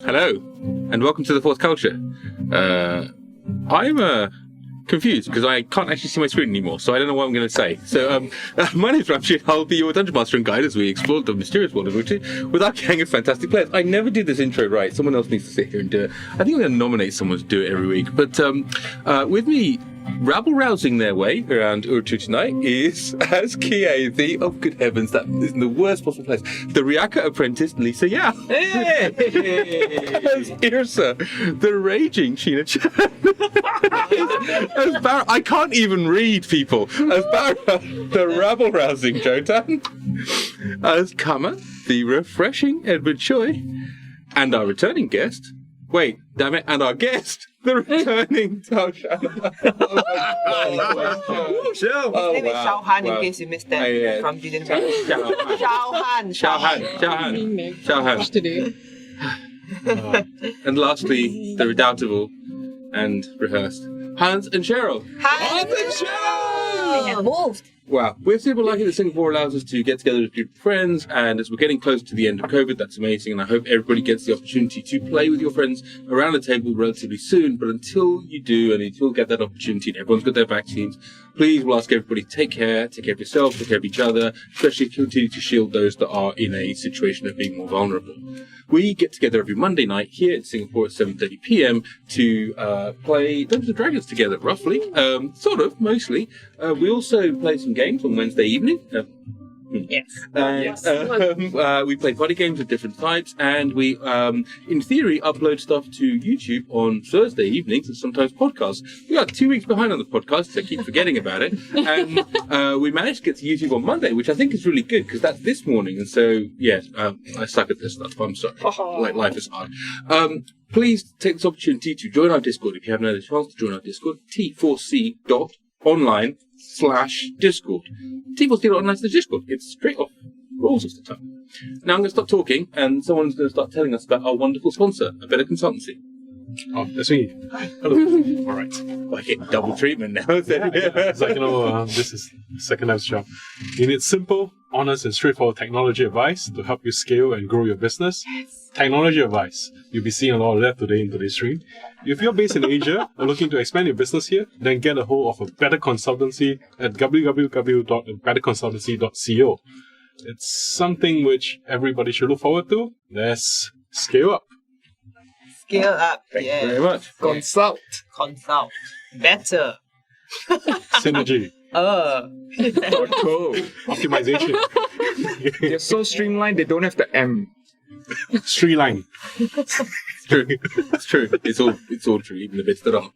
Hello, and welcome to the Fourth Culture. I'm confused because I can't actually see my screen anymore, so I don't know what I'm going to say. So, my name's Ramshi. I'll be your Dungeon Master and guide as we explore the mysterious world of Urtu with our gang of fantastic players. I never did this intro right. Someone else needs to sit here and do it. I think I'm going to nominate someone to do it every week. But with me, rabble-rousing their way around Urtu tonight is, as Kie, oh good heavens, that is in the worst possible place, the Ryaka apprentice, Lisa Yao. Hey! As Yrsa, the raging Sheena Chan. As Barra, I can't even read, people. As Barra, the rabble-rousing Jotan. As Kaman, the refreshing Edward Choy. And our returning guest, wait, damn it, and our guest, the returning Tasha. His name is Shao Han, in case you missed that from D&D. Shao Han. Today. And lastly, the redoubtable and rehearsed Hans and Cheryl. Hans and Cheryl! They have moved. Wow, we're super lucky that Singapore allows us to get together with a group of friends, and as we're getting close to the end of COVID, that's amazing, and I hope everybody gets the opportunity to play with your friends around the table relatively soon. But until you do, and until you get that opportunity, and everyone's got their vaccines, please, we'll ask everybody to take care of yourself, take care of each other, especially continue to shield those that are in a situation of being more vulnerable. We get together every Monday night here in Singapore at 7:30 p.m. to play Dungeons & Dragons together, roughly, sort of, mostly. We also play some games on Wednesday evening. Yes. We play party games of different types, and we, in theory, upload stuff to YouTube on Thursday evenings and sometimes podcasts. We are 2 weeks behind on the podcast, so I keep forgetting about it. And we managed to get to YouTube on Monday, which I think is really good because that's this morning. And so, yeah, I suck at this stuff. I'm sorry. Like, life is hard. Please take this opportunity to join our Discord if you haven't had a chance to join our Discord. T4C.online/Discord. T4C.online/Discord. It's straight off rolls of the tongue. Now I'm going to stop talking, and someone's going to start telling us about our wonderful sponsor, A Better Consultancy. Oh, that's me. Hi. Hello. All right. I get double treatment now. It's like, this is the second time's job. You need simple, honest, and straightforward technology advice to help you scale and grow your business. Yes. Technology advice. You'll be seeing a lot of that today in today's stream. If you're based in Asia or looking to expand your business here, then get a hold of A Better Consultancy at www.abetterconsultancy.co. It's something which everybody should look forward to. Let's scale up. Scale up. Thank you very much. Consult. Better. Synergy. Cool. Optimization. They're so streamlined, they don't have the M. Streamline. It's true. It's all true, even the bits that aren't.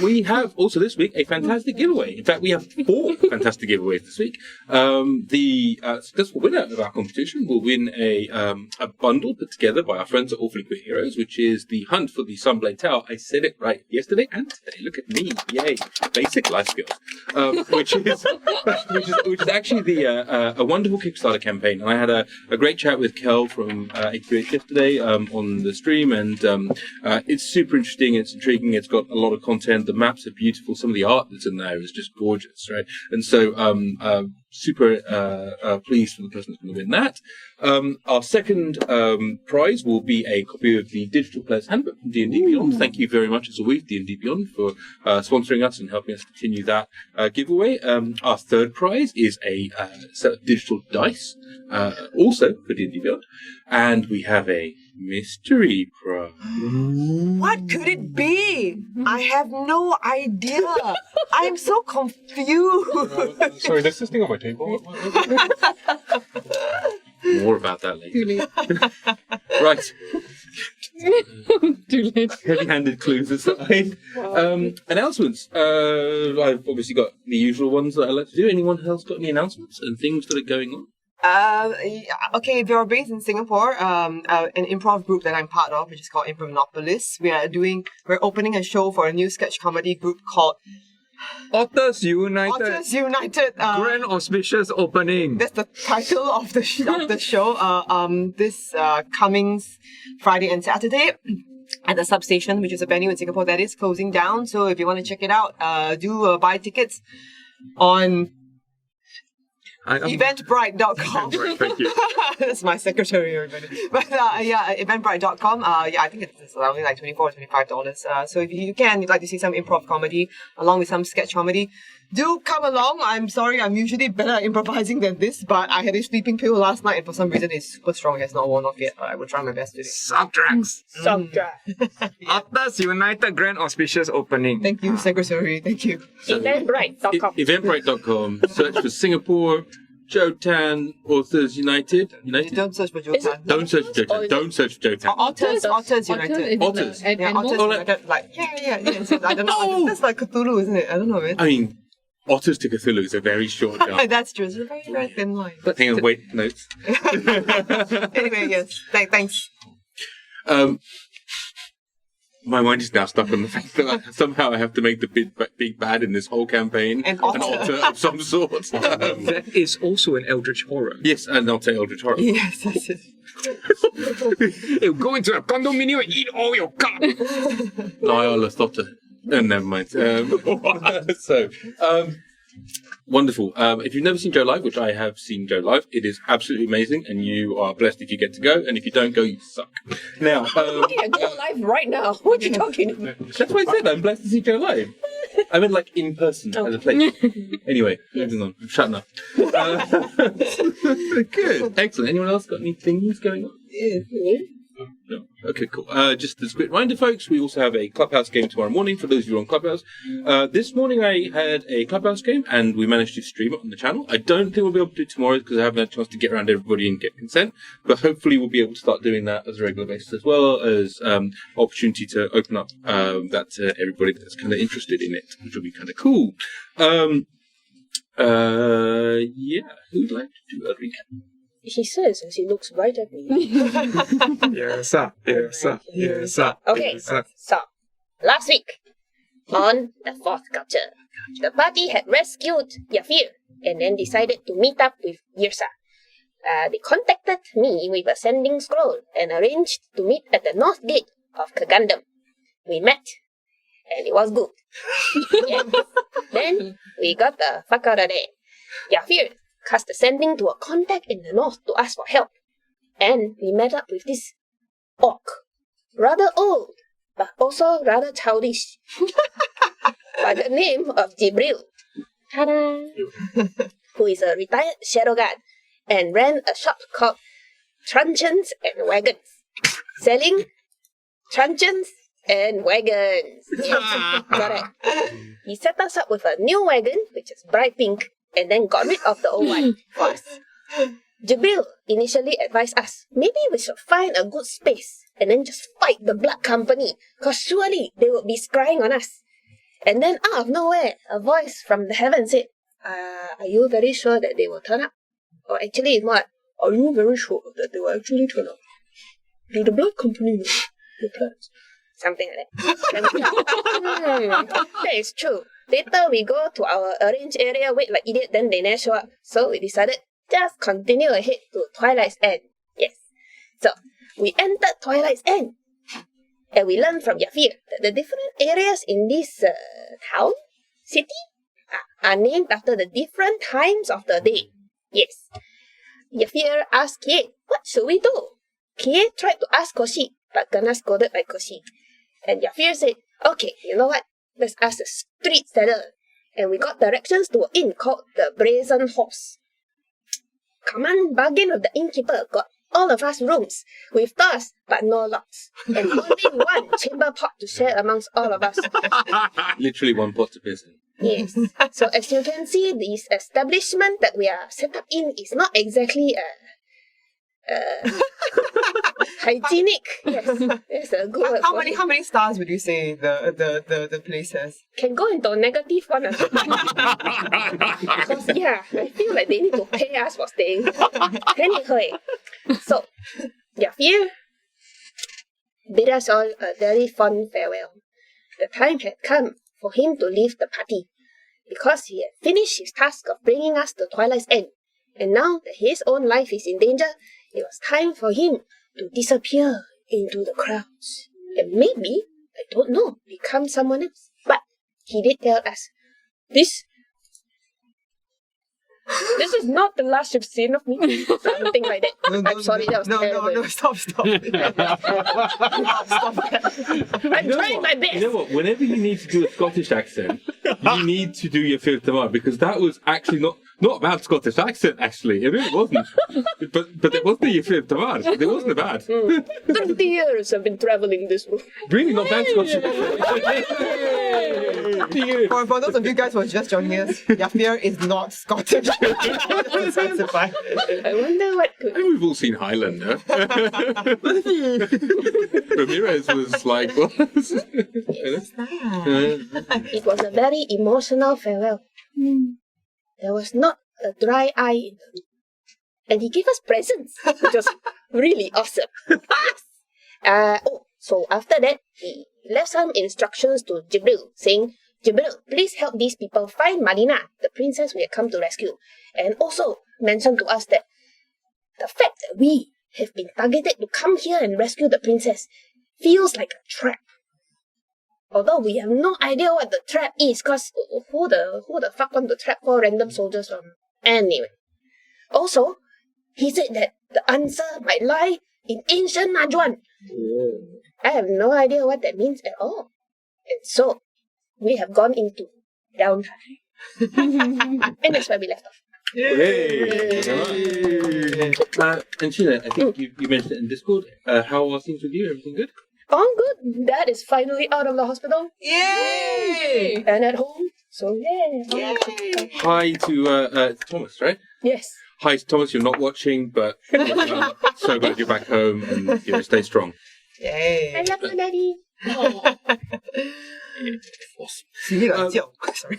We have also this week a fantastic giveaway. In fact, we have 4 fantastic giveaways this week. The successful winner of our competition will win a bundle put together by our friends at Orphan Queer Heroes, which is the Hunt for the Sunblade Tower. I said it right yesterday and today. Look at me, yay! Basic life skills. Which is actually a wonderful Kickstarter campaign. And I had a great chat with Kel from AQH yesterday on the stream. And it's super interesting, it's intriguing, it's got a lot of content, the maps are beautiful, some of the art that's in there is just gorgeous, right? And so super pleased for the person who's going to win that. Our second prize will be a copy of the Digital Player's Handbook from D&D Beyond. Thank you very much, as always, D&D Beyond, for sponsoring us and helping us continue that giveaway. Our third prize is a set of digital dice, also for D&D Beyond. And we have a mystery prize. What could it be? I have no idea. I'm so confused. Sorry, there's this thing on my table. More about that later. Right. Too late. Heavy-handed clues aside. Announcements. I've obviously got the usual ones that I like to do. Anyone else got any announcements and things that are going on? Okay, if you're based in Singapore, an improv group that I'm part of, which is called Impromnopolis, we're opening a show for a new sketch comedy group called Otters United. Otters United. Grand auspicious opening. That's the title of the show. This coming Friday and Saturday at the Substation, which is a venue in Singapore that is closing down. So if you want to check it out, do buy tickets on Eventbrite.com. Thank you. That's my secretary, everybody. But eventbrite.com. I think it's only like $24 or $25. So if you'd like to see some improv comedy along with some sketch comedy, do come along. I'm sorry, I'm usually better at improvising than this, but I had a sleeping pill last night and for some reason it's super strong. It has not worn off yet. I will try my best today. Soft drugs. Otters United Grand Auspicious Opening. Thank you, secretary. Thank you. Eventbrite.com. Eventbrite.com. Search for Singapore, Joe Tan, Authors United. Don't search for Joe Is it- Tan. Don't search for Joe Tan. Don't search for Joe Tan. Otters United. Otters. And Otters most- United, like, yeah. So, I don't know. That's like Cthulhu, isn't it? I don't know, man. I mean, Otters to Cthulhu is a very short jump. That's true. It's a very, very thin line. Hang on, wait, notes. Anyway, yes. Thanks. My mind is now stuck on the fact that somehow I have to make the big bad in this whole campaign An an otter. otter of some sort. That is also an eldritch horror. Yes, and I'll say Eldritch Horror. Yes, that's it. It'll go into a condominium and eat all your cup. Lyle Otter. Never mind. Wonderful. If you've never seen Joe live, which I have seen Joe live, it is absolutely amazing, and you are blessed if you get to go, and if you don't go, you suck. Now, Yeah, go live right now. What are you talking about? that's why I said I'm blessed to see Joe live. I meant like in person as a place. Anyway, moving on. I'm shutting up. Good. Excellent. Anyone else got any things going on? No. Okay, cool. Just as a quick reminder, folks, we also have a Clubhouse game tomorrow morning for those of you on Clubhouse. This morning I had a Clubhouse game and we managed to stream it on the channel. I don't think we'll be able to do it tomorrow because I haven't had a chance to get around to everybody and get consent, but hopefully we'll be able to start doing that as a regular basis as well as opportunity to open up that to everybody that's kind of interested in it, which will be kind of cool. Yeah, who'd like to do a recap? He says as he looks right at me. Yrsa. Okay, so last week on the fourth culture, the party had rescued Yafir and then decided to meet up with Yrsa. They contacted me with a sending scroll and arranged to meet at the north gate of Kagandam. We met, and it was good. Yes. Then we got the fuck out of there. Yafir cast a sending to a contact in the north to ask for help, and we met up with this orc, rather old, but also rather childish, by the name of Jibril, ta-da, who is a retired shadow guard and ran a shop called Truncheons and Wagons, selling truncheons and wagons. Yes, correct. He set us up with a new wagon, which is bright pink, and then got rid of the old one for us. Jibril initially advised us, maybe we should find a good space and then just fight the Blood Company, because surely they would be scrying on us. And then out of nowhere, a voice from the heavens said, are you very sure that they will turn up? Or actually, it's not, are you very sure that they will actually turn up? Do the Blood Company know your plans? Something like that. That is true. Later we go to our arranged area, wait like idiot, then they never show up. So we decided just continue ahead to Twilight's End. Yes. So we entered Twilight's End. And we learned from Yafir that the different areas in this town, city, are named after the different times of the day. Yes. Yafir asked Kie, what should we do? Kie tried to ask Koshi, but kena scolded by Koshi. And Yafir said, okay, you know what? Let's ask the street seller. And we got directions to an inn called the Brazen Horse. Kaman bargained with the innkeeper, got all of us rooms with doors but no locks. And only one chamber pot to share amongst all of us. Literally one pot to piss in. Yes. So as you can see, this establishment that we are set up in is not exactly hygienic. Yes, that's a good word. How many stars would you say the place has? Can go into a negative one. Because yeah, I feel like they need to pay us for staying. Anyway, so Yafir bid us all a very fond farewell. The time had come for him to leave the party, because he had finished his task of bringing us to Twilight's End, and now that his own life is in danger, it was time for him to disappear into the crowds. And maybe, I don't know, become someone else. But he did tell us, this This is not the last you've seen of me. Something like that. I'm sorry, that was terrible. No, stop. Stop that. I'm trying my best. You know what? Whenever you need to do a Scottish accent, you need to do your Philip Tamar, because that was actually not a bad Scottish accent, actually. It really wasn't. But it wasn't your Philip Tamar. It wasn't bad. 30 years I've been traveling this road. Really not bad Scottish. For those of you guys who are just joining us, Yafir is not Scottish. Just to specify. I wonder what could... And we've all seen Highlander. Ramirez was like, what? It was a very emotional farewell. There was not a dry eye in the room. And he gave us presents, which was really awesome. So after that, he left some instructions to Jibril, saying, Jibril, please help these people find Malena, the princess we had come to rescue. And also mentioned to us that the fact that we have been targeted to come here and rescue the princess feels like a trap. Although we have no idea what the trap is, cause who the fuck want to trap 4 random soldiers from? Anyway. Also, he said that the answer might lie in ancient Najuan. I have no idea what that means at all. And so, we have gone into downtime. And that's where we left off. Yay! And Sheena, I think you mentioned it in Discord. How are things with you? Everything good? Oh, good. Dad is finally out of the hospital. Yay! And at home. So, yeah. Hi to Thomas, right? Yes. Hi Thomas, you're not watching, but so glad you're back home and stay strong. Yay! I love you, Daddy. Sorry.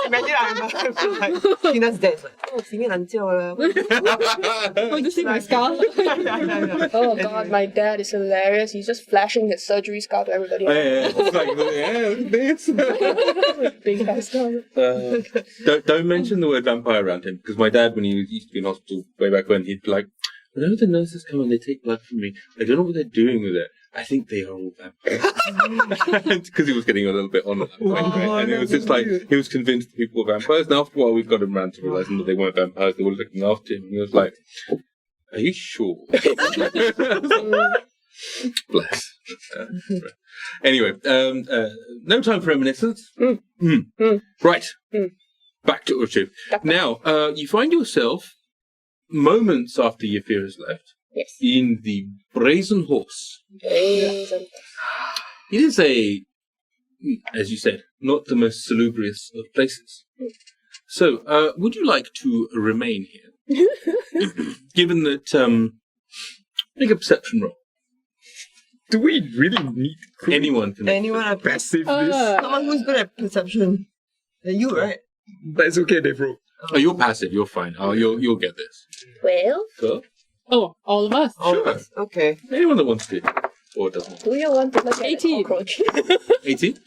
Imagine I'm like, Sheena's dad. Like, 洗面懒觉了. Oh, you see my scar? Oh god, my dad is hilarious. He's just flashing his surgery scar to everybody. It's like, this. Big ass scar. Don't mention the word vampire around him, because my dad, when he used to be in hospital way back when, he'd be like, whenever the nurses come and they take blood from me, I don't know what they're doing with it. I think they are all vampires. Because he was getting a little bit on at that point, right? And it was just like, he was convinced people were vampires. And after a while, we got him around to realizing that they weren't vampires, they were looking after him. And he was like, are you sure? Bless. Anyway, no time for reminiscence. Right. Back to Urtu. Now, you find yourself moments after Yafir has left. Yes. In the Brazen Horse. Brazen. It is as you said, not the most salubrious of places. So, would you like to remain here? Given that, make a perception roll. Do we really need Anyone can. Anyone have passive this? someone who's good at perception? You, right? But it's okay, they've rolled. Oh, you're passive. You're fine. Oh, you'll get this. Well, So, Oh, all of us. sure. Okay. Anyone that wants to, or doesn't. do you want to look at 18. a cockroach? 18.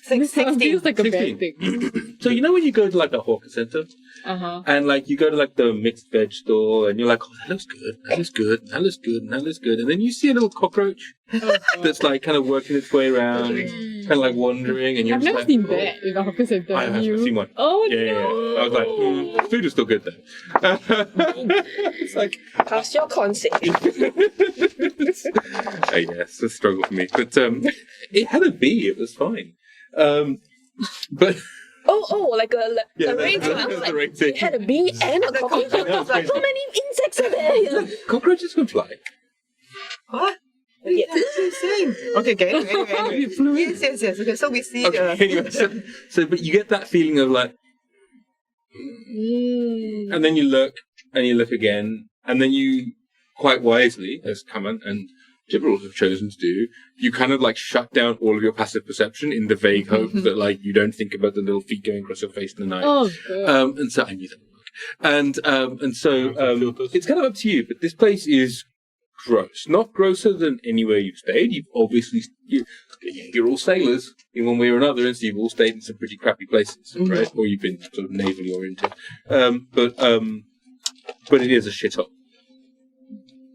16. Feels like a 16. bad thing. So you know when you go to like a hawker center, and like you go to like the mixed veg store, and you're like, oh, that looks good, that looks good, that looks good, that looks good, and then you see a little cockroach that's like kind of working its way around, kind of like wandering, and you're I've just never like, seen oh. that in a hawker center. I have seen one. Oh, Yeah. I was like, food is still good though. It's like, How's your concept? yes, it's a struggle for me, but it had a bee. It was fine. But like a Yeah, rating. I was that's like, the rating. it had a bee and a cockroach. I was like, how many insects are there? cockroaches can fly. What? Yeah. Insane. Okay, anyway. Yes. Okay, so we see. Okay, anyway, so but you get that feeling of like, and then you look again, and then you, quite wisely, as Kaman and Jibril have chosen to do, you kind of like shut down all of your passive perception in the vague hope that like you don't think about the little feet going across your face in the night. Oh, good. And so I knew that would work. And so it's kind of up to you, but this place is gross. Not grosser than anywhere you've stayed. You've obviously you're all sailors in one way or another, and so you've all stayed in some pretty crappy places, right? Or you've been sort of navally oriented. But it is a shithole.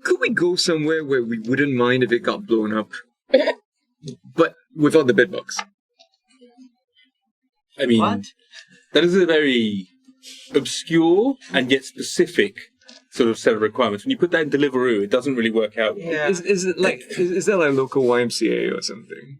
Could we go somewhere where we wouldn't mind if it got blown up? But without the bedbugs. I mean, What? that is a very obscure and yet specific sort of set of requirements. When you put that in Deliveroo, it doesn't really work out. Yeah. Is it like is that like local YMCA or something?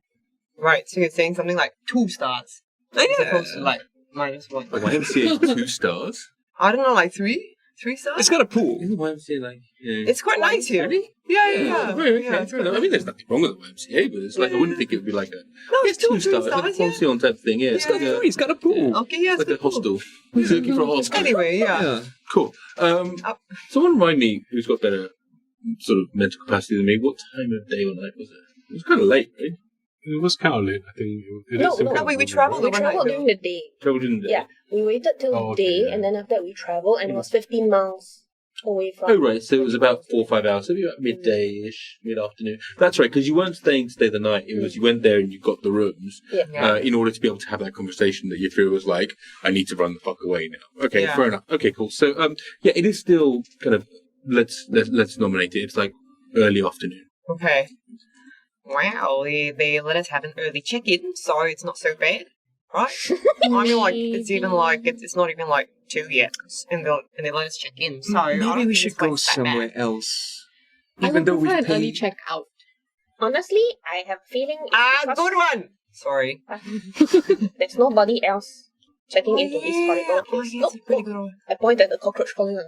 Right, so you're saying something like 2 stars. As opposed to like -1. The YMCA is 2 stars. I don't know, like 3? 3 stars? It's got a pool. Isn't the YMCA like... Yeah. It's quite nice here. Really? Yeah. Okay, fair enough. I mean, there's nothing wrong with the YMCA, but it's like, I wouldn't think it would be like a... No, it's still 2 stars. 2 Like a stars, pension type thing, yeah. It's Yeah. like a... It's got a pool. Okay, yeah, It's like a hostel. He's looking for a hostel. Anyway, yeah. Yeah. Cool. Someone remind me, who's got better sort of mental capacity than me, what time of day or night was it? It was kind of late, right? It was kind of late, I think. No, we travelled We overnight. travelled though. during the day. Traveled in the day. Yeah, we waited till Oh, okay, day, yeah. and then after that we travelled, and it was 15 miles away from. Oh, right. So it was about 4 or 5 hours. So maybe about midday-ish, mid-afternoon. That's right, because you weren't staying to stay the night. It was you went there and you got the rooms Yeah. in order to be able to have that conversation that Yafir was like, I need to run the fuck away now. Okay, Yeah. fair enough. Okay, cool. So, yeah, it is still kind of, let's nominate it. It's like early afternoon. Okay. Wow, they let us have an early check-in, so it's not so bad, right? I mean, like it's even like it's not even like 2 yet, and they let us check in. So I don't Maybe we think should it's, like, go that somewhere bad. else. I Even would though we prefer an early paid. check out. Honestly, I have a feeling it's because Good one. Sorry. there's nobody else checking into this corridor. Oh, yeah, it's a pretty good one. I point at the cockroach colony.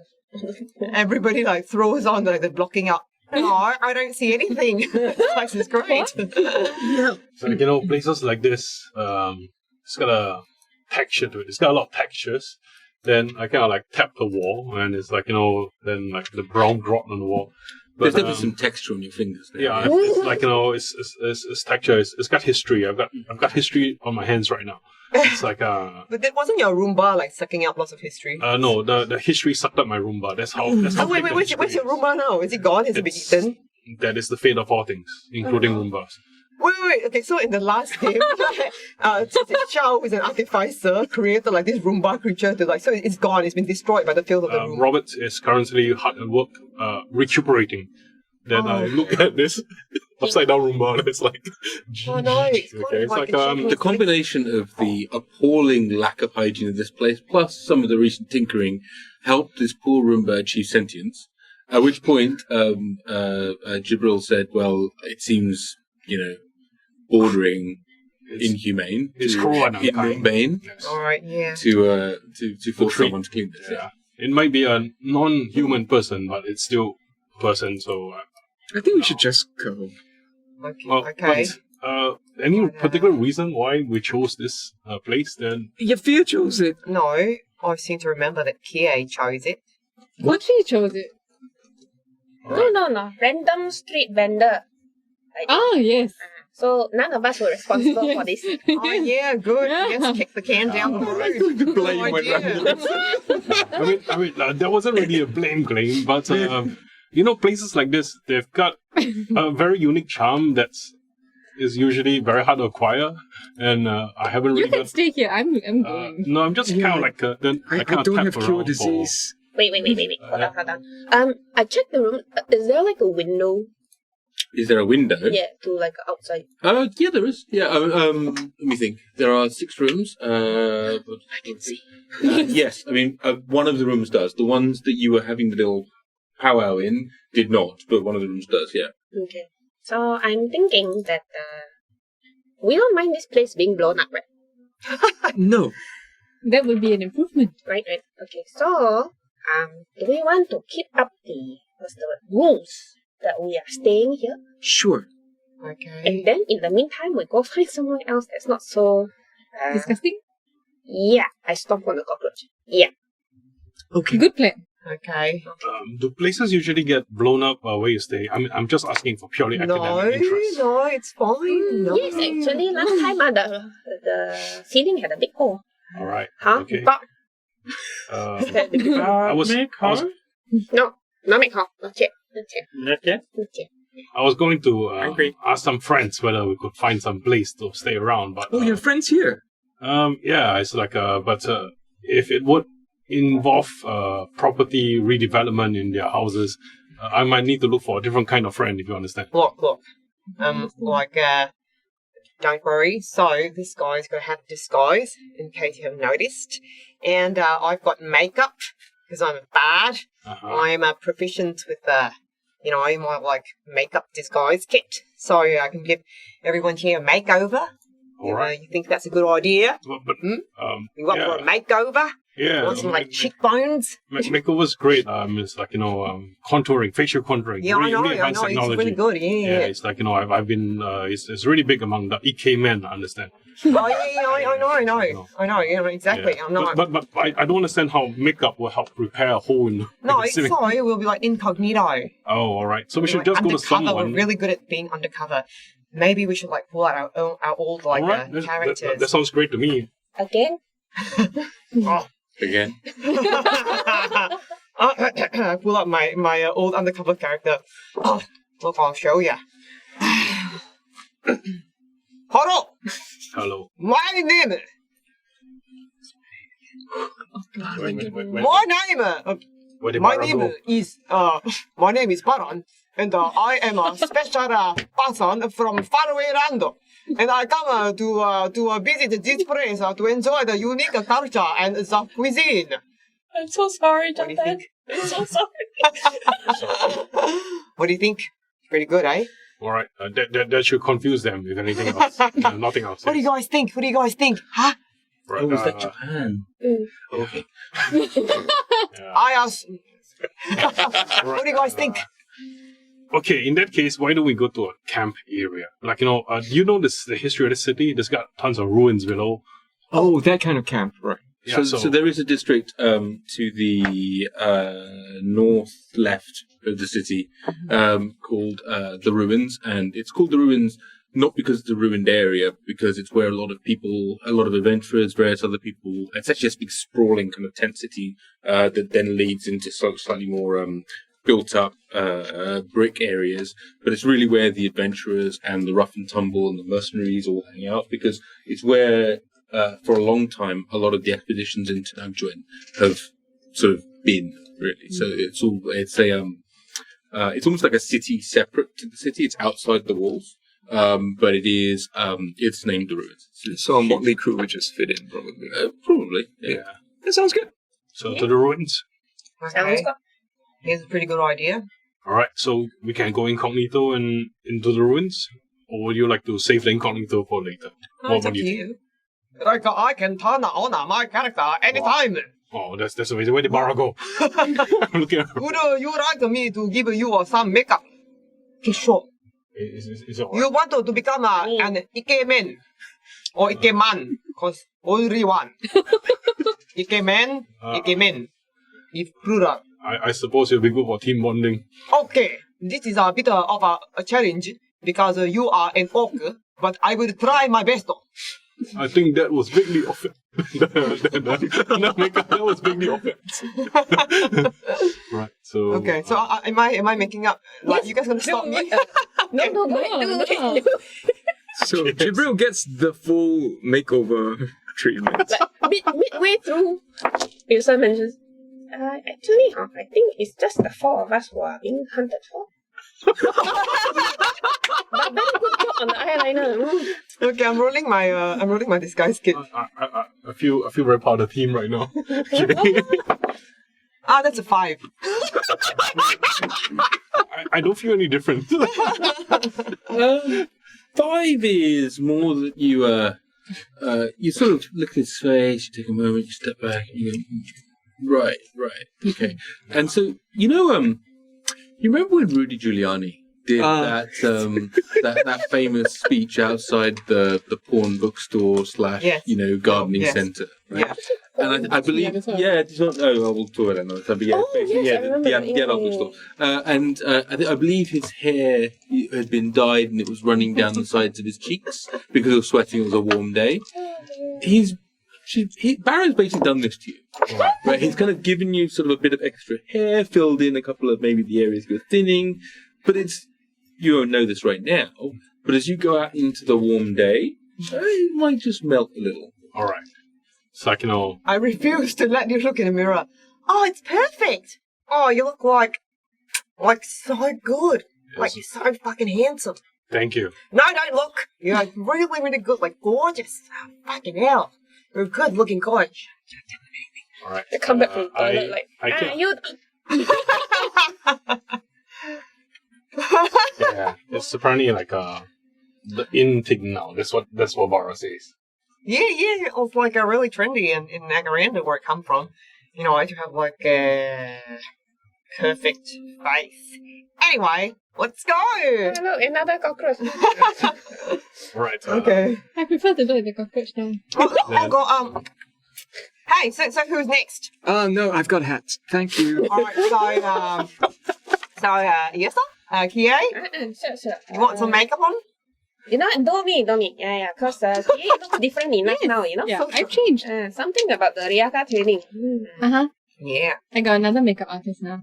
Everybody like throws on like they're blocking out. No, I don't see anything. This is great. Yeah. Like, you know, places like this, it's got a texture to it. It's got a lot of textures. Then I kind of like tap the wall, and it's like, you know, then like the brown drop on the wall. There's But, definitely some texture on your fingers there. yeah, it's like, you know, it's texture. It's got history. I've got history on my hands right now. It's like But that wasn't your Roomba like sucking out lots of history. no, the history sucked up my Roomba. That's how. Oh wait, big the where's history your is. Roomba now? Is it gone? Has it been It's- eaten? That is the fate of all things, including Roombas. Wait. Okay, so in the last game, Chow, who's an artificer, created like this Roomba creature to like, so it's gone. It's been destroyed by the field of the room. Robert is currently hard at work, recuperating. Then I look at this upside down Roomba, and it's like, Oh no, it's okay, quite it's like The combination of the appalling lack of hygiene of this place, plus some of the recent tinkering, helped this poor Roomba achieve sentience. At which point, Jibril said, "Well, it seems, bordering inhumane, it's cruel and unkind. inhumane Yes. All right, yeah. to force treat- someone to clean this." Yeah, it might be a non-human person, but it's still a person. So, I think we should just go. Okay. well, okay. but, any particular reason why we chose this place? Then Your fear chose it. No, I seem to remember that Kie chose it. What she chose it? No. Random street vendor. Ah, yes. So none of us were responsible for this. Oh yeah, good. Yeah. Yes, kick the can down the road. The blame Good went idea. I mean, there wasn't really a blame claim, but places like this, they've got a very unique charm is usually very hard to acquire, and I haven't You really. can stay here. I'm going. No, I'm just kind of like then I kind of don't tap have cure around disease. Wait. Hold on. I checked the room. Is there like a window? Is there a window? Yeah, to like outside. Yeah, there is. Yeah, let me think. There are 6 rooms. I can see. Yes, I mean, one of the rooms does. The ones that you were having the little powwow in did not, but one of the rooms does, yeah. Okay. So I'm thinking that we don't mind this place being blown up, right? No. That would be an improvement. Right. Okay. So do we want to keep up the rules that we are staying here? Sure. Okay. And then in the meantime, we go find somewhere else that's not so Disgusting? Yeah, I stomp on the cockroach. Yeah. Okay. Good plan. Okay. Do places usually get blown up where you stay? I mean, I'm just asking for purely academic interest. No, it's fine. No. Yes, actually, last time the ceiling had a big hole. All right. Huh? Okay. But I was no, not make hole. Not yet. I was going to Angry. ask some friends whether we could find some place to stay around, but Oh, your friend's here. yeah, it's like but if it would involve property redevelopment in their houses, I might need to look for a different kind of friend, if you understand. Look. Don't worry. So this guy's going to have disguise, in case you haven't noticed. And I've got makeup, because I'm bad. I'm proficient with, my, makeup disguise kit. So I can give everyone here a makeover. All right. You think that's a good idea? But You want for a makeover? Yeah. You want some, cheekbones? Makeover's great. It's like, contouring, facial contouring. Yeah, really, I know. really advanced technology. It's really good. Yeah. It's like, I've been, it's really big among the Ike men, I understand. Oh, yeah, I know. Yeah, exactly. Yeah. I'm not. But I don't understand how makeup will help repair a hole in. No, it's so it will be like incognito. Oh, all right. So we should just go to undercover. someone. We're really good at being undercover. Maybe we should pull out our old characters. That sounds great to me. Again? Again. Pull out my old undercover character. Oh, look, I'll show you. Hello. Hello. My name. My name is Barra, and I am a special person from faraway land. And I come to visit this place to enjoy the unique culture and the cuisine. I'm so sorry, What do you think? I'm so sorry. What do you think? Pretty good, eh? All right. That should confuse them, if anything else. No, nothing else. What do you guys think? Huh? Right, Oh, is that Japan? Okay. I asked. Right. What do you guys think? Okay, in that case, why don't we go to a camp area? The history of the city? There's got tons of ruins below. Oh, that kind of camp, right. Yeah, So there is a district to the north left of the city called the Ruins, and it's called the Ruins not because it's a ruined area, because it's where a lot of adventurers, various other people. It's actually a big sprawling kind of tent city that then leads into slightly more built up brick areas, but it's really where the adventurers and the rough and tumble and the mercenaries all hang out, because it's where for a long time a lot of the expeditions into Namjuan have sort of been, really. So it's almost like a city separate to the city. It's outside the walls, but it's named the Ruins. So a motley crew would just fit in, probably. Probably, yeah. That sounds good. So to the ruins. Okay. Here's a pretty good idea. All right, so we can go incognito and into the ruins, or would you like to save the incognito for later? It's up to you. Like, I can turn on my character anytime. Oh, that's amazing. Where did Barra go? I'm looking at her. Would you like me to give you some makeup? Sure. Is it all right? You want to become an ikemen or ikeman, because only one. Ikemen, ikemen. If plural. I suppose it'll be good for team bonding. Okay, this is a bit of a challenge because you are an orc, but I will try my best. I think that was vaguely offensive. That was vaguely offensive. Right, so... Okay, so am I making up? Like, you guys gonna stop me? No. So Jibril gets the full makeover treatment. Midway through, Yrsa mentions, actually, I think it's just the four of us who are being hunted for. But very good job on the eyeliner. Okay, I'm rolling my disguise kit. I feel very proud of the team right now. That's a 5. I don't feel any different. 5 is more that you sort of look at his face, you take a moment, you step back, and you go, right, okay. And so, you remember when Rudy Giuliani did that famous speech outside the porn bookstore / gardening centre, right? Yeah. And I believe, it's not. Oh, we'll talk about that another time. But the bookstore. And I believe his hair had been dyed and it was running down the sides of his cheeks because of sweating. It was a warm day. Barra's basically done this to you. Right? He's kind of given you sort of a bit of extra hair, filled in a couple of maybe the areas you're thinning, but you don't know this right now, but as you go out into the warm day, it might just melt a little. All right. So I refuse to let you look in the mirror. Oh, it's perfect. Oh, you look like so good. Yes. Like you're so fucking handsome. Thank you. No, look. You're like really, really good. Like gorgeous. Fucking hell. You're a good looking coach. All right. They come back from toilet you. Yeah, it's apparently like the in thing now. That's what Barra says. Yeah. It's like a really trendy in Nagaranda where it come from. You know, to have like a perfect face. Anyway, let's go. Oh, look, another cockroach. Right. Okay. I prefer to look at the cockroach now. Go. Hey, so who's next? No, I've got hats. Thank you. All right, Yrsa? Kie? Sure. You want some makeup on? You know, don't me. Yeah, because Kie looks different enough now, you know? Yeah, I've changed. Something about the Ryaka training. Uh-huh. Yeah. I got another makeup artist now.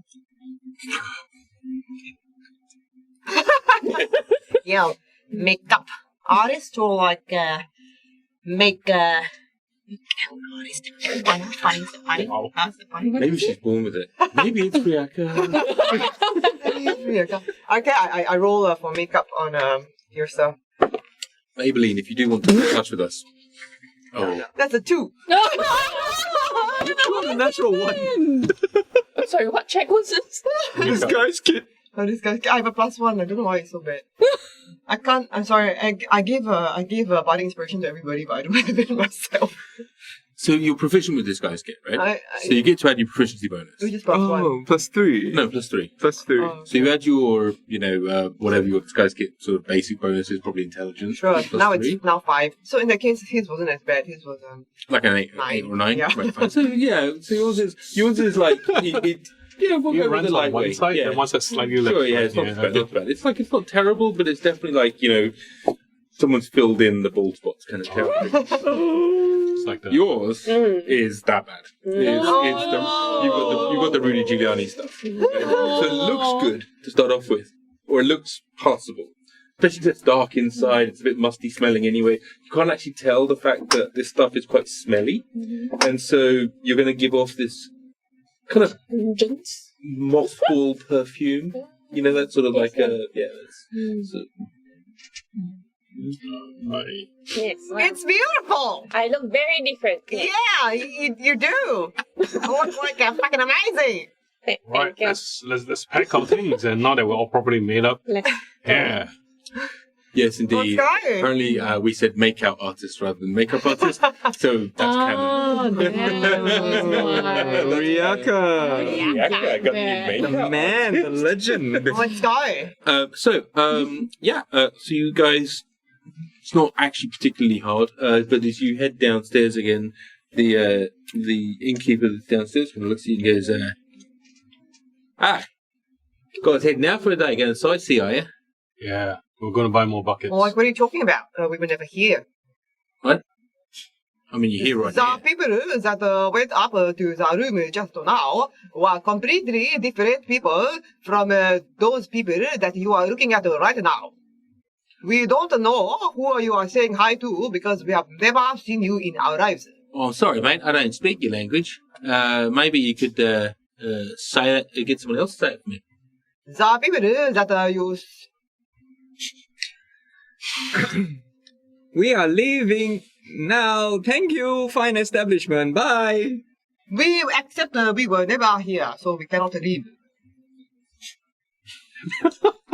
Yeah, makeup artist or like make artist. Funny. Wow. How's it funny? Maybe she's born with it. Maybe it's Ryaka. Okay, I roll for makeup on Yrsa. Maybelline, if you do want to get in touch with us. Oh, That's a 2. A natural one. Sorry, what check was this? This guy's kid. Oh, this guy, I have a +1. I don't know why it's so bad. I can't. I'm sorry. I gave body inspiration to everybody, but I don't have it myself. so you're proficient with this guy's kit, right? So you I get to add your proficiency bonus. we just +1. Oh, +3. No, +3. +3. Oh, So you add your, whatever your disguise kit sort of basic bonus is, probably intelligence. sure. plus Now 3. it's now 5. So in that case, his wasn't as bad. His was Like an 8 9. or 9. Yeah. Right, fine. So yours is like we'll It go with runs the on one lightweight. side, Yeah. and one side slightly left. Sure, yeah, it's not bad. Not bad. It's not terrible, but it's definitely like someone's filled in the bald spots kind of terrible. It's like the Yours is that bad. You've got the Rudy Giuliani stuff. So it looks good to start off with, or it looks passable. Especially because it's dark inside, it's a bit musty smelling anyway. You can't actually tell the fact that this stuff is quite smelly, and so you're going to give off this kind of Jinx. mothball perfume. You know, that sort of like Yes. It's beautiful. I look very different. Yeah, you do. I look like fucking amazing. right. Thank you. Let's pack our things, and now that we're all properly made up, Let's yeah. Yes, indeed. Let's go. Apparently, we said make-out artist rather than makeup artist, so that's canon. Ryaka. Yeah, I got the The makeup. man, the legend. Let's go. So you guys, it's not actually particularly hard, but as you head downstairs again, the innkeeper that's downstairs kind of looks at you and goes, guys heading out for a day, going to sightsee, are you? Yeah, we're going to buy more buckets. Well, like, what are you talking about? We were never here. What? I mean, you're here right The now. people that went up to the room just now were completely different people from those people that you are looking at right now. We don't know who you are saying hi to because we have never seen you in our lives. Oh, I'm sorry, mate. I don't speak your language. Maybe you could say it, get someone else to say it for me. The people that you... We are leaving now. Thank you, fine establishment. Bye. We accept we were never here, so we cannot leave.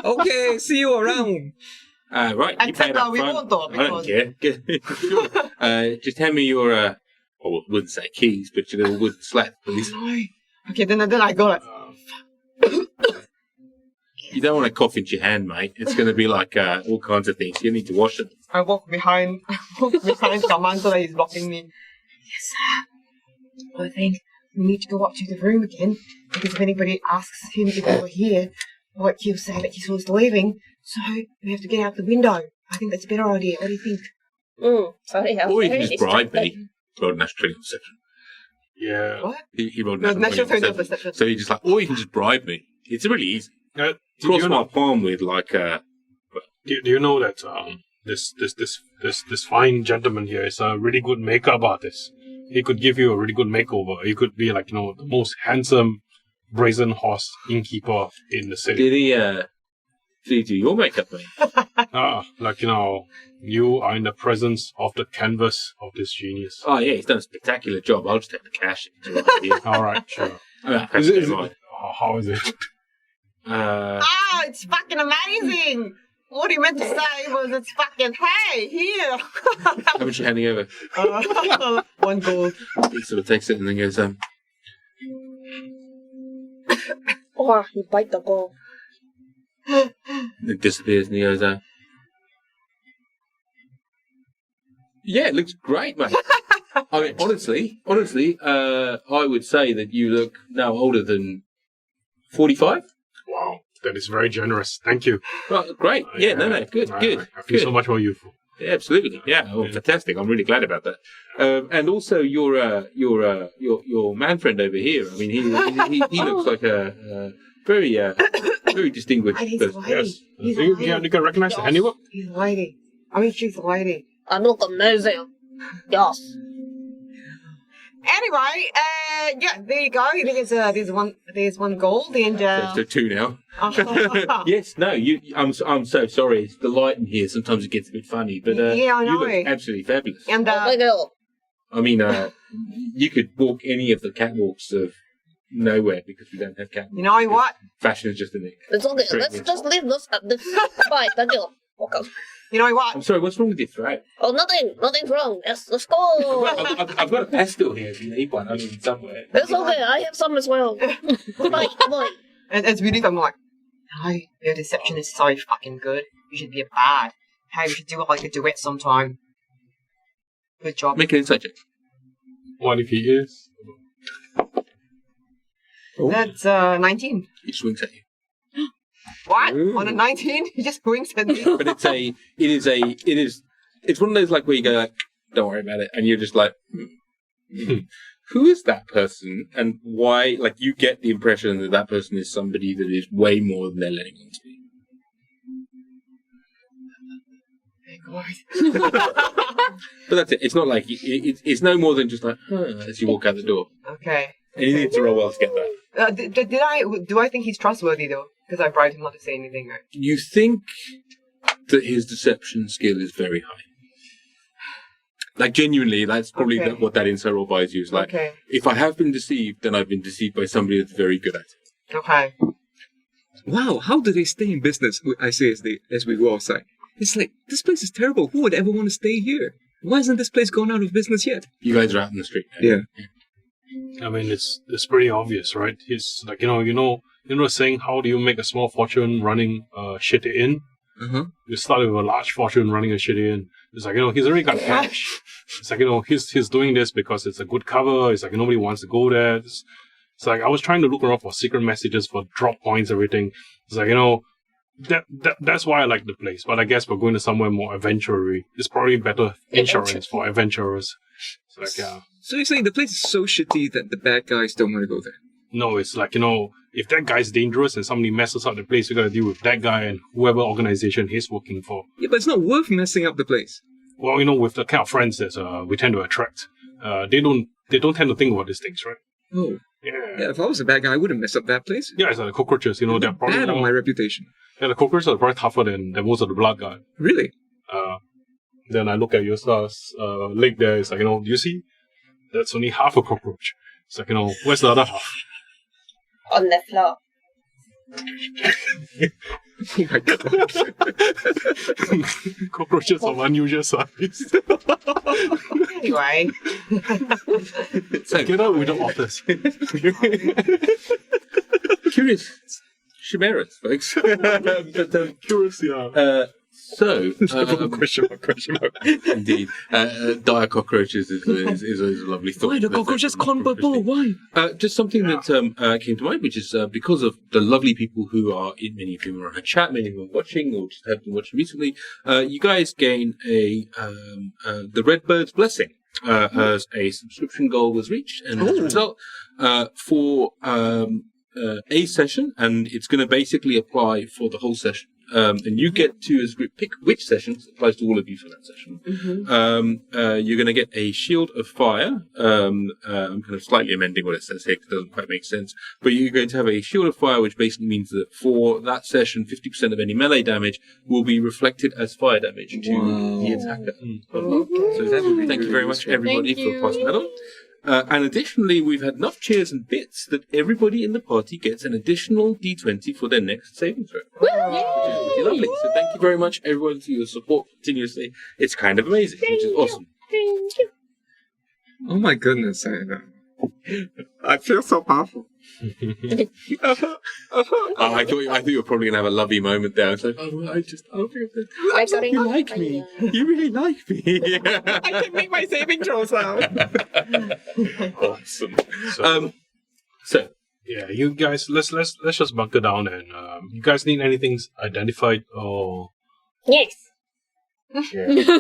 Okay, see you around. Right, you Except paid up we front. won't though, I don't care. Just hand me your, I wouldn't say keys, but your little wood slat, please. Okay, then I go like... You don't want to cough into your hand, mate. It's going to be like all kinds of things. You need to wash it. I walk behind Kaman so that he's blocking me. Yes, sir. I think we need to go up to the room again, because if anybody asks him if we were here, what he'll say that he was leaving, so we have to get out the window. I think that's a better idea. What do you think? Sorry, I was Or you can very just bribe distracted. me. Rolled a natural 20 perception. Yeah. What? He rolled a No, natural natural 20 20 perception. So you just like, or you can just bribe me. It's really easy. Do Cross you my know? palm with like Do you know that this fine gentleman here is a really good makeup artist? He could give you a really good makeover. He could be like the most handsome brazen horse innkeeper in the city. do you do your makeup, mate? You are in the presence of the canvas of this genius. Oh, yeah, he's done a spectacular job. I'll just take the cash. All right, sure. How How is it? It's fucking amazing! What he meant to say was, it's fucking, hey, here! much are you handing over? 1 gold. He sort of takes it and then goes, Oh, you bite the gold. it disappears and he goes, yeah, it looks great, mate. I mean, honestly, I would say that you look now older than 45. Wow, that is very generous. Thank you. Right, great. Yeah, no, good. I feel so much more youthful. Yeah, absolutely. Yeah, oh, fantastic. I'm really glad about that. And also your man friend over here. I mean, he looks like a very very distinguished And he's a person. lady. He's a You lady. can recognize the handiwork? He's a lady. I mean, she's a lady. I look amazing. Yes. Anyway, yeah, there you go. You think there's one gold and So 2 now. Yes, no, I'm so sorry. It's the light in here. Sometimes it gets a bit funny, but Yeah, I you look know. absolutely fabulous. and Oh my god. I mean, you could walk any of the catwalks of nowhere because we don't have catwalks. you know what? Fashion is just in it. It's okay. Great, Let's yes. just leave this at this. Bye. Thank you. Walk out. You know what? I'm sorry, what's wrong with your throat? Oh, nothing's wrong. Let's go. I've got a pastel here if you need one. I mean, somewhere. It's okay. I have some as well. Bye. Bye. And it's really, I'm like, no, your deception is so fucking good. You should be a bad. Hey, we should do like a duet sometime. Good job. Make an insight check. What if he is? That's 19. He just winks at you. What? Ooh. On a 19? He just winks at me. But it's one of those like where you go like, don't worry about it, and you're just like, who is that person, and why? Like you get the impression that that person is somebody that is way more than they're letting on to be. But that's it. It's not like it's no more than just like as you walk out the door, Okay. and you need to roll well to get that. Do I think he's trustworthy though? Because I bribed him not to say anything, right? You think that his deception skill is very high. Like genuinely, that's probably Okay. what that insight roll buys you. Is like, Okay. if I have been deceived, then I've been deceived by somebody that's very good at it. Okay. Wow, how do they stay in business? I say as we go outside. It's like, this place is terrible. Who would ever want to stay here? Why hasn't this place gone out of business yet? You guys are out in the street. Yeah. I mean, it's pretty obvious, right? He's like, you know, saying, how do you make a small fortune running a shitty inn? Uh-huh. You start with a large fortune running a shitty inn. It's like, he's already got cash. It's like, he's doing this because it's a good cover. It's like nobody wants to go there. It's like I was trying to look around for secret messages, for drop points, everything. It's like, that's why I like the place. But I guess we're going to somewhere more adventure-y. It's probably better insurance for adventurers. It's like, yeah. So you're saying the place is so shitty that the bad guys don't want to go there? No, it's like, if that guy's dangerous and somebody messes up the place, we got to deal with that guy and whoever organization he's working for. Yeah, but it's not worth messing up the place. Well, with the kind of friends that we tend to attract, they don't tend to think about these things, right? Oh. Yeah. Yeah, if I was a bad guy, I wouldn't mess up that place. Yeah, it's like the cockroaches, they're probably Bad on my reputation. Yeah, the cockroaches are probably tougher than most of the blood guy. Really? Then I look at Yrsa's leg there, it's like, do you see? That's only half a cockroach. It's like, where's the other half? On the floor. Oh my god. Cockroaches of unusual size. Anyway. So Get out with the authors. curious chimeras, folks. But Curious, yeah. question mark. Indeed, dire cockroaches is always a lovely thought. Why the cockroaches gone purple? Why? Just something that came to mind, which is because of the lovely people who are in, many of whom are on a chat, many of them are watching or just have been watching recently. You guys gain the Redbird's Blessing as a subscription goal was reached, and as a result, for a session, and it's going to basically apply for the whole session. and you get to, as a group, pick which sessions, it applies to all of you for that session. You're going to get a shield of fire. I'm kind of slightly amending what it says here because it doesn't quite make sense. But you're going to have a shield of fire, which basically means that for that session, 50% of any melee damage will be reflected as fire damage to the attacker. So thank you very much, everybody, for passing that on. And additionally, we've had enough cheers and bits that everybody in the party gets an additional D20 for their next saving throw. Which is pretty lovely. So thank you very much, everyone, for your support continuously. It's kind of amazing, which is awesome. Thank you. Oh my goodness, I feel so powerful. I thought you were probably going to have a lovely moment there. I was like, you like me. You really like me. I can make my saving throws now. Awesome. So yeah, you guys, let's just bunker down and you guys need anything identified or Yes. yeah.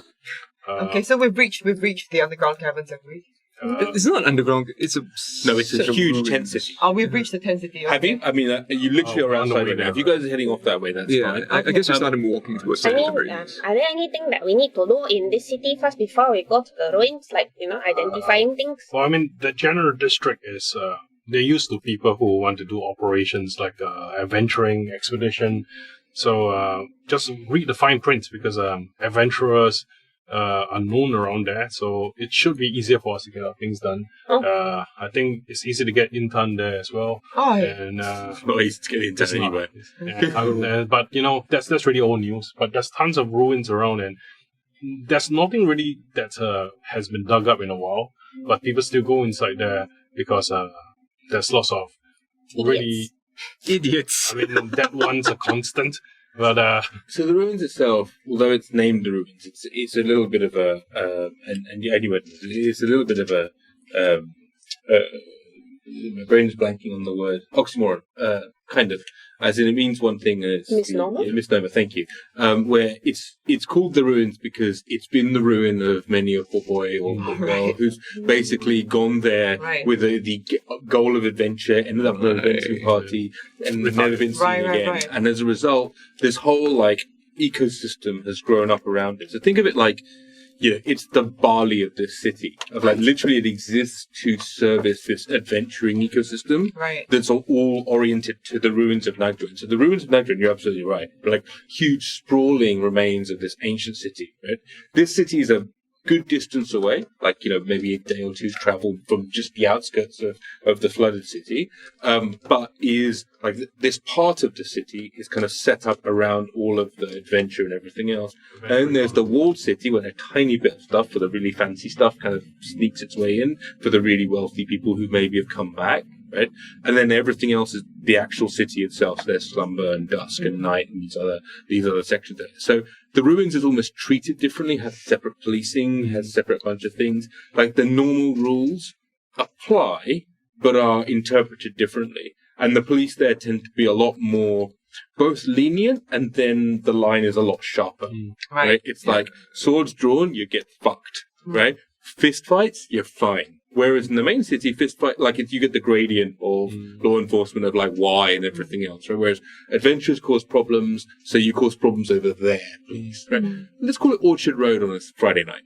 Okay, so we've reached the underground caverns, have we? It's not underground. It's a No, it's a huge tent city. Oh, we've reached the tent city. Have you? I mean, you literally are outside right now. If you guys are heading off that way, that's fine. I guess we started walking towards I the mean, very are there anything that we need to do in this city first before we go to the ruins? Like, identifying things? Well, I mean, the general district is they're used to people who want to do operations like adventuring expedition. So just read the fine print because adventurers are known around there, so it should be easier for us to get our things done. I think it's easy to get intern there as well. Oh, and it's not easy to get into anywhere. But that's really old news. But there's tons of ruins around, and there's nothing really that has been dug up in a while. But people still go inside there because there's lots of really idiots. I mean, that one's a constant. But so the ruins itself, although it's named the ruins, it's a little bit of a anyway, it's a little bit of a my brain's blanking on the word oxymoron, kind of, as in it means one thing and it's misnomer. Misnomer, thank you. Where it's called the ruins because it's been the ruin of many a poor boy or poor girl who's basically gone there with the goal of adventure, ended up in an adventuring party, and never been seen again. Right. And as a result, this whole ecosystem has grown up around it. So think of it like, it's the Bali of this city. Of literally it exists to service this adventuring ecosystem that's all oriented to the ruins of Nagdrin. So the ruins of Nagdrin, you're absolutely right, are huge sprawling remains of this ancient city, right? This city is a good distance away, maybe a day or two's travel from just the outskirts of the flooded city, but is this part of the city is kind of set up around all of the adventure and everything else. And there's the walled city where a tiny bit of stuff for the really fancy stuff kind of sneaks its way in for the really wealthy people who maybe have come back. Right? And then everything else is the actual city itself. So there's slumber and dusk and night and these other sections there. So the ruins is almost treated differently, has separate policing, has separate bunch of things. The normal rules apply, but are interpreted differently. And the police there tend to be a lot more both lenient, and then the line is a lot sharper. Right? It's swords drawn, you get fucked. Right? Fist fights, you're fine. Whereas in the main city, fist fight, you get the gradient of law enforcement of why and everything else, right? Whereas adventurers cause problems, so you cause problems over there, please, right? Let's call it Orchard Road on a Friday night,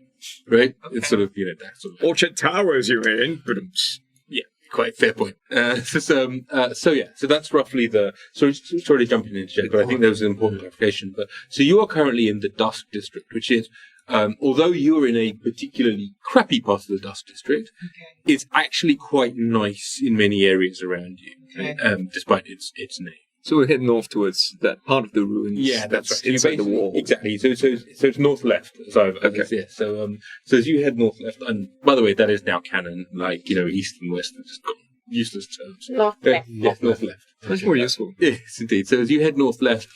right? Okay. It's sort of, that sort of... Orchard Towers, you mean? Yeah, quite fair point. So that's roughly the... Sorry to jump in and check, but I think there was an important clarification. But so you are currently in the Dusk District, which is... although you're in a particularly crappy part of the Dusk District, it's actually quite nice in many areas around you, despite its name. So we head north towards that part of the ruins. Yeah, that's right. Inside the wall. Exactly. So it's north left. So as you head north left, and by the way, that is now canon. East and west are just useless terms. North left. North left. That's more useful. Yes, indeed. So as you head north left,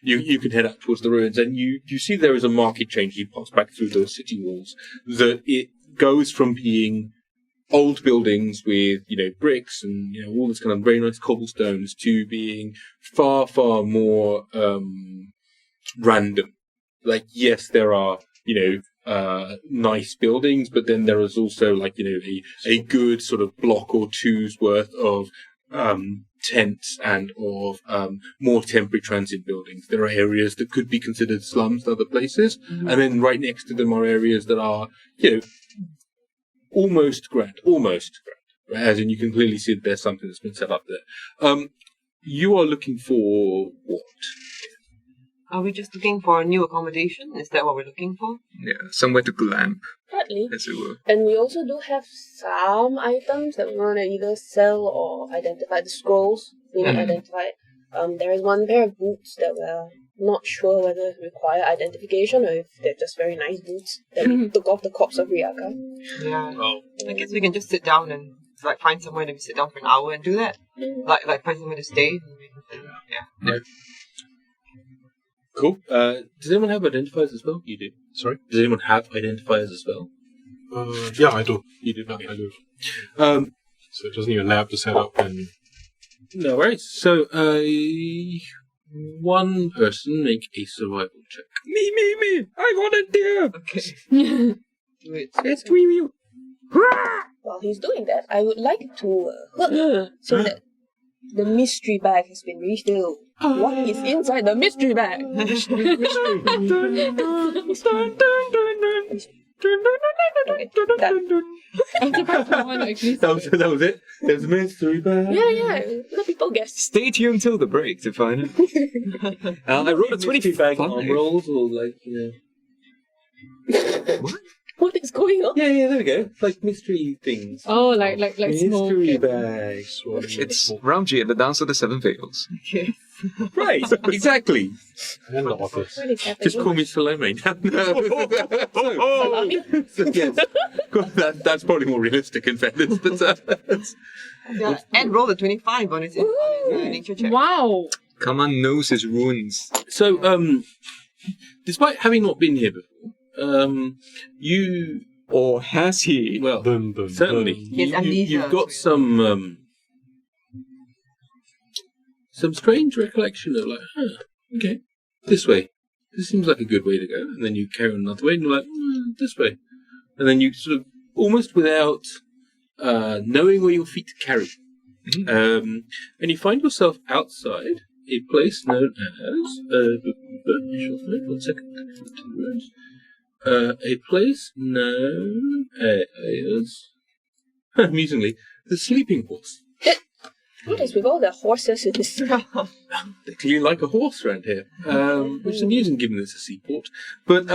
you can head up towards the ruins, and you see there is a market change. You pass back through those city walls. That it goes from being old buildings with bricks and all this kind of very nice cobblestones to being far more random. Yes, there are nice buildings, but then there is also a good sort of block or two's worth of tents and of more temporary transit buildings. There are areas that could be considered slums in other places, and then right next to them are areas that are, almost grand. As in, you can clearly see that there's something that's been set up there. You are looking for what? Are we just looking for a new accommodation? Is that what we're looking for? Yeah, somewhere to glamp, Partly. as it were. And we also do have some items that we want to either sell or identify. The scrolls we need identified. There is one pair of boots that we're not sure whether require identification or if they're just very nice boots that we took off the corpse of Ryaka. Yeah. Oh. I guess we can just sit down and find somewhere that we sit down for an hour and do that. Like find somewhere to stay. Right. Cool. Does anyone have identifiers as well? You do. Sorry? Does anyone have identifiers as well? Yeah, I do. You do. I do. So So just need a lab to set up and... no worries. So, one person make a survival check. Me! I volunteer! Okay. Do it. Let's scream you! While he's doing that, I would like to so that the mystery bag has been refilled. What is inside the mystery bag? I'm surprised no one actually That was it. There's a mystery bag. Yeah. Let people guess. Stay tuned till the break to find it. I wrote a 25. bag arm rolls or What is going on? Yeah, there we go. Like mystery things. Oh, like smoke. Mystery and- bag. It's Ramji at the Dance of the Seven Veils. Okay. Right, exactly. And the authors. What is happening? Just call me Salome now. So, yes. That's probably more realistic in fairness. But, Yeah. And roll a 25 on his nature check. Wow. Kaman knows his runes. so, despite having not been here before, you, Or has he? well, Dun, dun, certainly, dun. Yes, amnesia. you've got some strange recollection of okay, this way. This seems like a good way to go. And then you carry on another way, and you're like, this way. And then you sort of, almost without knowing where your feet carry, and you find yourself outside a place known as, one second, a place known as, amusingly, the Sleeping Horse. What is with all the horses in this? They clearly like a horse around here, which is amusing given it's a seaport. But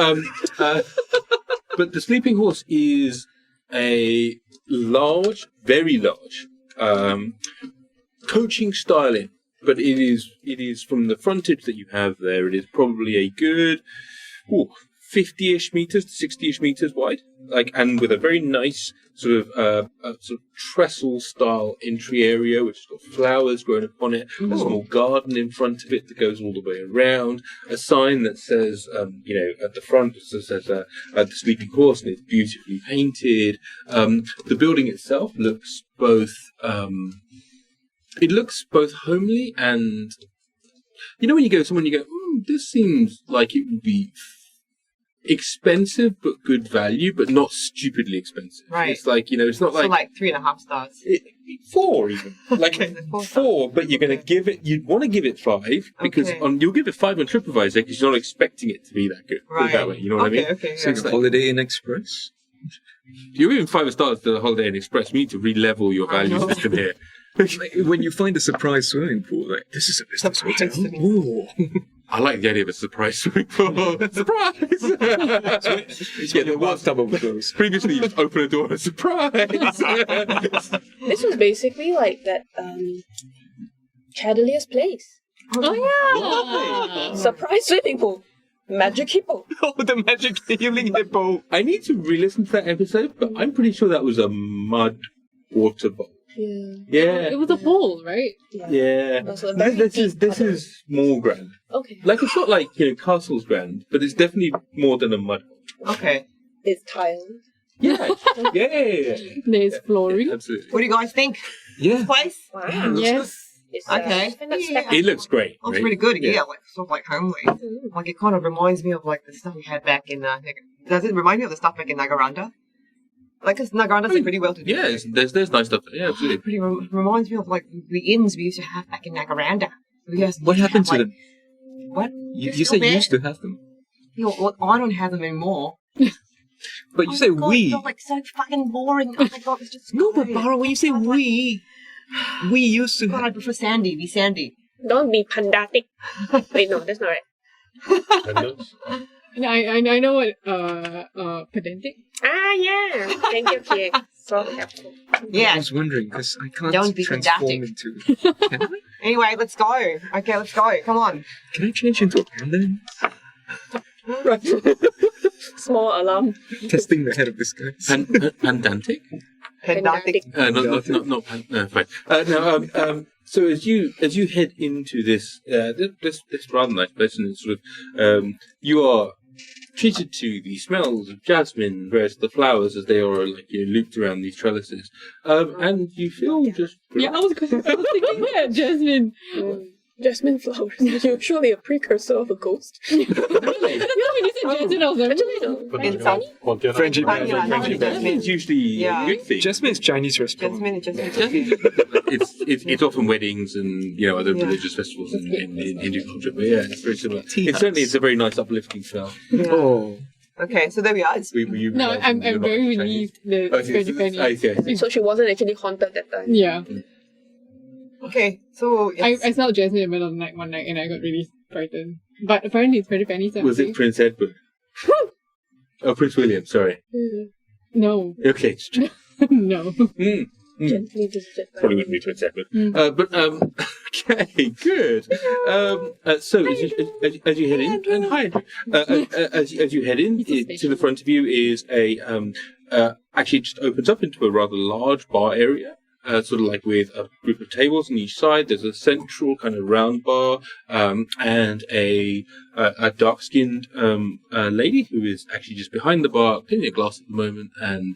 but the Sleeping Horse is a large, very large, coaching style inn. But it is from the frontage that you have there. It is probably a good 50-ish meters to 60-ish meters wide, and with a very nice sort of trestle style entry area, which has got flowers growing upon it, a small garden in front of it that goes all the way around, a sign that says, at the front, it says the Sleeping Horse, and it's beautifully painted. The building itself looks both homely and, when you go somewhere and you go, this seems like it would be expensive but good value, but not stupidly expensive. Right. It's like, it's not So like 3.5 stars. 4 even. Like 4, but you'd want to give it 5 because Okay. you'll give it 5 on TripAdvisor because you're not expecting it to be that good. Put it that way, you know what I mean? Okay. So it's Holiday Inn Express. You're giving 5 stars to the Holiday Inn Express. You need to re-level your value know. system here. Like, when you find a surprise swimming pool, this is a business hotel. Surprise swimming Ooh. I like the idea of a surprise swimming pool. Surprise! Yeah, the bathtub overflows. Previously, you just open a door and surprise! This was basically like that Chadelier's place. Oh yeah. Surprise swimming pool. Magic hippo. Oh, the magic healing hippo. I need to re-listen to that episode, but I'm pretty sure that was a mud water bowl. Yeah. It was a hole, right? Yeah. Also a very This deep is more grand. Okay. Like, it's not like, Castle's grand, but it's definitely more than a mud hole. Okay. It's tiled. Yeah. Yeah. There's flooring. Absolutely. What do you guys think? Yeah. Place? Wow. Yes. It's, Okay. I find that Yeah. It looks great. Looks right? really good. Yeah. Yeah, sort of homely. Like it kind of reminds me of the stuff we had back in. Does it remind you of the stuff back in Nagaranda? Like, because Nagaranda's pretty well to do. Yeah, there's nice stuff there. Yeah, absolutely. Pretty reminds me of like the inns we used to have back in Nagaranda. What happened to them? What? You said you used to have them. Well, I don't have them anymore. But you say God, we. They're like so fucking boring. Oh my god, it's just No, but great. Barra, when you say we used to God, I have... prefer Sandy. Be Sandy. Don't be pandatic. Wait, no, that's not right. Pandas? I know what pedantic. Ah, yeah. Thank you, Kie. So helpful. I Yeah. was wondering, because I can't Don't be transform pedantic. into... Can I? Anyway, let's go. Okay, let's go. Come on. Can I change into a panda? Small alarm. Testing the head of this guy. Pandantic? Pedantic. Not fine. So as you head into this rather nice place, and it's sort of you are treated to the smells of jasmine, various of the flowers as they are like looped around these trellises, and you feel just Yeah, I was thinking that, Jasmine. Jasmine flowers. You're surely a precursor of a ghost. You know, when you said Jasmine, I was like, Pontianak. Friendship. Jasmine is usually a good thing. Jasmine is Chinese restaurant. Jasmine. It's often weddings and other religious festivals in Hindu culture, but yeah, it's very similar. Tea It's certainly huts. a very nice uplifting smell. Oh. Okay, so there we are. no, I'm very relieved that it's very Japanese. Okay. So she wasn't actually haunted that time. Yeah. Okay, so I smelled Jasmine in the middle of the night one night and I got really frightened. But apparently it's very Japanese. Was it Prince Edward? Oh, Prince William. Sorry. No. Okay. No. Gently visited by Probably wouldn't be Prince Edward. Okay, good. So as you head in, and hi, Andrew. As you head in, to the front of you is a actually just opens up into a rather large bar area. Sort of like with a group of tables on each side. There's a central kind of round bar, and a dark-skinned lady who is actually just behind the bar, cleaning a glass at the moment, and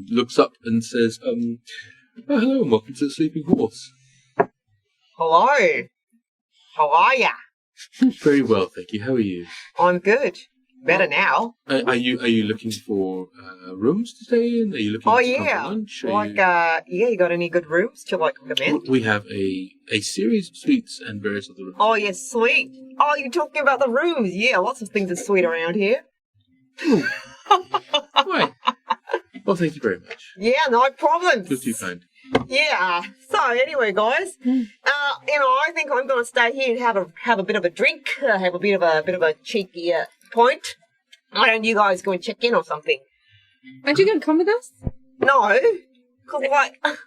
looks up and says, hello and welcome to the Sleeping Horse. hello. How are ya? Very well, thank you. How are you? I'm good. Better now. Are you looking for rooms to stay in? Are you looking Oh to come yeah. for lunch? Like you got any good rooms to like recommend? We have a series of suites and various other rooms. Oh yes, sweet. Oh, you're talking about the rooms? Yeah, lots of things are sweet around here. Right. Well, thank you very much. Yeah, no problems. You're too kind. Yeah. So anyway, guys, I think I'm going to stay here and have a bit of a drink, have a bit of a cheeky point. Why don't you guys go and check in or something? Aren't you gonna come with us? No, because it's like the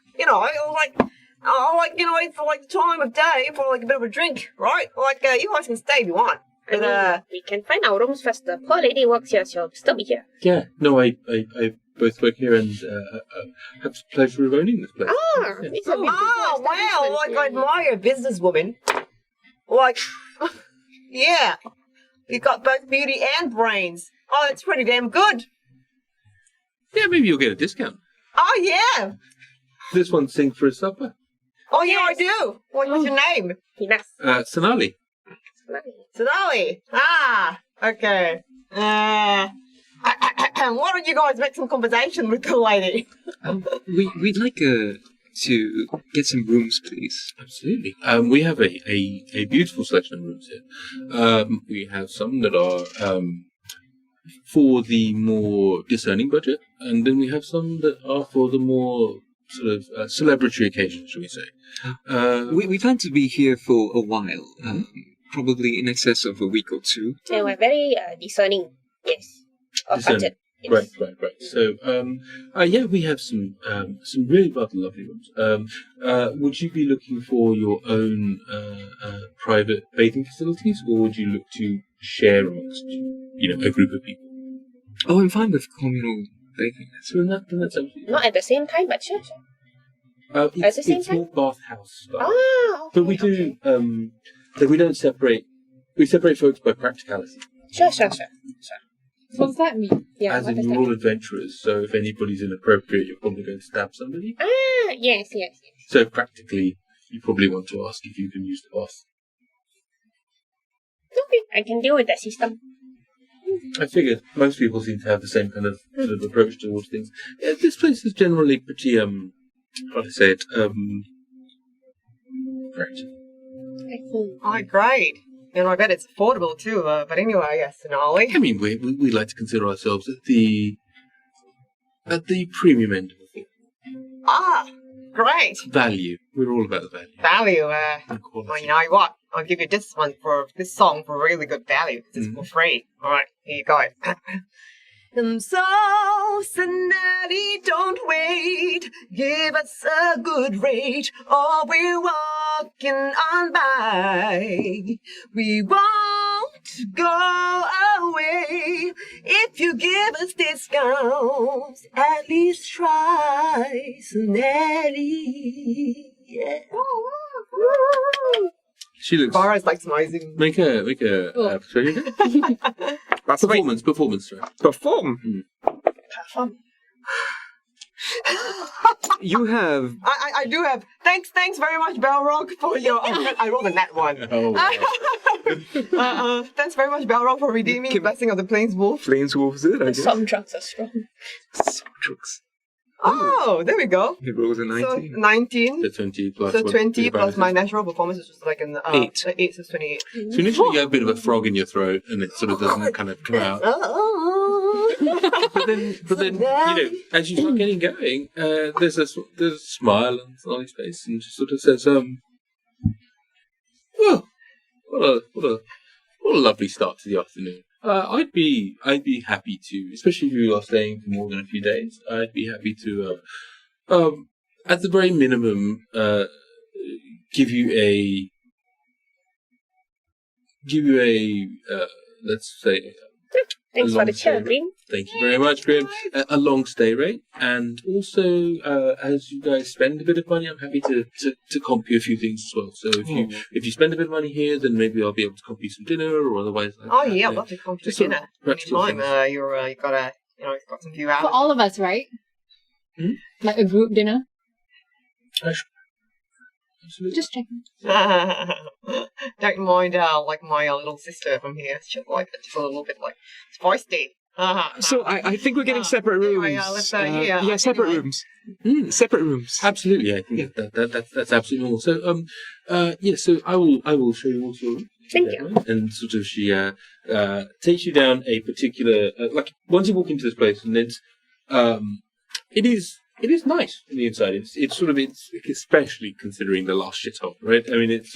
time of day for like a bit of a drink, right? Like you guys can stay if you want. I mean, we can find our rooms first. The poor lady works here, she'll still be here. Yeah. No, I both work here and have the pleasure of owning this place. Ah, it's a beautiful Oh wow! Like I establishment admire a businesswoman. Like, yeah, you got both beauty and brains. Oh, that's pretty damn good. Yeah, maybe you'll get a discount. Oh yeah. This one sing for a supper. Oh yeah, I do. What's your name? here. Sonali. Sonali. Ah, okay. Why don't you guys make some conversation with the lady? We'd like to get some rooms, please. Absolutely. We have a beautiful selection of rooms here. We have some that are for the more discerning budget, and then we have some that are for the more sort of celebratory occasions, shall we say. We plan to be here for a while, probably in excess of a week or two. And we're very discerning, yes, of Discerning. budget. Yes. Right. So, yeah, we have some really rather lovely rooms. Would you be looking for your own private bathing facilities, or would you look to share amongst, a group of people? Oh, I'm fine with communal bathing. So then that's absolutely Not at the same time, but sure. it's, the same it's time? more bathhouse style. Ah, okay, But we do, so we don't separate. We separate folks by practicality. Sure. What does that mean? Yeah, As what in, does you're that all mean? adventurers, so if anybody's inappropriate, you're probably going to stab somebody. Ah, yes. So practically, you probably want to ask if you can use the bath. Okay, I can deal with that system. I figured most people seem to have the same kind of sort of approach towards things. Yeah, this place is generally pretty how do I say it? Great. Oh, great. And I bet it's affordable too. But anyway, yes, Sonali. I mean, we like to consider ourselves at the premium end of the thing. Ah, great. Value. We're all about the value. Value. And quality. Well, you know what? I'll give you this song for really good value. 'Cause it's for free. All right, here you go. So, Sonali, don't wait. Give us a good rate, or we're walking on by. We won't go away if you give us discounts. At least try, Sonali. Yeah. She looks. Barra's like smizing. Make a persuasion check. Performance. Sorry. Perform. You have. I do have. Thanks very much, Balrog, for your. I rolled a nat one. Oh. Thanks very much, Balrog, for redeeming the blessing of the Plains Wolf. Plains Wolves it, I guess. Some drugs are strong. Some drugs. Oh, there we go. He rolls a So 19. 19. So 20 plus. So what- 20 plus advantage. my natural performance is just like an 8. 8, so it's 28. So initially you have a bit of a frog in your throat, and it sort of doesn't kind of come out. But then as you start getting going, there's a smile on Sonali's face, and she sort of says, "Well, what a lovely start to the afternoon. I'd be happy to, especially if you are staying for more than a few days. I'd be happy to, at the very minimum, give you a let's say." Thanks for the chair, Green. Thank you very much, Grim. A long stay rate, and also as you guys spend a bit of money, I'm happy to comp you a few things as well. So if you spend a bit of money here, then maybe I'll be able to comp you some dinner, or otherwise. Oh yeah, I'd love to come to Just sort of dinner practical anytime. You've got some few hours. For all of us, right? Like a group dinner. Absolutely. Just checking. Don't mind like my little sister from here. She's like just a little bit like feisty. So I think we're getting separate rooms. Anyway, let's yeah, separate anyway. rooms. Separate rooms. Absolutely, I think that's absolutely normal. So so I will show you all your room. Thank you. And sort of she takes you down a particular like once you walk into this place, and it's it is nice on the inside. It's especially considering the last shithole, right? I mean, it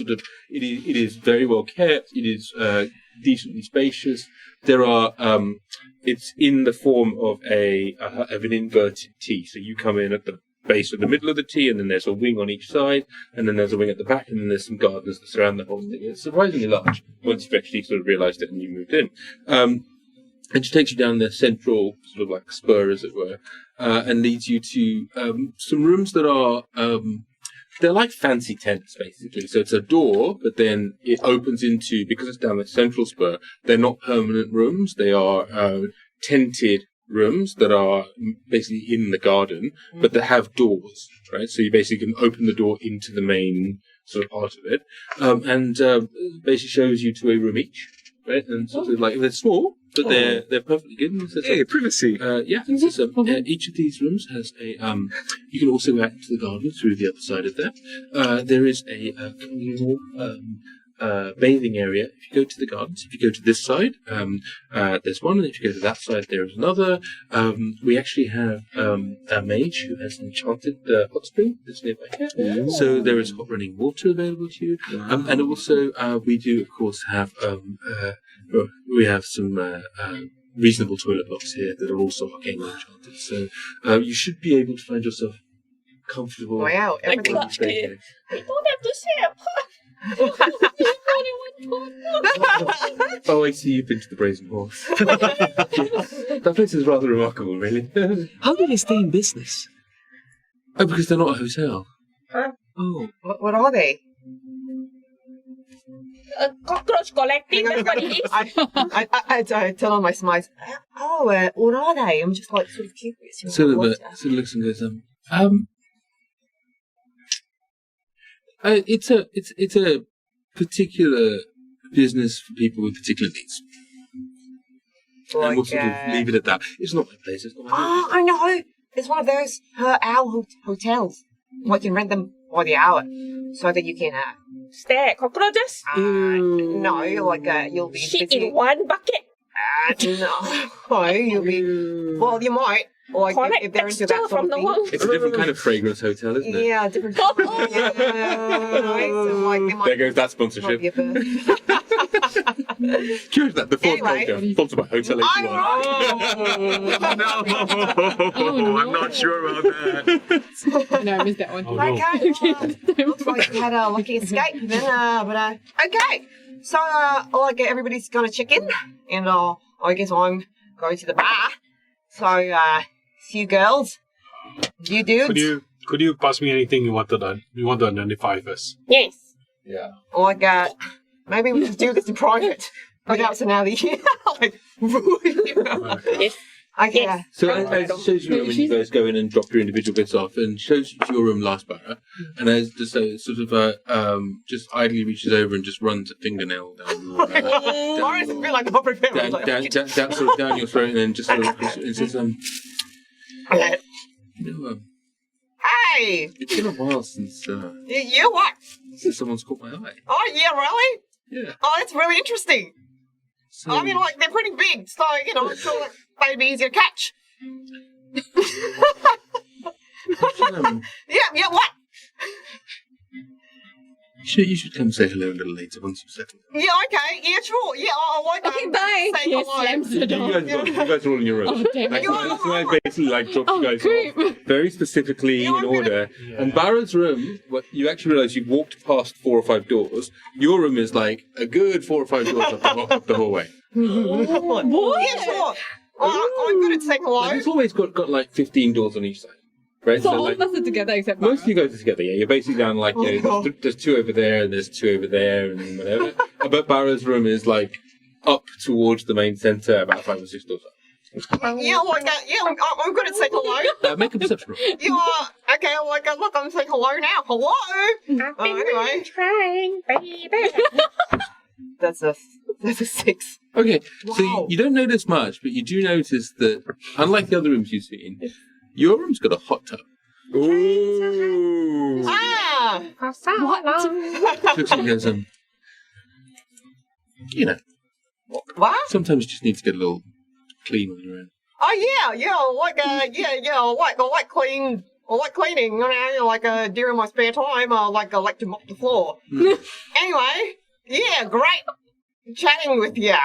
is very well kept. It is decently spacious. There are it's in the form of an inverted T. So you come in at the base of the middle of the T, and then there's a wing on each side, and then there's a wing at the back, and then there's some gardens that surround the whole thing. It's surprisingly large once you've actually sort of realised it and you moved in. And she takes you down the central sort of like spur, as it were, and leads you to some rooms that are they're like fancy tents, basically. So it's a door, but then it opens into, because it's down the central spur, they're not permanent rooms. They are tented rooms that are basically in the garden, but that have doors, right? So you basically can open the door into the main sort of part of it, and basically shows you to a room each, right? And sort of like they're small, but they're perfectly good. And so, Hey, privacy. So each of these rooms has a. You can also go out into the garden through the other side of that. There is a communal bathing area. If you go to the gardens, if you go to this side, there's one, and if you go to that side, there is another. We actually have a mage who has enchanted the hot spring that's nearby here. So there is hot running water available to you. And also, we do, of course, have we have some reasonable toilet blocks here that are also arcane enchanted. So you should be able to find yourself comfortable. Wow, everything. clutch clear. We don't have to share a pot. Oh, I see you've been to the Brazen Horse. That place is rather remarkable, really. How do they stay in business? Oh, because they're not a hotel. Oh. What are they? Cockroach collecting, that's what it is. I tell on my smiles. Oh, what are they? I'm just like sort of curious. So looks and goes, it's a particular business for people with particular needs. And we'll sort of leave it at that. It's not my place. It's not my Oh, I know. It's one of those per hour hotels. You can rent them by the hour, so that you can. Stare at cockroaches? No, you'll be Shit busy. in one bucket. No, you'll be. Well, you might. Or Collect if they're into texture that sort from of the thing. walls. It's a different kind of fragrance hotel, isn't it? Yeah, different. Yeah, right. So, they might There goes that might sponsorship. be a bit- Curious that the fourth Anyway. culture, sponsored by Hotel 81. No, I'm not sure about that. No, I missed that one. Oh, no. Okay. Looks like you had a lucky escape then, but okay. So, everybody's gonna check in, and I guess I'm going to the bar. So, few girls, you dudes, Could you pass me anything you want to identify first? Yes. Yeah. maybe we should do this in private. Without so now the Yes. Okay. Yes. So as it shows you when you guys go in and drop your individual bits off, and shows you to your room last Barra, and as just just idly reaches over and just runs a fingernail down your Why does it feel like not prepared? down sort of down your throat, and then just sort of and says, Hey, it's been a while since you what? someone's caught my eye. Oh yeah, really? Yeah. Oh, that's really interesting. So, I mean, they're pretty big, so it's sort of maybe easier to catch. Yeah, what? you should come say hello a little later once you've settled. Yeah, okay, yeah, sure, yeah, Okay, bye. say Yes, hello. slams the door. You guys are all in your room. Oh, damn it. So I basically dropped you guys creep. off very specifically in order. And Barra's room, you actually realise you've walked past 4 or 5 doors. Your room is like a good 4 or 5 doors up the hallway. What? Yeah, sure. I'm good at saying hello. Like, it's always got like 15 doors on each side. Right? So all of us are together except most of Barra. you guys are together, yeah. You're basically down like, there's 2 over there, and there's 2 over there, and whatever. But Barra's room is like up towards the main centre, about 5 or 6 doors up. I'm good at saying hello. Make a perception roll. You are okay. Look, I'm saying hello now. Hello. I've been Anyway, trying, baby. that's a 6. Okay, so Wow. you don't notice much, but you do notice that, unlike the other rooms you've seen, your room's got a hot tub. Ooh. Ah. What? Looks like there's What? sometimes you just need to get a little clean on your own. Oh yeah. I like clean. I like cleaning. During my spare time, I like to mop the floor. Anyway, yeah, great chatting with you.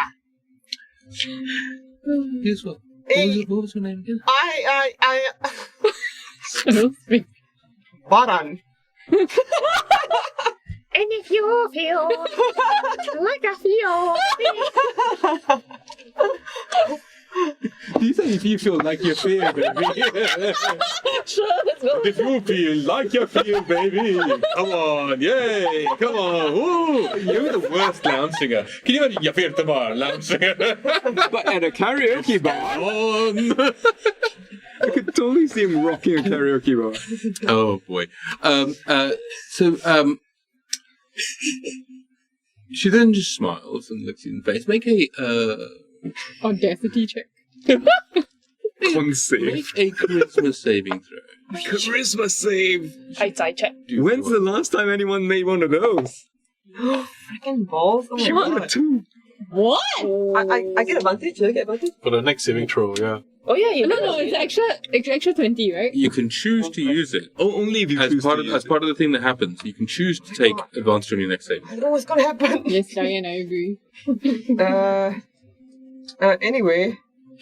Here's what. What was your name again? I Speak. Button. And if you feel like I feel, You say if you feel like you feel, baby. sure, let's go. If you feel like you feel, baby. Come on, yay, come on. Woo. You're the worst lounge singer. Can you imagine you feel the bar lounge singer? But at a karaoke bar, on. I could totally see him rocking a karaoke bar. Oh boy. She then just smiles and looks you in the face. Make a Audacity check. Con save. make a charisma saving throw. Charisma save. Outside check. When's the last time anyone made one of those? Freaking balls. Oh my god. 2. What? I get advantage. Do I get advantage? For the next saving throw, yeah. Oh yeah, you No, it's extra 20, right? You can choose to use it. Oh, only if you As choose part to of use as part of the thing that happens, you can choose to take advantage on your next save. I don't know what's gonna happen. Yes, Diane, I agree. Anyway,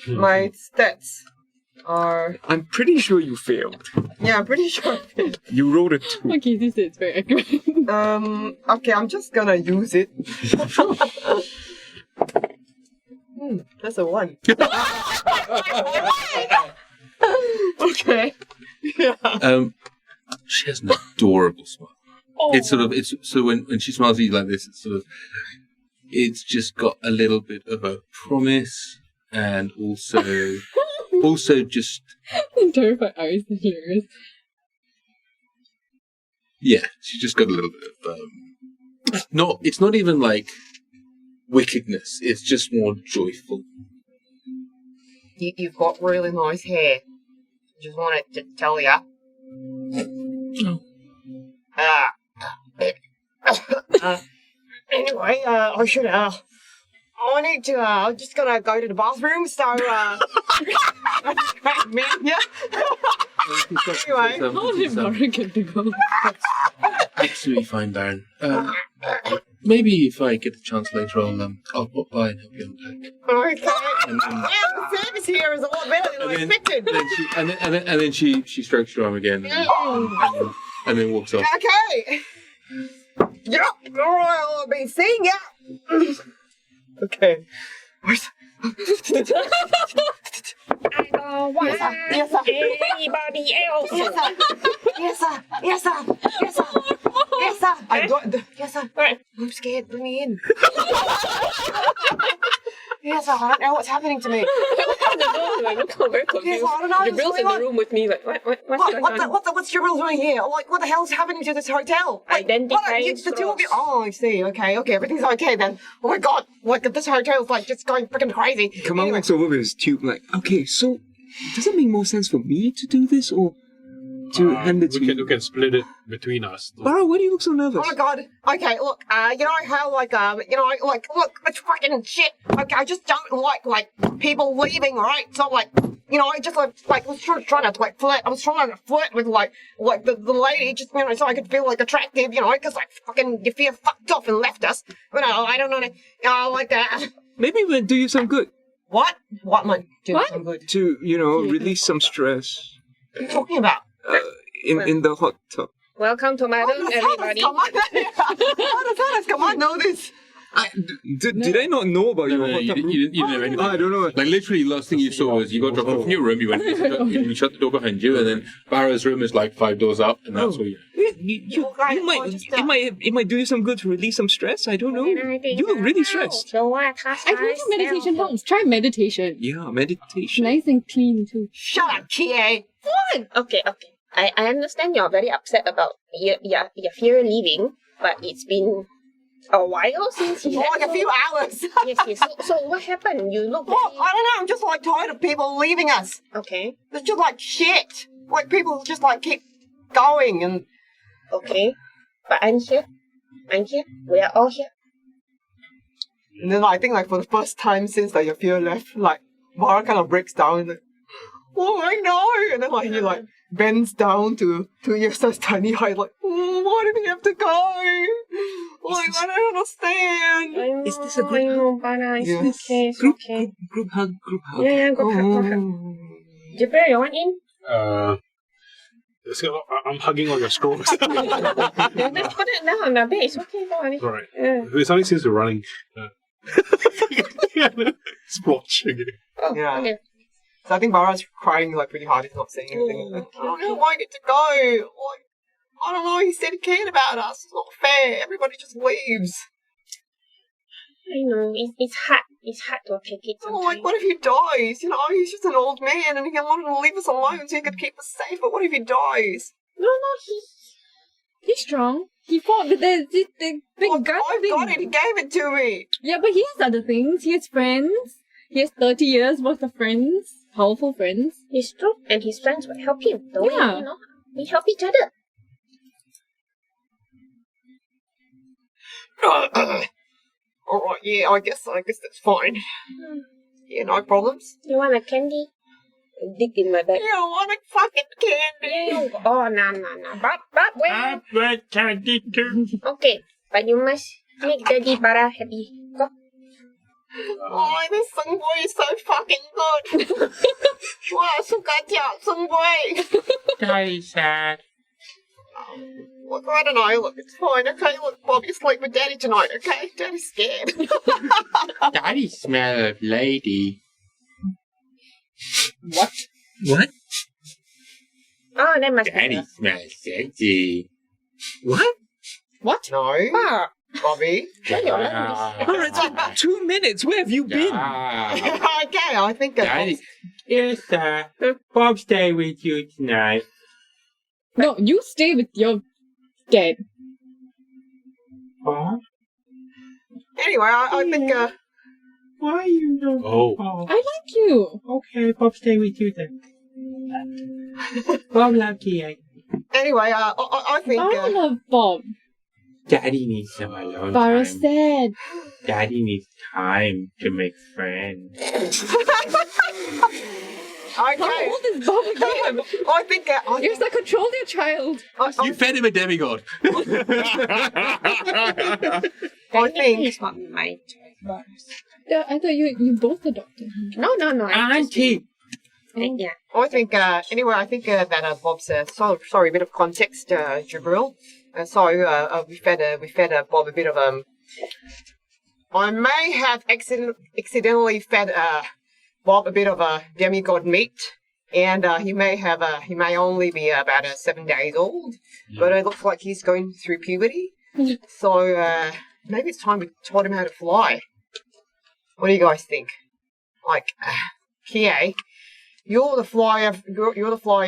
my stats are. I'm pretty sure you failed. Yeah, I'm pretty sure. You rolled a 2. Okay, this is very accurate. Okay, I'm just gonna use it. That's a 1. Okay. She has an adorable smile. It's so when she smiles at you like this, it's just got a little bit of a promise, and also just Terrified eyes, hilarious. yeah, she's just got a little bit of it's not even like wickedness. It's just more joyful. you've got really nice hair. Just wanted to tell ya. Anyway, I should, I need to, I'm just gonna go to the bathroom, so, yeah. Anyway. How did Barra get to go? Absolutely fine, Baron. Maybe if I get the chance later, I'll pop by and help you unpack. Okay. The service here is a lot better than I expected. And then she strokes your arm again, and then walks off. Okay. Yep. All right, I'll be seeing ya. Okay. I don't want anybody else. Yes, sir. Yes, sir. I'm scared. Bring me in. Yes, sir. I don't know what's happening to me. Look how very confused. Yes, I don't know. Jibril's in the room with me. Like, what's going on? What's Jibril doing here? Like, what the hell's happening to this hotel? Like, Identifying the two of you. Oh, I see. Okay, everything's okay then. Oh my god, like this hotel's like just going freaking crazy. Kaman looks over his tube like, okay, so does it make more sense for me to do this or to hand it to you? We can split it between us. Barra, why do you look so nervous? Oh my god. Okay, look, you know how look, it's fucking shit. Okay, I just don't like people leaving, right? So I just was trying to flirt. I was trying to flirt with like the lady, just so I could feel like attractive, because you feel fucked off and left us. But I don't know, Maybe we'll do you some good. What? What might do What? some good? To, release some stress. What are you talking about? In the hot tub. Welcome to my room, everybody. How does Kaman know this? Did I not know about your hot tub? You didn't know anything. I don't know. Like literally, last thing you saw was you got dropped off in your room. You went, you shut the door behind you, and then Barra's room is like 5 doors up, and that's where you. It might do you some good to release some stress. I don't know. You look really stressed. So what? I told you meditation helps. Try meditation. Yeah, meditation. Nice and clean too. Shut up, Kie. Okay. I understand you're very upset about your fear leaving, but it's been a while since you Like a few hours. Yes. So what happened? You look Well, I don't know. I'm just tired of people leaving us. Okay. It's just shit. Like people just keep going and. Okay. But I'm here. We are all here. And then I think for the first time since your fear left, Barra kind of breaks down and oh I know, and then he bends down to Yrsa's tiny height why did he have to go? I don't understand. Is this a group hug? Barra, it's Yes. okay. It's Group okay. hug. Yeah, go hug. Jibril, you want in? I'm hugging on your scrolls. Let's put it down on the bed. It's okay, go on. Alright. Yeah. Something seems to be running. Splotch again. Oh, Yeah. okay. So I think Barra's crying pretty hard. He's not saying anything. I don't know why I get to go. I don't know. He said he cared about us. It's not fair. Everybody just leaves. I know, it's hard. It's hard to take it Oh, sometimes. what if he dies? He's just an old man and he wanted to leave us alone so he could keep us safe. But what if he dies? No, He's strong. He fought with the big gun I've thing. got it. He gave it to me. Yeah, but he has other things. He has friends. He has 30 years worth of friends. Powerful friends. he's true, and his friends will help him. The way, Yeah. we help each other. Alright, yeah, I guess that's fine. Yeah, no problems. You want a candy? Dig in my bag. Yeah, I want a fucking candy. Yeah. Oh, no. But wait. want candy too. Okay, but you must make Daddy Barra happy. Go. Oh, this Sung Boy is so fucking good. Wow, suka Sung Boy. Daddy's sad. Look, I don't know. Look, it's fine. Okay, look, Bob, you sleep with Daddy tonight. Okay, Daddy's scared. Daddy smell of lady. What? Oh, that must Daddy be smells sexy. What? What? No, Barra. Bobby. Barra, it's been 2 minutes. Where have you been? Okay, I think Daddy. Yes, sir. Bob, stay with you tonight. No, you stay with your dad. Bob? Anyway, I think Why you don't Oh. Bob? I like you. Okay, Bob, stay with you then. Bob love Kie. Anyway, I think. I love Bob. Daddy needs some alone Barra time. said. Daddy needs time to make friends. How Okay. old is Bob again? I think. Yrsa, control your child. You fed him a demigod. I think. It's not my choice. Yeah, I thought you both adopted him. No. Auntie. Yeah. I think. Anyway, I think that Bob's. Sorry, a bit of context, Jabril. We fed Bob a bit of I may have accidentally fed Bob a bit of demigod meat, and he may only be about 7 days old, but it looks like he's going through puberty. So maybe it's time we taught him how to fly. What do you guys think? Like, Kie, you're the flyer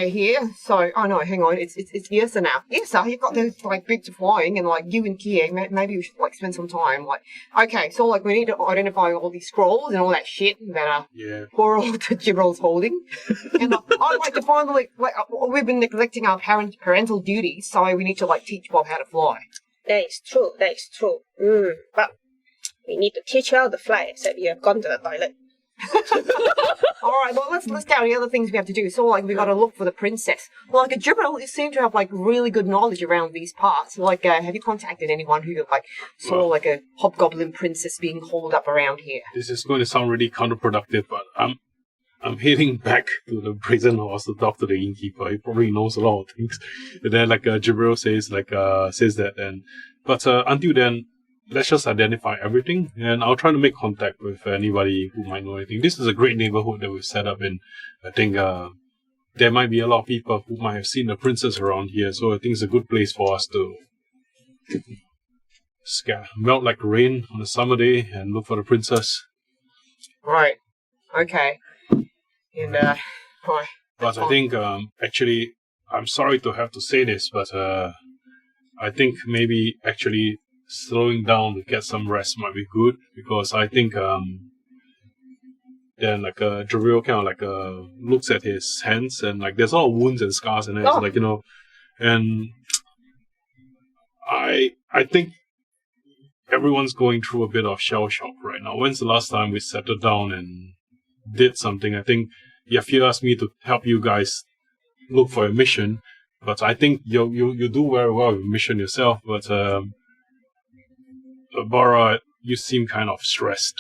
here. So, oh no, hang on, it's Yrsa now. Yrsa, you've got the like big to flying, and like you and Kie, maybe we should like spend some time. Like, okay, so like we need to identify all these scrolls and all that shit that poor old Jibril's holding. And I'd like to finally we've been neglecting our parental duties, so we need to like teach Bob how to fly. That is true. But we need to teach you how to fly, except you have gone to the toilet. All right, well, let's list out the other things we have to do. So, like, we got to look for the princess. Well, like, Jibril, you seem to have, like, really good knowledge around these parts. Like, have you contacted anyone who, like, saw, like, a hobgoblin princess being hauled up around here? This is going to sound really counterproductive, but I'm heading back to the prison house to talk to the innkeeper. He probably knows a lot of things. And then, like, Jibril says that, but until then, let's just identify everything, and I'll try to make contact with anybody who might know anything. This is a great neighborhood that we've set up in. I think there might be a lot of people who might have seen the princess around here, so I think it's a good place for us to melt like rain on a summer day and look for the princess. Right. Okay. And, right. But I think, actually, I'm sorry to have to say this, but I think maybe actually slowing down to get some rest might be good, because I think then like Jabril kind of like looks at his hands, and like there's a lot of wounds and scars in it, so, like, you know, and I think everyone's going through a bit of shell shock right now. When's the last time we settled down and did something? I think Yafir asked me to help you guys look for a mission, but I think you do very well with mission yourself, but Barra, you seem kind of stressed,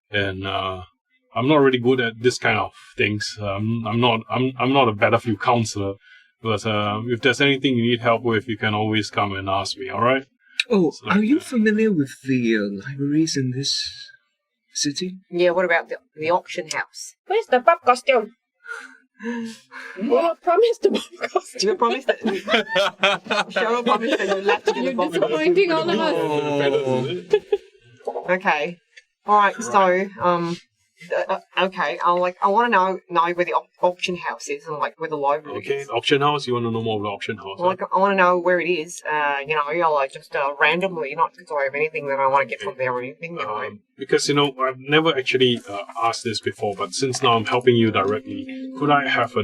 and I'm not really good at this kind of things. I'm not a battlefield counselor, but if there's anything you need help with, you can always come and ask me. All right? Oh, so, are you familiar with the libraries in this city? Yeah. What about the auction house? Where's the Bob costume? Well, promised the Bob costume. You promised that. Cheryl promised that you left to get You're the Bob disappointing all of us. Okay. All right. So, okay. I want to know where the auction house is and like where the library Okay, is. auction house. You want to know more about auction house? Like, I want to know where it is. You'll like just randomly, not because I have anything that I want to get from there or anything. You know. Because I've never actually asked this before, but since now I'm helping you directly, could I have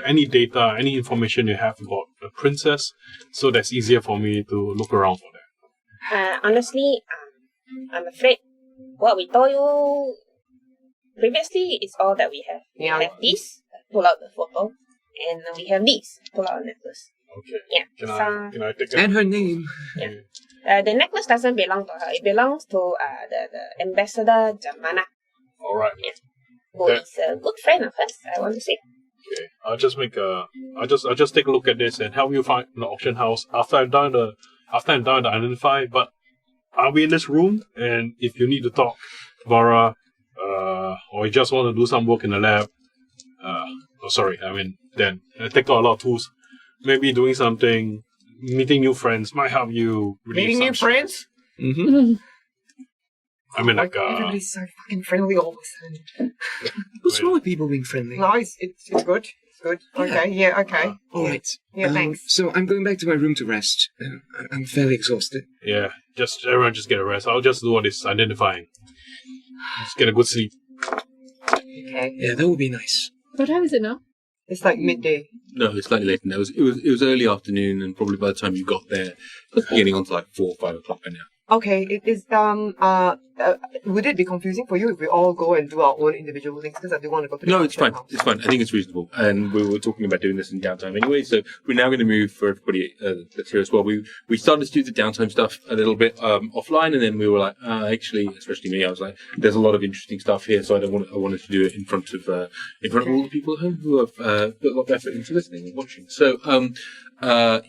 any data, any information you have about the princess, so that's easier for me to look around for that? Honestly, I'm afraid what we told you previously is all that we have. Yeah. We have this, pull out the photo, and we have this, pull out a necklace. Okay. Yeah. Can I take that? And her name. Yeah. The necklace doesn't belong to her. It belongs to the ambassador Jembadar. All right. Yeah. Who is a good friend of hers, I want to say. Okay. I'll just take a look at this and help you find the auction house after I'm done to identify. But I'll be in this room, and if you need to talk, Barra, or you just want to do some work in the lab, then take out a lot of tools. Maybe doing something, meeting new friends might help you. Meeting new friends? Mm-hmm. I mean, like, everybody's so fucking friendly all of a sudden. What's wrong with people being friendly? No, it's good. It's good. Okay, yeah, okay. All right. Yeah, thanks. So I'm going back to my room to rest. I'm fairly exhausted. yeah, everyone just get a rest. I'll just do all this identifying. Just get a good sleep. Okay. Yeah, that would be nice. What time is it now? It's like midday. No, it's slightly later now. It was early afternoon, and probably by the time you got there, it was getting on to like 4 or 5 o'clock by now. Okay, it is would it be confusing for you if we all go and do our own individual things? Because I do want to go to the No, it's fine. house. It's fine. I think it's reasonable. And we were talking about doing this in downtime anyway, so we're now going to move for everybody that's here as well. We started to do the downtime stuff a little bit offline, and then we were like, actually, especially me, I was like, there's a lot of interesting stuff here, so I wanted to do it in front of all the people at home who have put a lot of effort into listening and watching. So,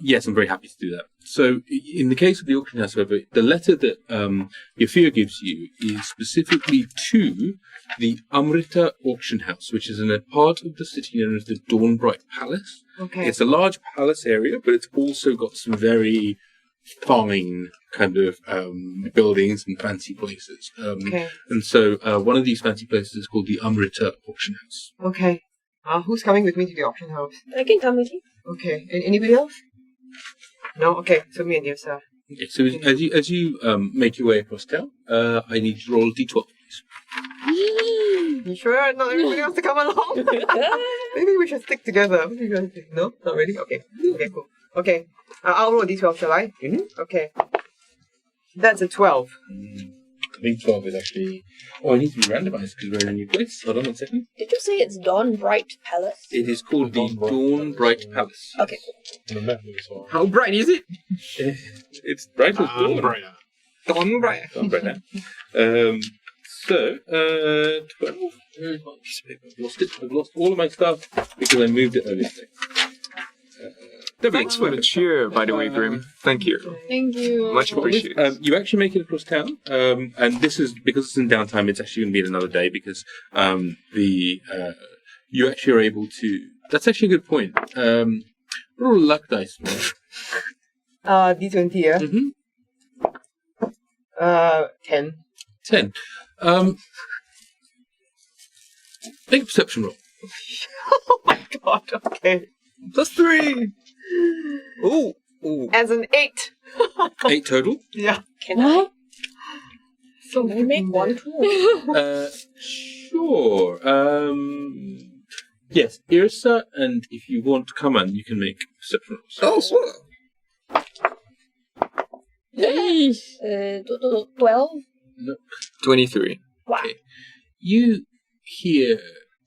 yes, I'm very happy to do that. So, in the case of the auction house, however, the letter that Yrsa gives you is specifically to the Amrita auction house, which is in a part of the city known as the Dawnbright Palace. Okay. It's a large palace area, but it's also got some very fine kind of buildings and fancy places. Okay. And so one of these fancy places is called the Amrita auction house. Okay. Who's coming with me to the auction house? I can come with you. Okay. And anybody else? No? Okay. So me and Yrsa. Okay, so as you make your way across town, I need you to roll a d12, please. You sure not everybody wants to come along? Maybe we should stick together. What do you guys think? No? Not really? Okay. Okay, cool. Okay. I'll roll a d12, shall I? Mm-hmm. Okay. That's a 12. I think 12 is actually... Oh, I need to be randomized because we're in a new place. Hold on 1 second. Did you say it's Dawnbright Palace? It is called the Dawnbright Dawnbright Palace. Okay. The map as well. How bright is it? It's bright as dawn. Brighter. Dawn bright. Dawn bright now. So, 12. Where's my piece of paper? I've lost it. I've lost all of my stuff because I moved it earlier today. Thanks for the cheer, by the way, Grim. Thank you. Thank you. Much appreciated. You actually make it across town, and this is because it's in downtime. It's actually going to be another day because you actually are able to. That's actually a good point. Roll luck dice. D20, yeah? Mm-hmm. 10. 10. Make a perception roll. Oh my god, okay. +3. Ooh. As an 8. 8 total. Yeah. Can I? So I make one too. Sure. Yes, Yrsa, and if you want to come on, you can make perception rolls. Oh, Hey. 12? 23. Wow. Okay. You hear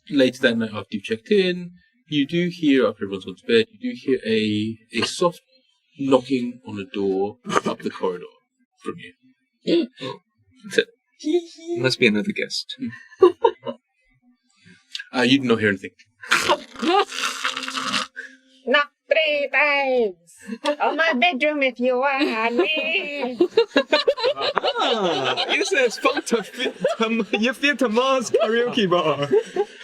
later that night after you checked in, you do hear, after everyone's gone to bed, you do hear a soft knocking on a door up the corridor from you. That's it. Must be another guest. You did not hear anything. Knock 3 times on my bedroom if you want me. It says fun to fit Tamar's karaoke bar.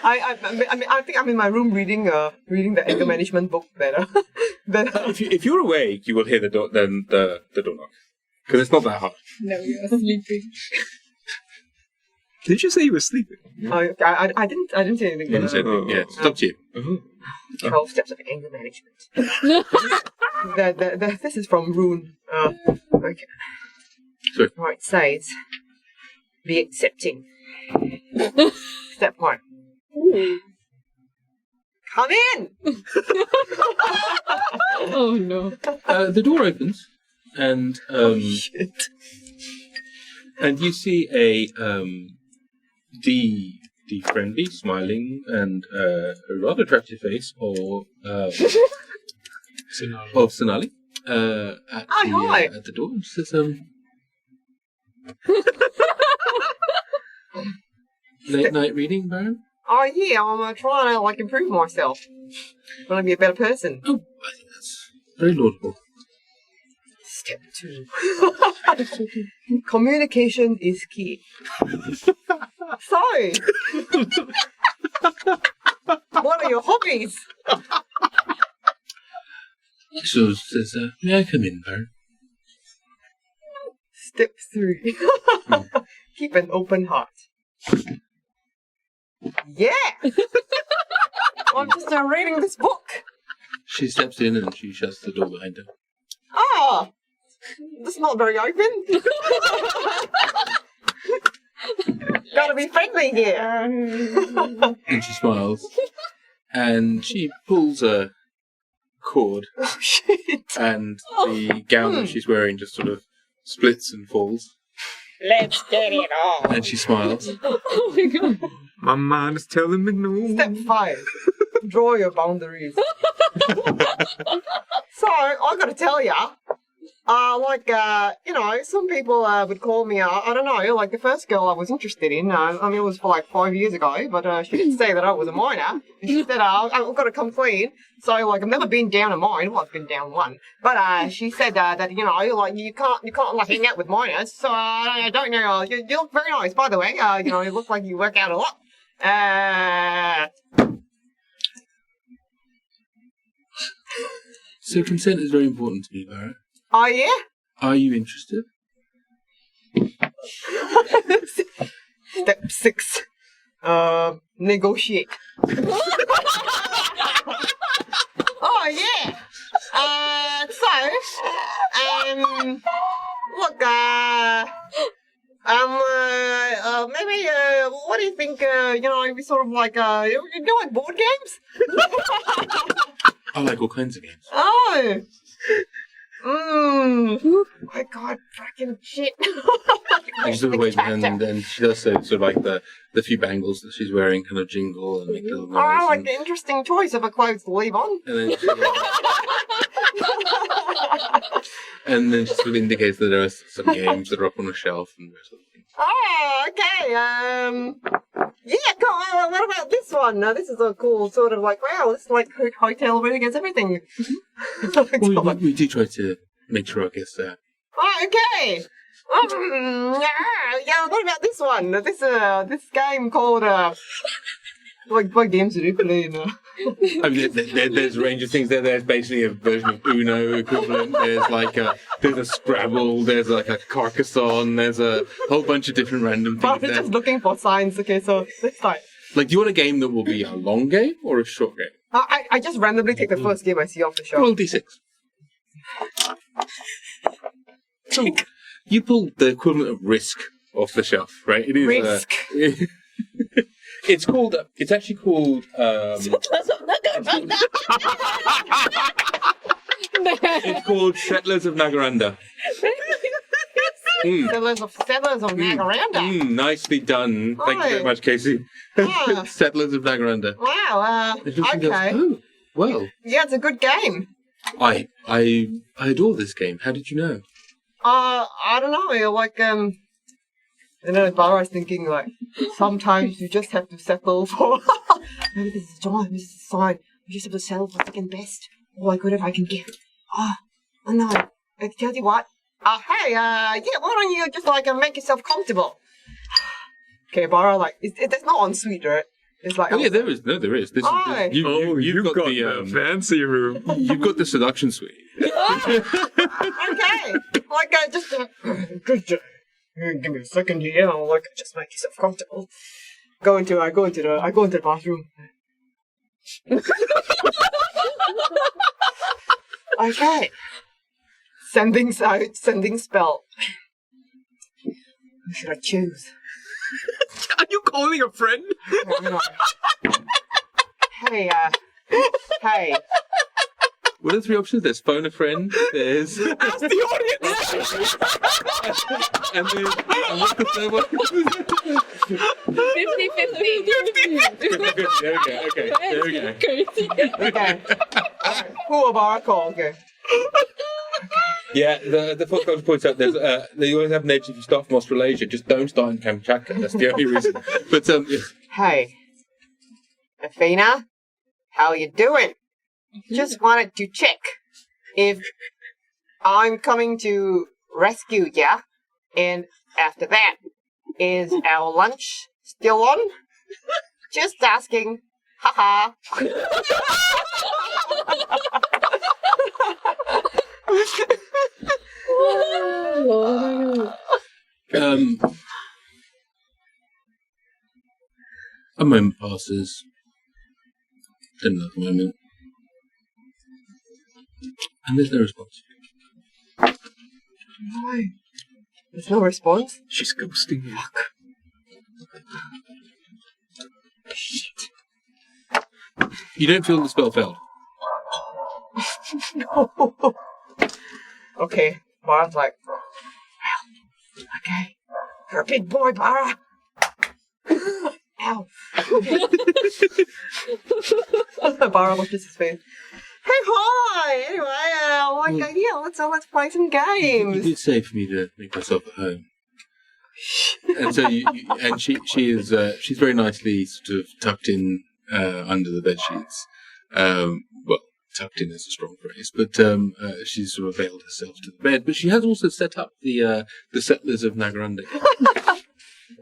I think I'm in my room reading the anger management book better. If you're awake, you will hear the door knock. Because it's not that hard. No, you're sleeping. Did you say you were sleeping? I didn't say anything. Yeah, it's up to you. 12 steps of anger management. This is from Rune. Okay. Sorry. Right, says, be accepting. Step 1. Come in! Oh no. The door opens, and Shit. and you see a friendly, smiling, and a rather attractive face of Sonali Hi. at the door. She says, late night reading, Baron? Oh yeah, I'm trying to improve myself. Want to be a better person. Oh, I think that's very laudable. Step 2. Communication is key. Sorry. What are your hobbies? So says, may I come in, Baron? Step 3. Keep an open heart. Yeah! I'm just reading this book. She steps in and she shuts the door behind her. Ah! That's not very open. Gotta be friendly here. And she smiles. And she pulls a cord. Oh, shit. And the gown that she's wearing just sort of splits and falls. Let's get it on. And she smiles. Oh my god. My mind is telling me no. Step 5. Draw your boundaries. So, I gotta tell ya, some people would call me, I don't know, like the first girl I was interested in, it was for like 5 years ago, but she didn't say that I was a minor. And she said, I've got to come clean. So, like, I've never been down a mine. Well, I've been down one. But she said that, you can't, like, hang out with minors. So, I don't know, you look very nice, by the way. You look like you work out a lot. So consent is very important to me, Barra. Oh, yeah? Are you interested? Step 6. Negotiate. Oh, yeah. Maybe, what do you think, it'd be sort of like, you like board games? I like all kinds of games. Oh. My God, fucking shit. And she sort of waves her hand, and then she does so sort of like the few bangles that she's wearing kind of jingle and make little noise. Oh, like the interesting choice of a clothes to leave on. And then she sort of indicates that there are some games that are up on a shelf and those sort of things. Oh, okay. Yeah, cool. What about this one? This is a cool sort of like, wow, this is like hotel room against everything. We do try to make sure our guests are. Oh, okay. Yeah, what about this one? This game called, what games do you play? I mean, there's a range of things there. There's basically a version of Uno equivalent. There's there's a Scrabble. There's like a Carcassonne. There's a whole bunch of different random I things was there. just looking for signs. Okay, so let's start. Like, do you want a game that will be a long game or a short game? I just randomly take the first game I see off the shelf. Roll D6. So, you pulled the equivalent of Risk off the shelf, right? It is Risk. It's called. It's actually called. It's called Settlers of Nagaranda. Settlers of Nagaranda. Nicely done. Thank you very much, Casey. Settlers of Nagaranda. Wow. And Lucy goes, Okay. oh, well. Yeah, it's a good game. I adore this game. How did you know? I don't know. And then Barra's thinking sometimes you just have to settle for. Maybe this is John. This is a sign. You just have to settle for second best. All I could if I can get. No. I tell you what. Hey, why don't you just make yourself comfortable? Okay, Barra, there's no ensuite, right? It's like. Oh yeah, there is. No, there is. You've got the fancy room. You've got the seduction suite. Okay. Just give me a second here. Just make yourself comfortable. I go into the bathroom. Okay. Sending spell. Who should I choose? Are you calling a friend? Hey. What are the three options? There's phone a friend. There's. Ask the audience. and what's the third one? 50-50. Okay. There we go. Crazy. Okay. Who will Barra call? Okay. Yeah, the fourth culture points out you always have an edge if you start from Australasia. Just don't start in Kamchatka. That's the only reason. But Hey, Athena, how you doing? Just wanted to check if I'm coming to rescue ya, and after that, is our lunch still on? Just asking. Haha. A moment passes. Another moment. And there's no response. No. There's no response? She's ghosting you. Fuck. You don't feel the spell failed. No. Okay, Barra's like, well, okay, you're a big boy, Barra. Ow. Barra looked at his face. Hey, hi! Anyway, like, yeah, let's play some You games. did say for me to make myself at home. And so she's very nicely sort of tucked in under the bed sheets. Well, tucked in is a strong phrase, but she's sort of veiled herself to the bed. But she has also set up the settlers of Nagaranda,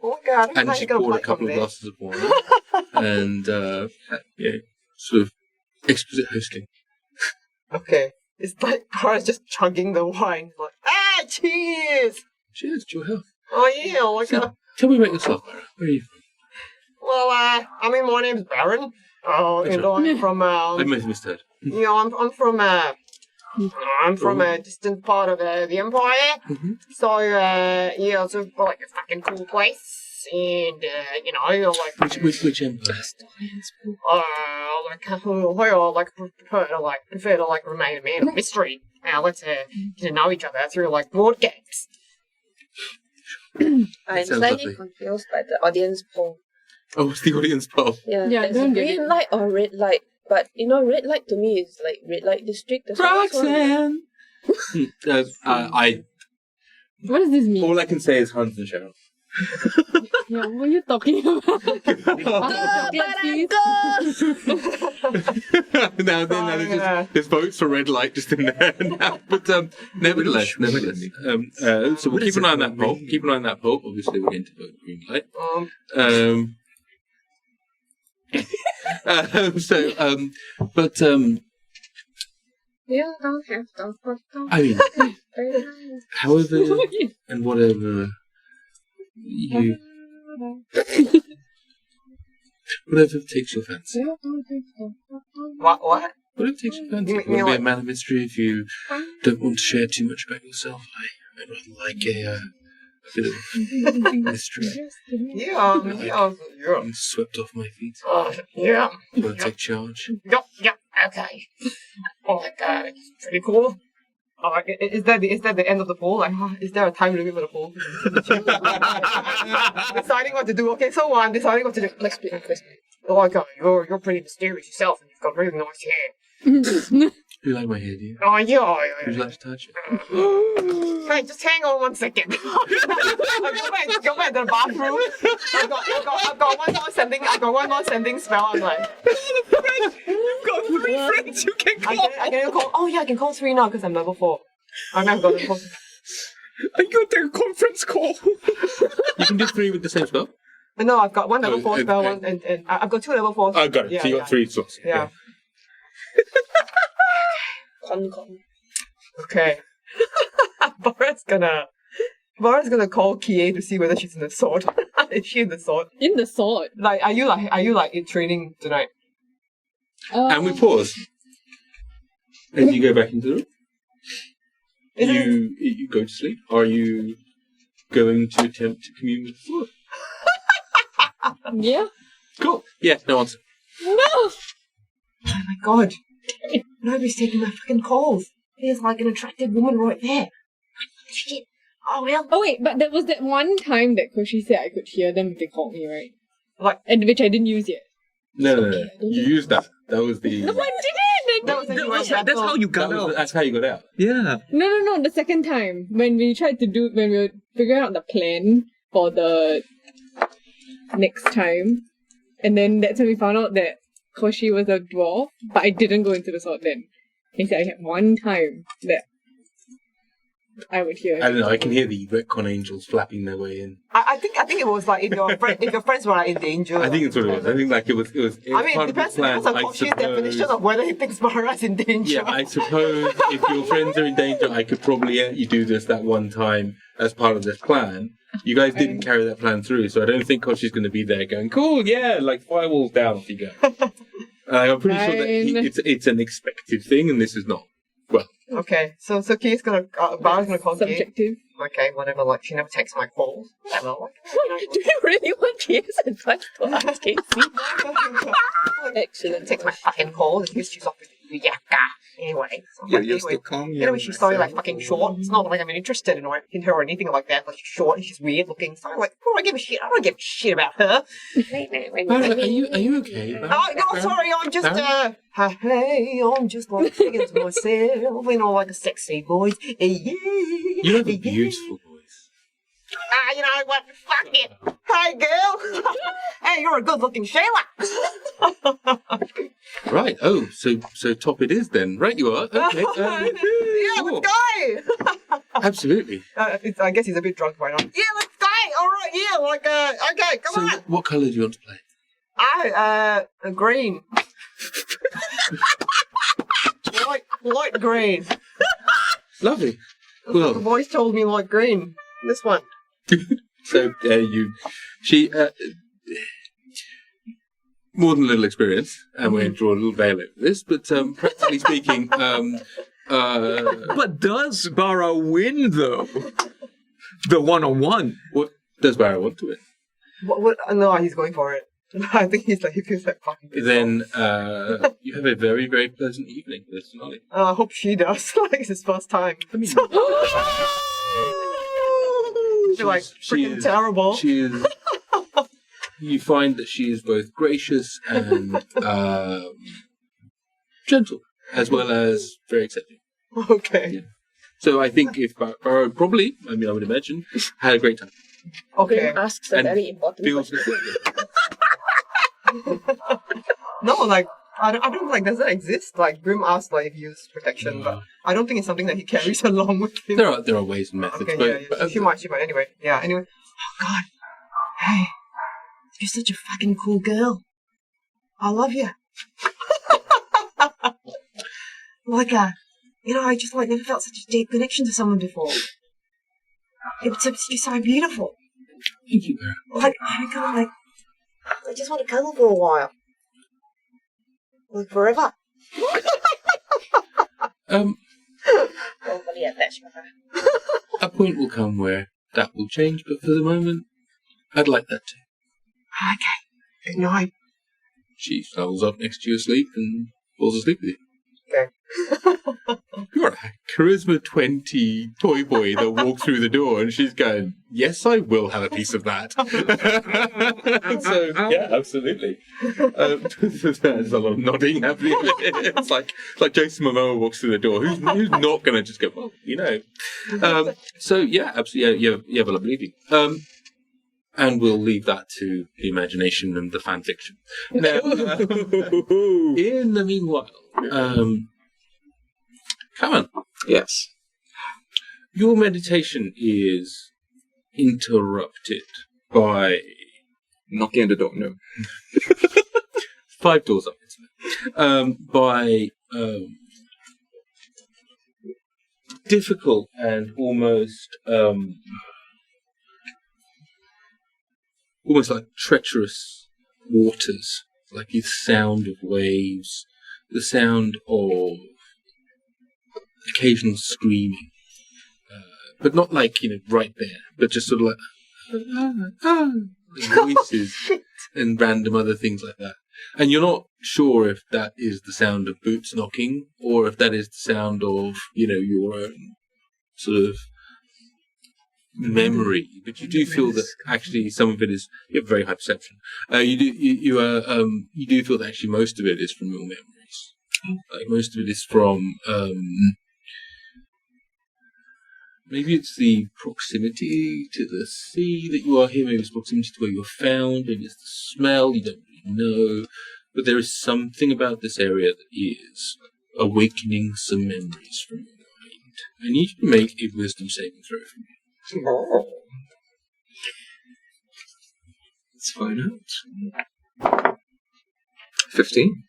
Oh my god, and she poured a couple of glasses of wine, and sort of exquisite hosting. Okay, it's like Barra's just chugging the wine. Like, cheers! Cheers to your health. Oh yeah, like So, tell me about yourself, Barra. Where are you from? well, my name's Baron. And I'm from I might have misheard. I'm from a distant part of the Empire. Mm-hmm. So, it's like a fucking cool place. And, like... Which empire? Prefer to remain a man of mystery. Let's get to know each other through, board games. I'm Sounds slightly lovely. confused by the audience poll. Oh, it's the audience poll. Yeah, Yeah, I it's don't get green it. light or red light. But, red light to me is like red light district. That's what I I What does this mean? all I can say is Hans and Cheryl. Yeah, what are you talking about? Now there's votes for red light just in there now. But nevertheless. So we'll keep an eye on that poll. Keep an eye on that poll. Obviously, we're going to vote green light. Yeah, don't have to. I mean, Very nice. however and whatever you, whatever takes your fancy. What? Whatever takes your fancy. You If you want to be like- a man of mystery, if you don't want to share too much about yourself, I'd rather like a bit of mystery. Yeah. I'm swept off my feet. Yeah. Want to take charge? Yep, okay. Oh my god, it's pretty cool. Is that the end of the poll? Is there a time limit for the poll? Deciding what to do. Okay, so I'm deciding what to do. Let's speak. Oh my god, you're pretty mysterious yourself, and you've got really nice hair. You like my hair, do you? Oh yeah. Would you like to touch it? Hey, just hang on 1 second. I'll go back to the bathroom. I've got one more sending spell. I'm like, You've got 3 friends you can call. I can even call. Oh yeah, I can call 3 now because I'm level 4. I've got to call. Are you going to take a conference call? You can do 3 with the same spell. No, I've got one level 4 spell, okay. one, and I've got 2 level 4s. I got it. So you got 3 slots. Yeah. Con. Okay. Barra's gonna call Kie to see whether she's in the sword. Is she in the sword? In the sword. Are you in training tonight? And we pause. As you go back into the room. You go to sleep. Are you going to attempt to commune with the sword? Yeah. Cool. Yeah, no answer. No. Oh my god. Nobody's taking my fucking calls. There's like an attractive woman right there. Shit. Oh well. Oh wait, but there was that one time that Koshi said I could hear them if they called me, right? Like, And which I didn't use yet. No. You used that. That was the. No, I didn't. that was a US That's how you got out. That's how you got out. Yeah. No. The second time when we were figuring out the plan for the next time, and then that's when we found out that Koshi was a dwarf, but I didn't go into the sword then. He said I had one time that I would hear. I don't know. I can hear the retcon angels flapping their way in. I think it was like if your friends were like in danger. I think it's what it was. I think like it was. I mean, it depends on Koshi's definition of whether he thinks Barra's in danger. Yeah, I suppose if your friends are in danger, I could probably let you do this that one time as part of this plan. You guys didn't carry that plan through, so I don't think Koshi's going to be there going, cool, yeah, like firewalls down, off you go. I'm pretty sure that it's an expected thing, and this is not. Well, Okay, so Kie's gonna, Barra's gonna call Kie. Subjective. Okay, whatever, like, she never takes my calls. Whatever, like, Do you really want Kie's advice to ask Casey? Excellent. takes my fucking calls, and she's off with Yaka. Anyway. So, Yeah, like, you're anyway. still calm. You know, she's so like fucking short. It's not like I'm interested in her or anything like that. Like she's short and she's weird looking. So I'm like, oh, I give a shit. I don't give a shit about her. Barra, are you okay? Barra? Oh no, sorry. I'm just hey, I'm just like thinking to myself, you know, like a sexy voice. Yeah. You have a beautiful voice. You know what? Fuck it. Hey, girl. Hey, you're a good-looking Sheila. Right. Oh, so top it is then. Right, you are. Okay. Yeah, sure. let's go. Absolutely. I guess he's a bit drunk right now. Yeah, let's go. All right. Yeah, like okay, come So, on. what colour do you want to play? Green. light green. Lovely. The Well, voice told me light green. This one. so she more than a little experience, and we're going to draw a little veil over this, but practically speaking, But does Barra win though? The one-on-one. what does Barra want to win? What? No, he's going for it. I think he feels like fucking pissed Then you have a very, very pleasant evening with Sonali. off. I hope she does. Like it's his first time. I mean, She's like she freaking is- terrible. She is. You find that she is both gracious and gentle, as well as very accepting. Okay. So I think if Barra probably, I would imagine, had a great time. Okay. Asks a And very important Feels question. No, like I don't like. Does that exist? Like Grim asked, like if he used protection, but I don't think it's something that he carries along with him. there are ways and methods, Okay, but, yeah. She might. Anyway, yeah. Anyway. Oh God. Hey, you're such a fucking cool girl. I love you. Like you know, I just like never felt such a deep connection to someone before. You're so beautiful. thank you, Barra. Like oh my God, like I just want to cuddle for a while. Like forever. Overly attached with her. A point will come where that will change, but for the moment, I'd like that too. Okay. Good night. She snuggles up next to you asleep and falls asleep with you. Okay. You're a charisma 20 toy boy that walked through the door, and she's going, yes, I will have a piece of that. So, yeah, absolutely. There's a lot of nodding happening. It's like Jason Momoa walks through the door. Who's not going to just go, well, you know. So, yeah, absolutely. Yeah, you have a lovely evening. And we'll leave that to the imagination and the fan fiction. Now, in the meanwhile, come on. Yes. Your meditation is interrupted by Knocking at the door. No. 5 doors up. By difficult and almost like treacherous waters, like the sound of waves, the sound of occasional screaming, but not like, right there, but just sort of like voices and random other things like that. And you're not sure if that is the sound of boots knocking or if that is the sound of, your own sort of memory. But you do feel that actually some of it is, you have very high perception. You do feel that actually most of it is from your memories. Like most of it is from, maybe it's the proximity to the sea that you are here, maybe it's proximity to where you were found, maybe it's the smell, you don't really know. But there is something about this area that is awakening some memories from your mind. I need you to make a wisdom saving throw for me. Let's find out. 15.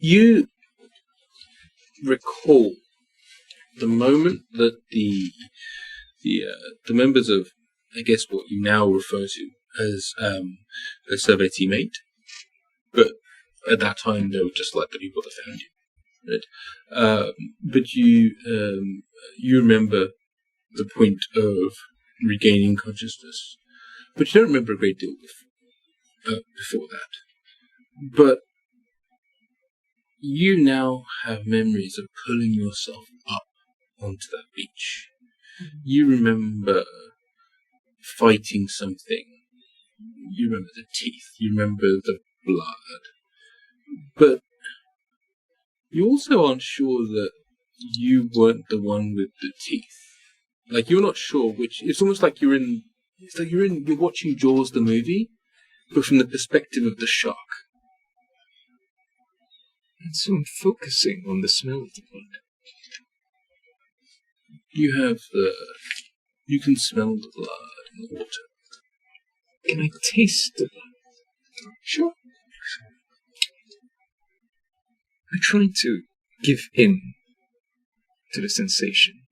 You recall the moment that the members of, I guess, what you now refer to as a survey teammate, but at that time they were just like the people that found you. Right? But you remember the point of regaining consciousness, but you don't remember a great deal before that. But you now have memories of pulling yourself up onto that beach. You remember fighting something. You remember the teeth. You remember the blood. But you also aren't sure that you weren't the one with the teeth. Like, you're not sure which. It's almost like you're watching Jaws the movie, but from the perspective of the shark. And so I'm focusing on the smell of the blood. You can smell the blood in the water. Can I taste the blood? Sure. I try to give in to the sensation.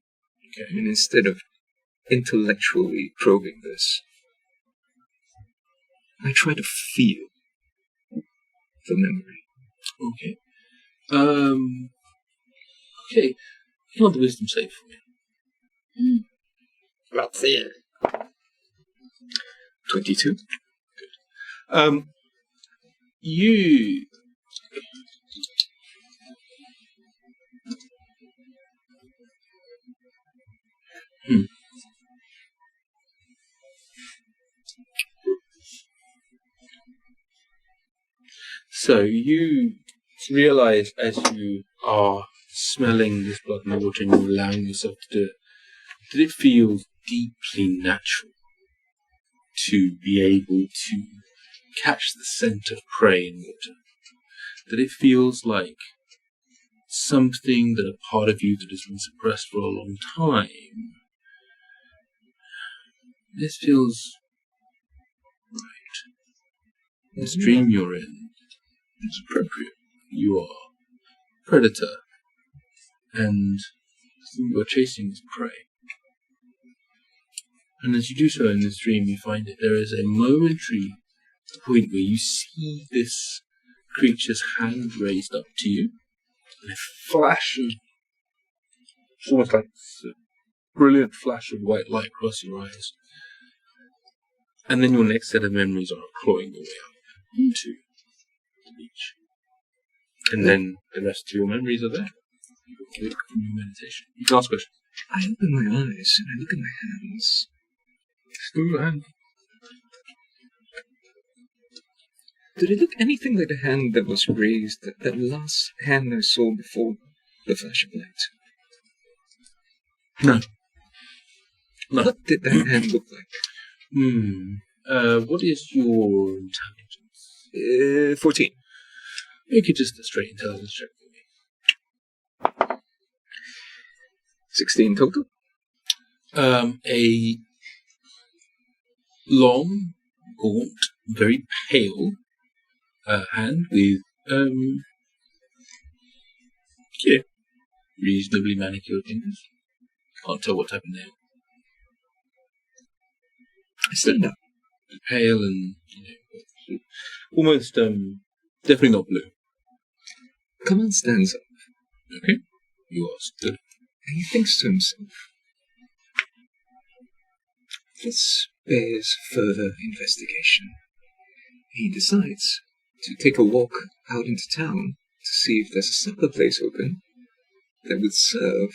Okay. And instead of intellectually probing this, I try to feel the memory. Okay. Okay. You want the wisdom save for me? Let's see. 22. You. So you realize as you are smelling this blood in the water and you're allowing yourself to do it, that it feels deeply natural to be able to catch the scent of prey in water. That it feels like something that a part of you that has been suppressed for a long time. This feels right. This dream you're in is appropriate. You are a predator, and the thing you're chasing is prey. And as you do so in this dream, you find that there is a momentary point where you see this creature's hand raised up to you, and a flash of, it's almost like a brilliant flash of white light across your eyes. And then your next set of memories are clawing your way up into the beach. And then the rest of your memories are there. You wake from your meditation. You can ask questions. I open my eyes and I look at my hands. Still your hand. Did it look anything like the hand that was raised, that last hand I saw before the flash of light? No. No. What did that hand look like? What is your intelligence? 14. Make it just a straight intelligence check for me. 16 total? A long, gaunt, very pale hand with reasonably manicured fingers. Can't tell what type of nail. I stand up. Pale and almost definitely not blue. Kaman stands up. Okay, you are stood. And he thinks to himself, this bears further investigation. He decides to take a walk out into town to see if there's a supper place open that would serve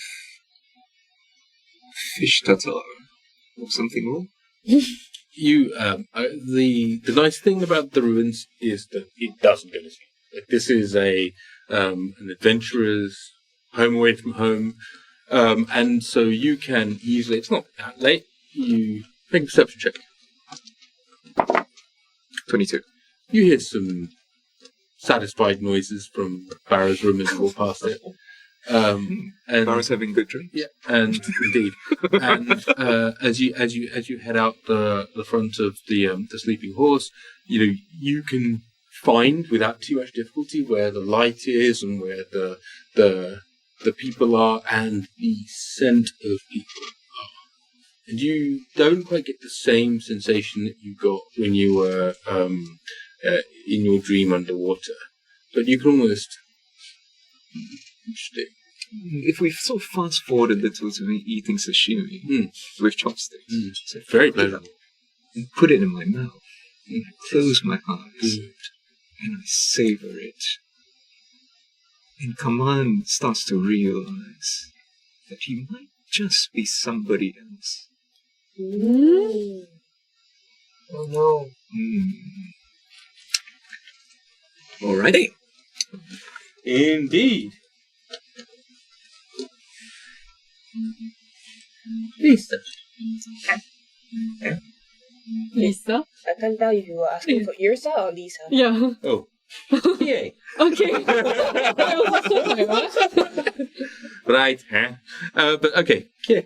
fish tartare or something raw. You, the nice thing about the ruins is that it doesn't go to sleep. Like, this is an adventurer's home away from home, and so you can easily. It's not that late. You make a perception check. 22. You hear some satisfied noises from Barra's room as you walk past it. And Barra's having good drink. Yeah, and indeed, and as you head out the front of the sleeping horse, you can find without too much difficulty where the light is and where the people are, and the scent of people are And you don't quite get the same sensation that you got when you were in your dream underwater. But you can almost... Interesting. If we sort of fast forward a little to me eating sashimi with chopsticks, So very pleasurable. and put it in my mouth, and I close my eyes, and I savor it. And Kaman starts to realize that he might just be somebody else. Oh no. Alrighty. Indeed. Lisa. Lisa? I can't tell if you were asking for Yrsa or Lisa. Yeah. Oh. Yay. Okay. I was also like, what? Right, huh? But okay, yeah.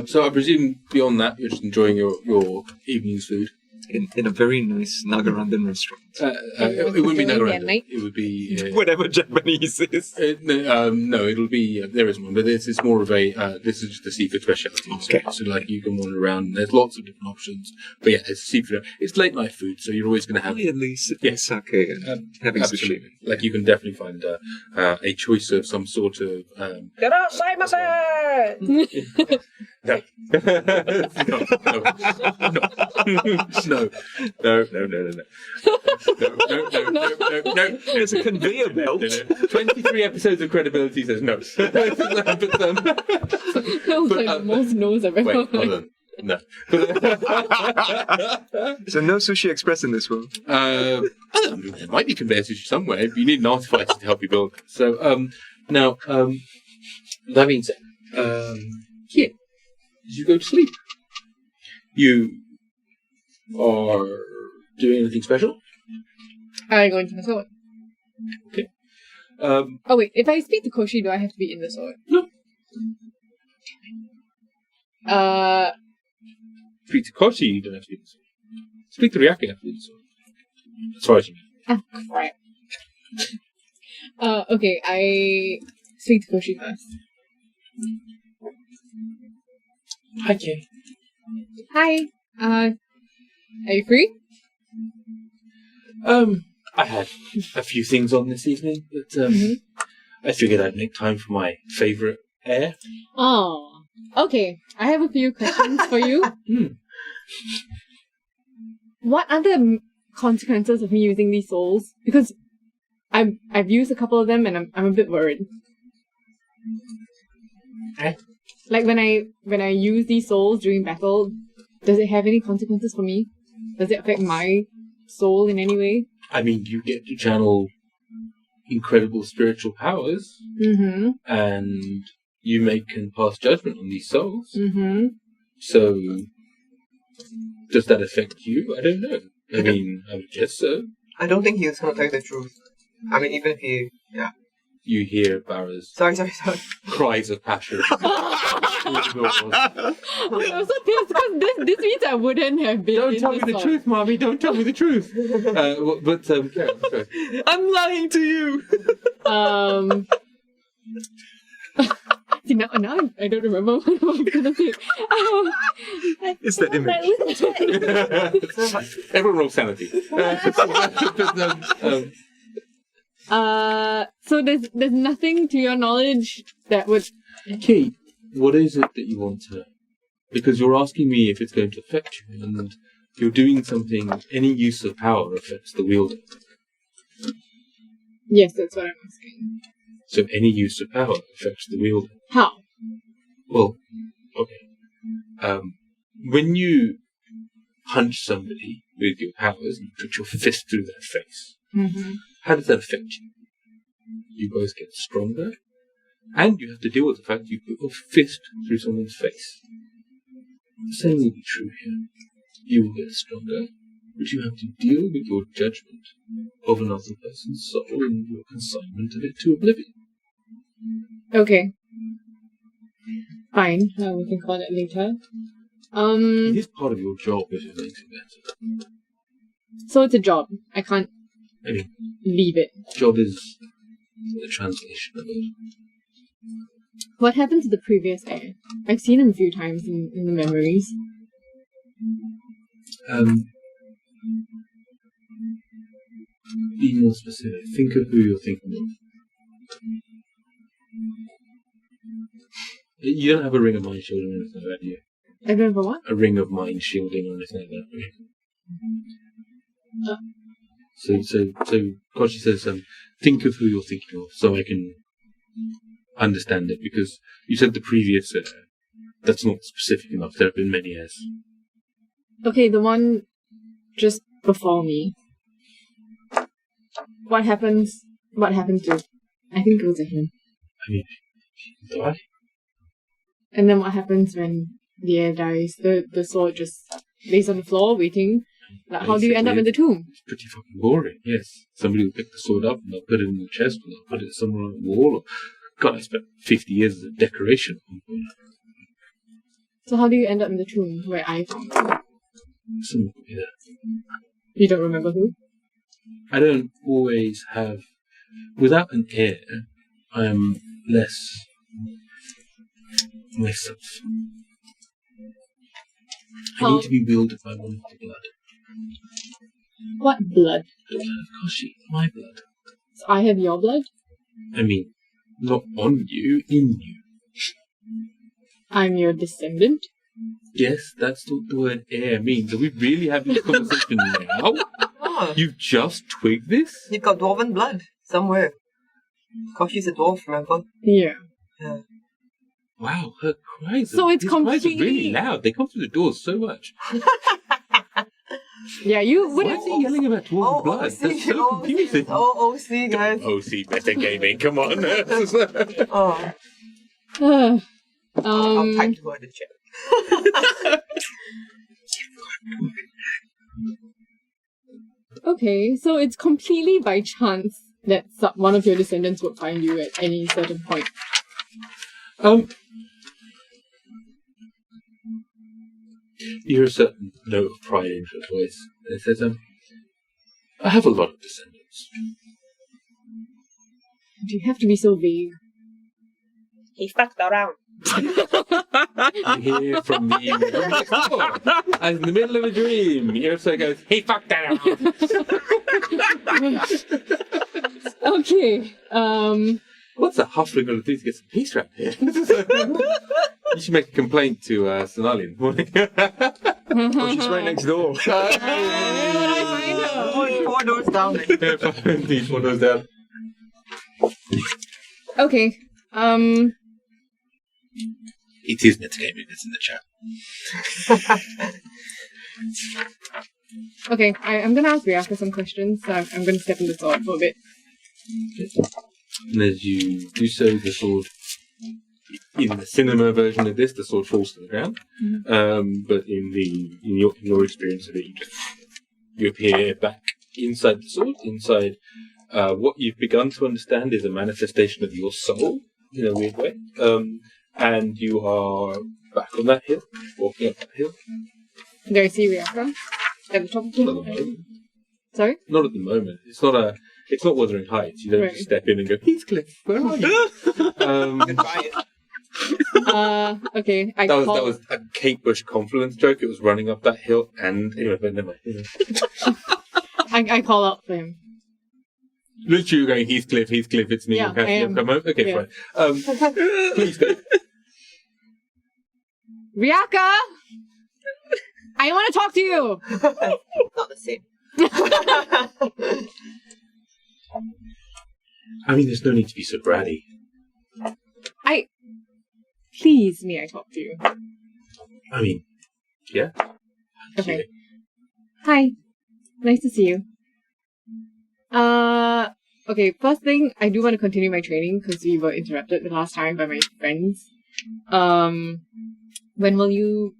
So I presume beyond that, you're just enjoying your evening's food. In a very nice Nagarandan restaurant. It wouldn't be At Nagaranda. night? It would be... Whatever Japanese is. no, it'll be... there isn't one, but this is more of a... this is just a seafood specialty. Okay. So, like, you can wander around. There's lots of different options. But yeah, it's seafood. It's late night food, so you're always going to have... At least sipping sake and having sushi. Absolutely. Like, you can definitely find a choice of some sort of... Irasaimasen! No. No. There's a conveyor belt. 23 episodes of credibility says no. That was like the most no's I've ever Wait, hold heard. on. No. So no Sushi Express in this world. I don't know, there might be conveyor sushi somewhere, but you need an artificer to help you build it. So, now, that being said, yeah, as you go to sleep, you are doing anything special? I go into the sword. Okay. Oh wait, if I speak to Koshi, do I have to be in the sword? No. Speak to Koshi, you don't have to be in the sword. Speak to Ryake, you have to be in the sword. As far as you know. Oh, crap. Okay, I speak to Koshi first. Hi, Kay. Hi. Are you free? I had a few things on this evening, but I figured I'd make time for my favourite air. Oh, okay. I have a few questions for you. What are the consequences of me using these souls? Because I've used a couple of them and I'm a bit worried. Like when I use these souls during battle, does it have any consequences for me? Does it affect my soul in any way? I mean, you get to channel incredible spiritual powers, and you make and pass judgment on these souls. So, does that affect you? I don't know. I mean, I would guess so. I don't think he was going to tell you the truth. I mean, even if he... Yeah. You hear Barra's Sorry. cries of passion. I'm so pissed because this means I wouldn't have been. Don't in tell me the song. truth, Mommy. Don't tell me the truth. Sorry. I'm lying to you. See, now I don't remember what I was gonna say. It's the image. Everyone roll sanity. So there's nothing to your knowledge that would. Kate, what is it that you want to know? Because you're asking me if it's going to affect you, and you're doing something. Any use of power affects the wielder. Yes, that's what I'm asking. So any use of power affects the wielder. How? Well, okay. When you punch somebody with your powers, you put your fist through their face. How does that affect you? You both get stronger, and you have to deal with the fact you put your fist through someone's face. The same will be true here. You will get stronger, but you have to deal with your judgment of another person's soul and your consignment of it to oblivion. Okay. Fine. We can call it later. It is part of your job if it makes it better. So it's a job. I can't I mean, leave it. job is the translation of it. What happened to the previous heir? I've seen him a few times in the memories. Be more specific. Think of who you're thinking of. You don't have a ring of mind shielding or anything like that, do you? I don't have a what? A ring of mind shielding or anything like that. So Koshi says, think of who you're thinking of, so I can understand it, because you said the previous heir. That's not specific enough. There have been many heirs. Okay, the one just before me. What happened to... I think it was him. I mean, she died. And then what happens when the heir dies? The sword just lays on the floor waiting. Like, how do you end up in the tomb? It's pretty fucking boring, yes. Somebody will pick the sword up and they'll put it in the chest or they'll put it somewhere on the wall. Or, God, I spent 50 years as a decoration. So how do you end up in the tomb where I found you? Someone put me there. You don't remember who? I don't always have... Without an heir, I am less myself. I need to be wielded by one of the blood. What blood? The blood of Koshi, my blood. So I have your blood? I mean, not on you, in you. I'm your descendant? Yes, that's what the word heir means. Are we really having this conversation now? Oh, You've just twigged this? you've got dwarven blood somewhere. Koshi's a dwarf, remember? Yeah. Yeah. Wow, her cries So it's his cries are really completely- loud. They come through the doors so much. Yeah, you Why wouldn't... is he yelling about dwarven blood? That's so confusing. OC, guys. OC metagaming, come on. Oh, I'll um, type the word in chat. okay, so it's completely by chance that one of your descendants would find you at any certain point. You hear a certain note of pride in her voice. And it says, I have a lot of descendants. Do you have to be so vague? He fucked around. You hear from the room next door. As in the middle of a dream, Yrsa goes, he fucked that out. Okay, What's a halfling going to do to get some peace around here? You should make a complaint to Sonali in the morning. Oh, she's right next door. Four doors down. Indeed, one of those down. okay, It is metagaming, it's in the chat. okay, I'm gonna ask Ryaka some questions, so I'm gonna step in the sword for a bit. And as you do so, the sword, in the cinema version of this, the sword falls to the ground. But in your experience of it, you appear back inside the sword. Inside, what you've begun to understand is a manifestation of your soul in a weird way. And you are back on that hill, walking up that hill. Do I see Ryaka at the top of the Not at the hill? moment. Sorry? Not at the moment. It's not Wuthering Heights. You don't Right. just step in and go, Heathcliff, where are you? Okay, That was a Kate Bush confidence joke. It was running up that hill and anyway, but never mind. I call out for him. Literally, you're going Heathcliff, it's me. Yeah, I am. Come home. Okay, Yeah. fine. Please go. Ryaka! I want to talk to you! Not the same. I mean, there's no need to be so bratty. Please, may I talk to you? I mean, yeah. Okay. Hi. Nice to see you. Okay, first thing, I do want to continue my training because we were interrupted the last time by my friends. When will you,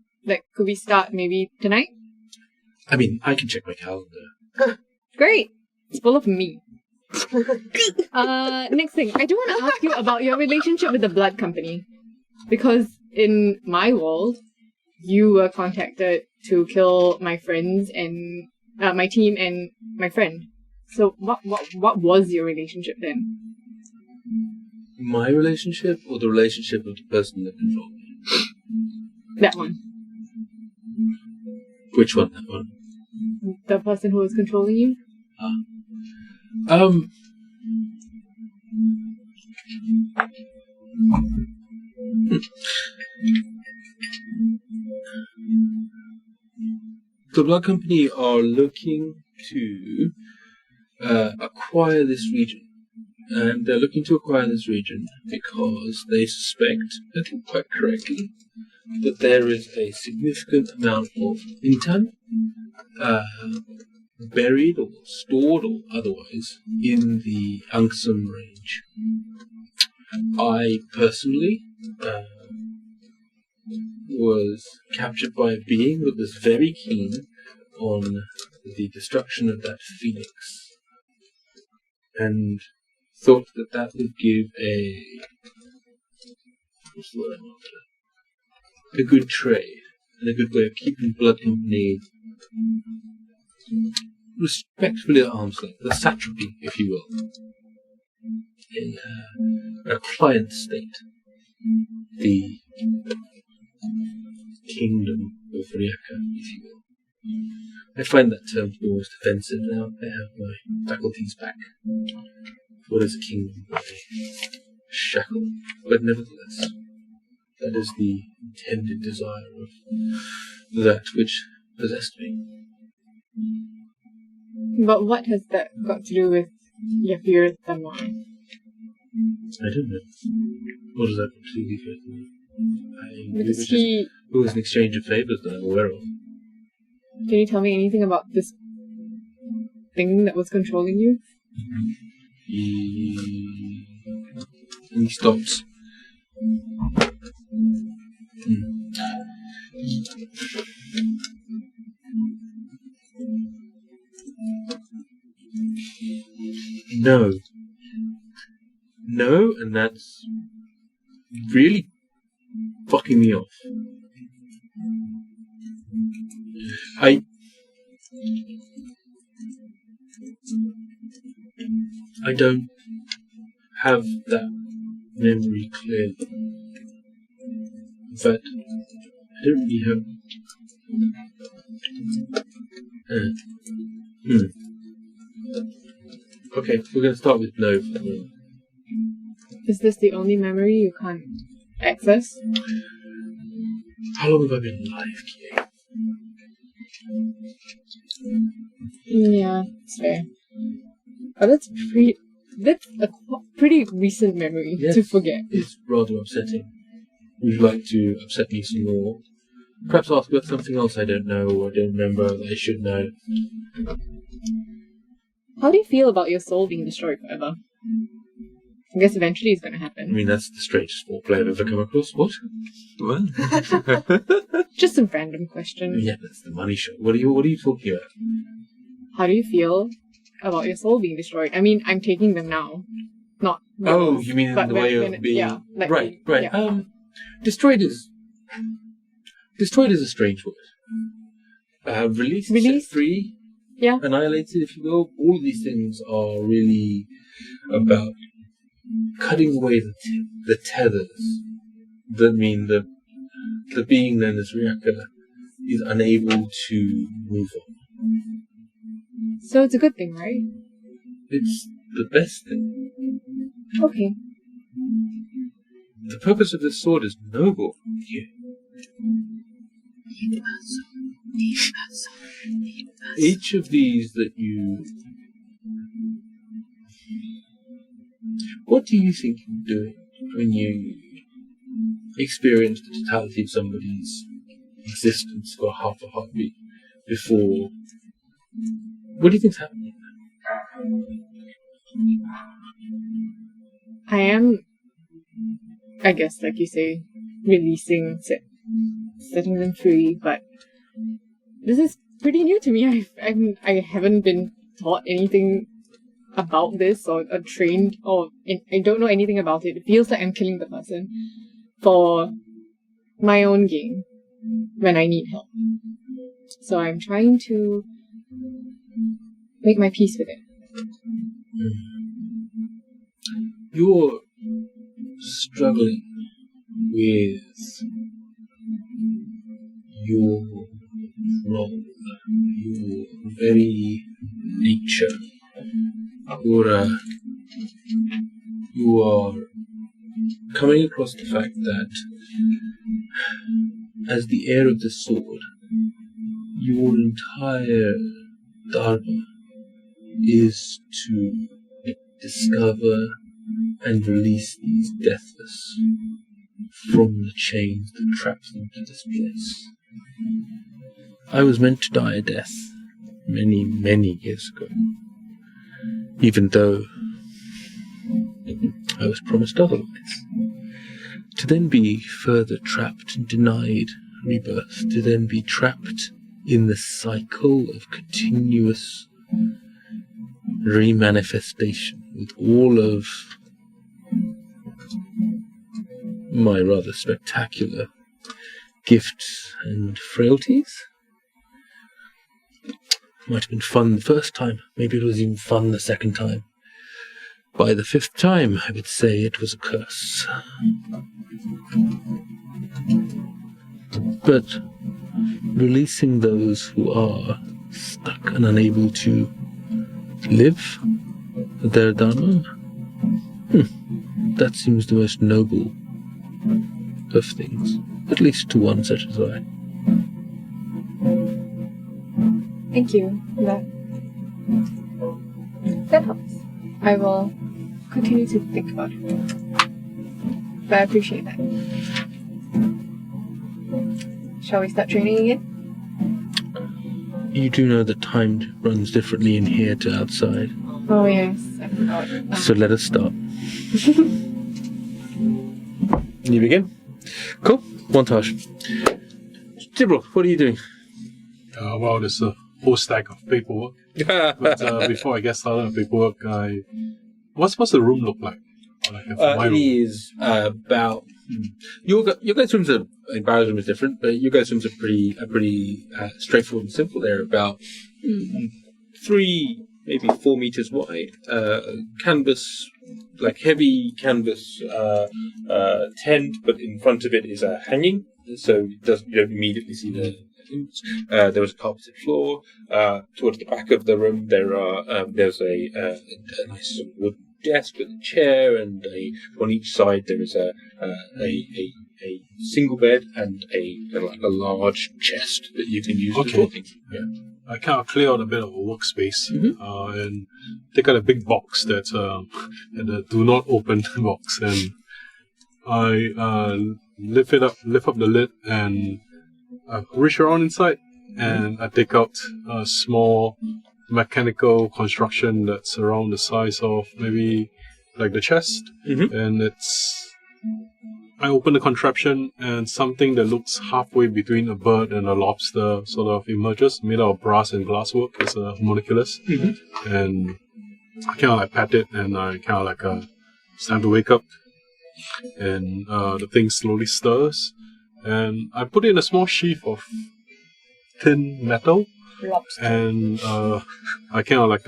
could we start maybe tonight? I mean, I can check my calendar. Great! It's full of me. Next thing, I do want to ask you about your relationship with the blood company. Because in my world, you were contacted to kill my friends and my team and my friend. So what was your relationship then? My relationship or the relationship of the person that controls me? That one. Which one? That one? The person who is controlling you? The Blood Company are looking to acquire this region. And they're looking to acquire this region because they suspect, I think quite correctly, that there is a significant amount of intan buried or stored or otherwise in the Angsum range. I personally was captured by a being that was very keen on the destruction of that phoenix, and thought that that would give a good trade and a good way of keeping Blood Company respectfully at arm's length, a satrapy, if you will, a client state, the kingdom of Ryaka, if you will. I find that term to be almost offensive now. I have my faculties back. What is a kingdom but a shackle? But nevertheless, that is the intended desire of that which possessed me. But what has that got to do with Yrsa Tamar? I don't know. What does that got to do with Yrsa? Because it was an exchange of favours that I'm aware of. Can you tell me anything about this thing that was controlling you? He stops. No, and that's really fucking me off. I don't have that memory clearly. In fact, I don't really have. Okay, we're going to start with no. Is this the only memory you can't access? How long have I been alive, Kie? Yeah, it's fair. Oh, that's a pretty recent memory to forget. It's rather upsetting. Would you like to upset me some more? Perhaps ask about something else I don't know or I don't remember that I should know. How do you feel about your soul being destroyed forever? I guess eventually it's going to happen. I mean, that's the strangest foreplay I've ever come across. What? Just a random question. Yeah, that's the money shot. What are you talking about? How do you feel about your soul being destroyed? I mean, I'm taking them now. Not Oh, you mean in the way of being... Yeah, like right. Yeah. Destroyed is a strange word. Released, set free, annihilated, if you will. All of these things are really about cutting away the tethers that mean that the being known as Ryaka is unable to move on. So it's a good thing, right? It's the best thing. Okay. The purpose of this sword is noble. Each of these that you... What do you think you're doing when you experience the totality of somebody's existence for half a heartbeat before... What do you think's happening? I am, I guess, like you say, releasing, setting them free, but this is pretty new to me. I haven't been taught anything about this or trained, or I don't know anything about it. It feels like I'm killing the person for my own gain when I need help. So I'm trying to make my peace with it. Your struggling with your role, your very nature. You are coming across the fact that as the heir of the sword, your entire dharma is to discover and release these deathless from the chains that trap them to this place. I was meant to die a death many, many years ago, even though I was promised otherwise. To then be further trapped and denied rebirth, to then be trapped in the cycle of continuous remanifestation with all of my rather spectacular gifts and frailties. Might have been fun the first time, maybe it was even fun the second time. By the fifth time, I would say it was a curse. But releasing those who are stuck and unable to live their dharma, that seems the most noble of things, at least to one such as I. Thank you. That helps. I will continue to think about it. But I appreciate that. Shall we start training again? You do know that time runs differently in here to outside. Oh yes, I forgot. So let us start. You begin? Cool. Montage. Jibril, what are you doing? Well, there's a whole stack of paperwork. But before I get started on paperwork, what's the room look like? It is about... Your guys' rooms are... Barra's room is different, but your guys' rooms are pretty straightforward and simple. They're about 3, maybe 4 meters wide. Canvas, like heavy canvas tent, but in front of it is a hanging, so you don't immediately see the... there was a carpeted floor. Towards the back of the room, there's a nice sort of wood desk with a chair, and on each side there is a single bed and a large chest that you can use to store things. Yeah. I kind of clear out a bit of a workspace and take out a big box that's a do not open box, and I lift up the lid and I reach around inside, and I take out a small mechanical construction that's around the size of maybe like the chest, and I open the contraption, and something that looks halfway between a bird and a lobster sort of emerges, made out of brass and glasswork. It's a homunculus, and I kind of like pat it, and I kind of like it's time to wake up, and the thing slowly stirs. And I put it in a small sheath of thin metal. Lobster. And I kind of like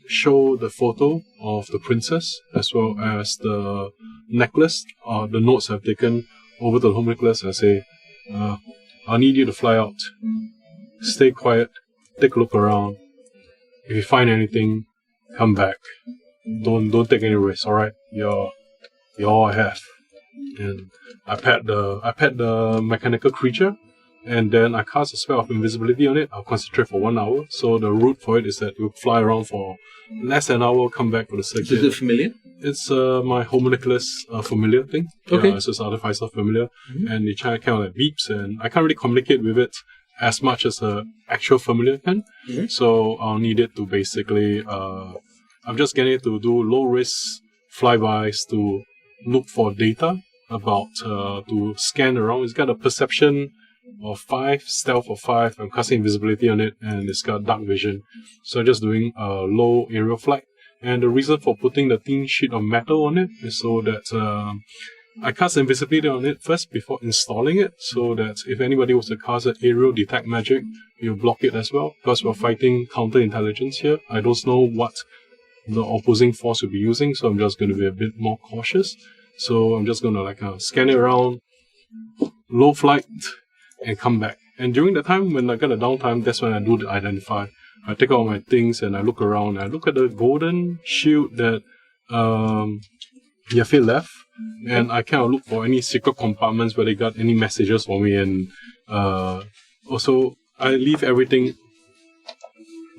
show the photo of the princess as well as the necklace. The notes I've taken over to the homunculus. I say, I need you to fly out. Stay quiet. Take a look around. If you find anything, come back. Don't take any risks. All right, you're all I have. And I pat the mechanical creature, and then I cast a spell of invisibility on it. I'll concentrate for 1 hour. So the route for it is that you fly around for less than an hour, come back for the second. Is it familiar? It's my homunculus familiar thing. Okay. It's just artificer familiar, and it kind of like beeps, and I can't really communicate with it as much as an actual familiar can. So I'll need it to basically. I'm just getting it to do low risk flybys to look for data about to scan around. It's got a perception of 5, stealth of 5. I'm casting invisibility on it, and it's got dark vision. So I'm just doing a low aerial flight. And the reason for putting the thin sheet of metal on it is so that I cast invisibility on it first before installing it, so that if anybody was to cast an aerial detect magic, you block it as well. Because we're fighting counterintelligence here, I don't know what the opposing force will be using, so I'm just going to be a bit more cautious. So I'm just gonna scan it around, low flight, and come back. And during the time when I get a downtime, that's when I do the identify. I take out my things and I look around. I look at the golden shield that Yafe left, and I kind of look for any secret compartments where they got any messages for me. And also, I leave everything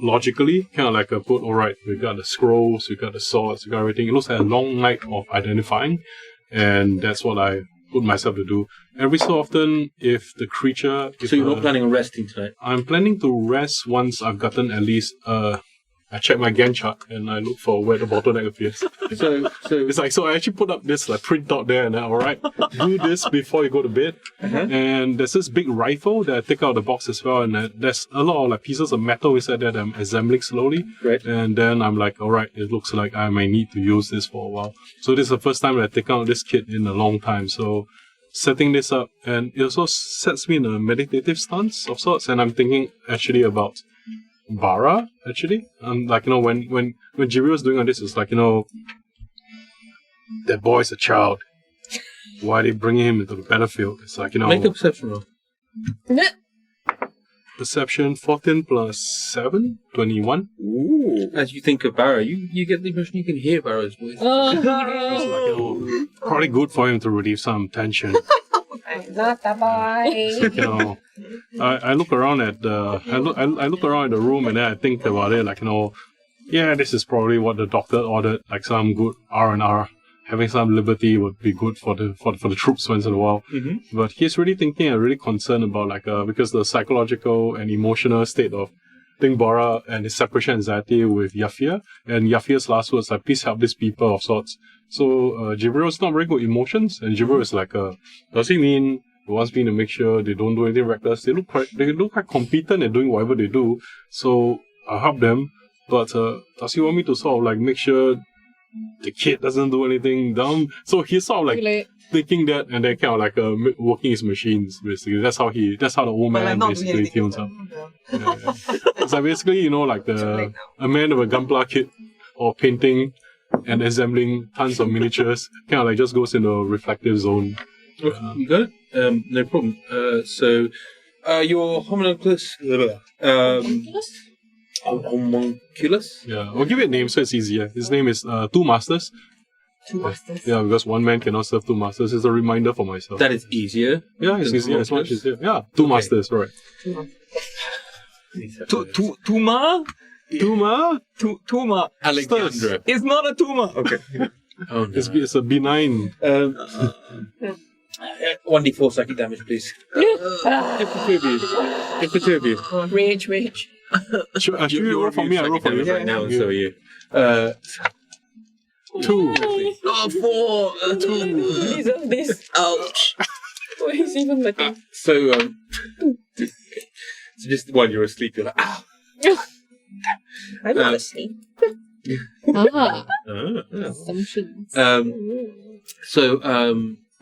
logically, kind of like a put, alright, we got the scrolls, we got the swords, we got everything. It looks like a long night of identifying, and that's what I put myself to do. Every so often, if the creature... So you're not planning on resting tonight? I'm planning to rest once I've gotten at least... I check my Gantt chart and I look for where the bottleneck appears. So it's like, so I actually put up this printout there and alright, do this before you go to bed. And there's this big rifle that I take out of the box as well, and there's a lot of pieces of metal inside there that I'm assembling slowly. Right. And then I'm like, alright, it looks like I may need to use this for a while. So this is the first time that I take out this kit in a long time. So setting this up, and it also sets me in a meditative stance of sorts, and I'm thinking actually about Barra, actually. When Jiri was doing all this, it's like, that boy's a child. Why are they bringing him into the battlefield? It's like, Make a perception roll. Perception 14 plus 7, 21. Ooh. As you think of Barra, you get the impression you can hear Barra's voice. It's like, probably good for him to relieve some tension. Not the boy. I look around at I look around at the room, and then I think about it, this is probably what the doctor ordered, like some good R&R. Having some liberty would be good for the troops once in a while. Mm-hmm. But he's really thinking and really concerned about because the psychological and emotional state of Barra and his separation anxiety with Yafia, and Yafia's last words like, please help these people of sorts. So Jibriel's not very good emotions, and Jibril is like, does he mean he wants me to make sure they don't do anything reckless? They look quite competent at doing whatever they do, so I'll help them. But does he want me to sort of make sure the kid doesn't do anything dumb? So he's sort of thinking that, and then kind of working his machines, basically. That's how the old man basically tunes up. Yeah. It's like basically, a man with a gunpla kit or painting and assembling tons of miniatures, kind of just goes into a reflective zone. Okay, you got it? No problem. So your homunculus... homunculus? Yeah, we'll give it a name so it's easier. His name is Two Masters. Two masters. Yeah, because one man cannot serve two masters. It's a reminder for myself. That is easier. Yeah, it's easier. It's much easier. Yeah, two masters, right. Tuma? Tuma. Alexandra. It's not a tumor. Okay. Oh, no. It's a benign. 1d4 psychic damage, please. If the two of you. Rage. Should you roll for me? I roll for you. Right now, and so are you. 2. Oh, 4. 2. Deserve this. Ouch. Why is even better? So just while you're asleep, you're like, ah. I'm not asleep. Assumptions.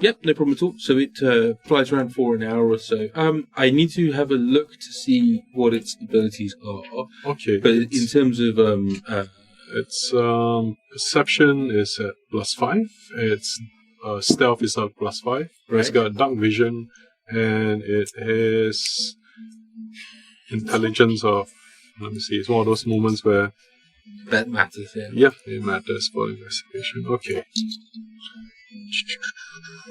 Yep, no problem at all. So it flies around for an hour or so. I need to have a look to see what its abilities are. Okay. But in terms of its perception is at +5. Its stealth is at +5. Right. It's got dark vision, and it has intelligence of. Let me see. It's one of those moments where that matters. Yeah. Yeah, it matters for investigation. Okay.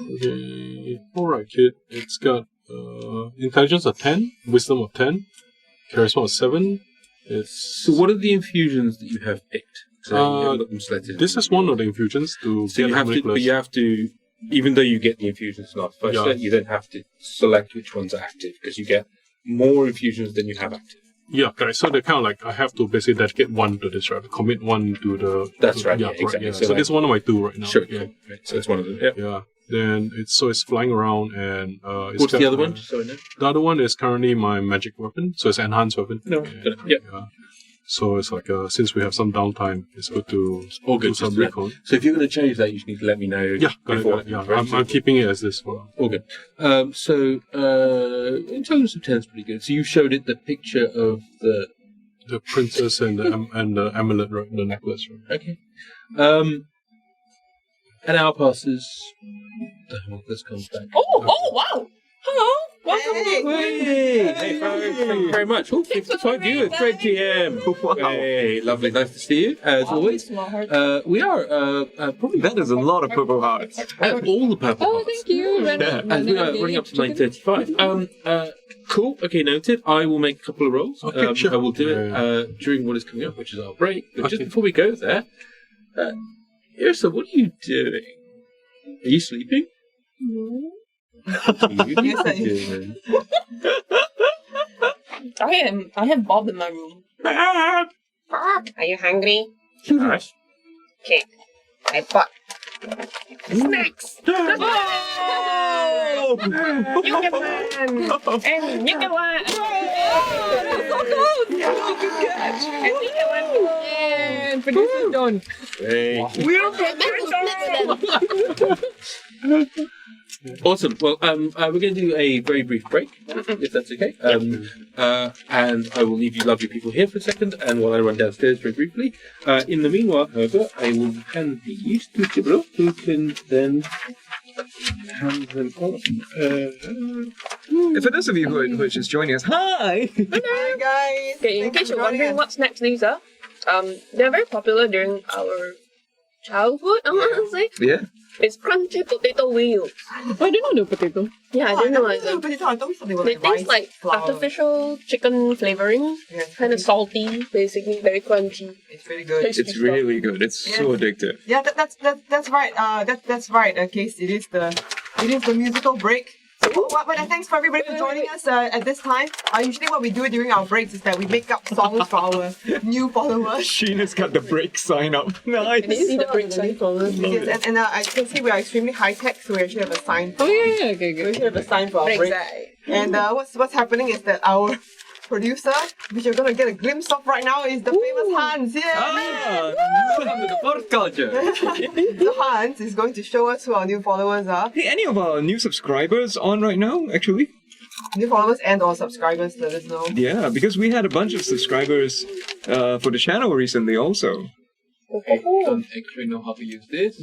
Okay. Alright, kid. It's got intelligence of 10, wisdom of 10, charisma of 7. So what are the infusions that you have picked? So you haven't got them selected. This is one of the infusions to so get you have to, but you have to, even though you get the infusions in our first set, you then have to select which ones are active, because you get more infusions than you have active. Yeah, correct. So they're kind of I have to basically dedicate one to this, right? Commit one to the... That's right, yeah, exactly. Right, yeah. So it's one of my 2 right now. Sure, yeah. Right. So it's one of them, yeah. Yeah. Then it's flying around, and what's the other one? Just so I know. The other one is currently my magic weapon, so it's an enhanced weapon. No, yeah. So it's since we have some downtime, it's good to do some recon. So if you're going to change that, you just need to let me know. Yeah, got it. Yeah, I'm keeping it as this one. All good. So intelligence of 10 is pretty good. So you showed it the picture of the princess and the amulet, right? The necklace, right? Okay. An hour passes. The hawkers comes back. Oh, wow. Hello. Welcome. Hey, thank you very much. Oh, 55 viewers. Great GM. Wow. Hey, lovely. Nice to see you, as always. We are probably That is a lot of purple hearts. all the purple Oh, hearts. thank you. And we are running up to 9:35. Cool. Okay, noted. I will make a couple of rolls. Okay, sure. I will do it during what is coming up, which is our break. But just before we go there, Yrsa, what are you doing? Are you sleeping? What are you doing? I have Bob in my room. Bob, are you hungry? Nice. Okay. I bought snacks. Oh! You get one. And you get one. Good catch. And you get one. And producer done. Hey. We're Awesome. Well, we're going to do a very brief break, if that's okay. And I will leave you lovely people here for a second, and while I run downstairs very briefly. In the meanwhile, however, I will hand these to Jibril, who can then hand them off. For those of you who are just joining us, hi! Hi guys. Okay, in Thank you case for you're joining wondering us. what snacks these are, they're very popular during our childhood, I want to say. Yeah. It's crunchy potato wheels. I didn't know the potato. Yeah, I didn't realize them. But I thought they were They like taste rice like flour. artificial chicken flavoring, Yeah, kind of salty, basically, very crunchy. it's really good. Tasty It's stuff. really good. It's so addictive. Yeah, that's right. That's right. Case it is the musical break. But thanks for everybody for joining us at this time. Usually what we do during our breaks is that we make up songs for our new followers. Sheena's got the break sign up. Can you Nice. see the break sign for us? Yes, and I can see we are extremely high tech, so we actually have a sign. Oh, yeah. Okay, We good. actually have a sign for our Break break. sign. And what's happening is that our producer, which you're gonna get a glimpse of right now, is the famous Hans. Yeah. Ah, welcome to the pop culture. So Hans is going to show us who our new followers are. Hey, any of our new subscribers on right now, actually? New followers and or subscribers, let us know. Yeah, because we had a bunch of subscribers for the channel recently also. I don't actually know how to use this.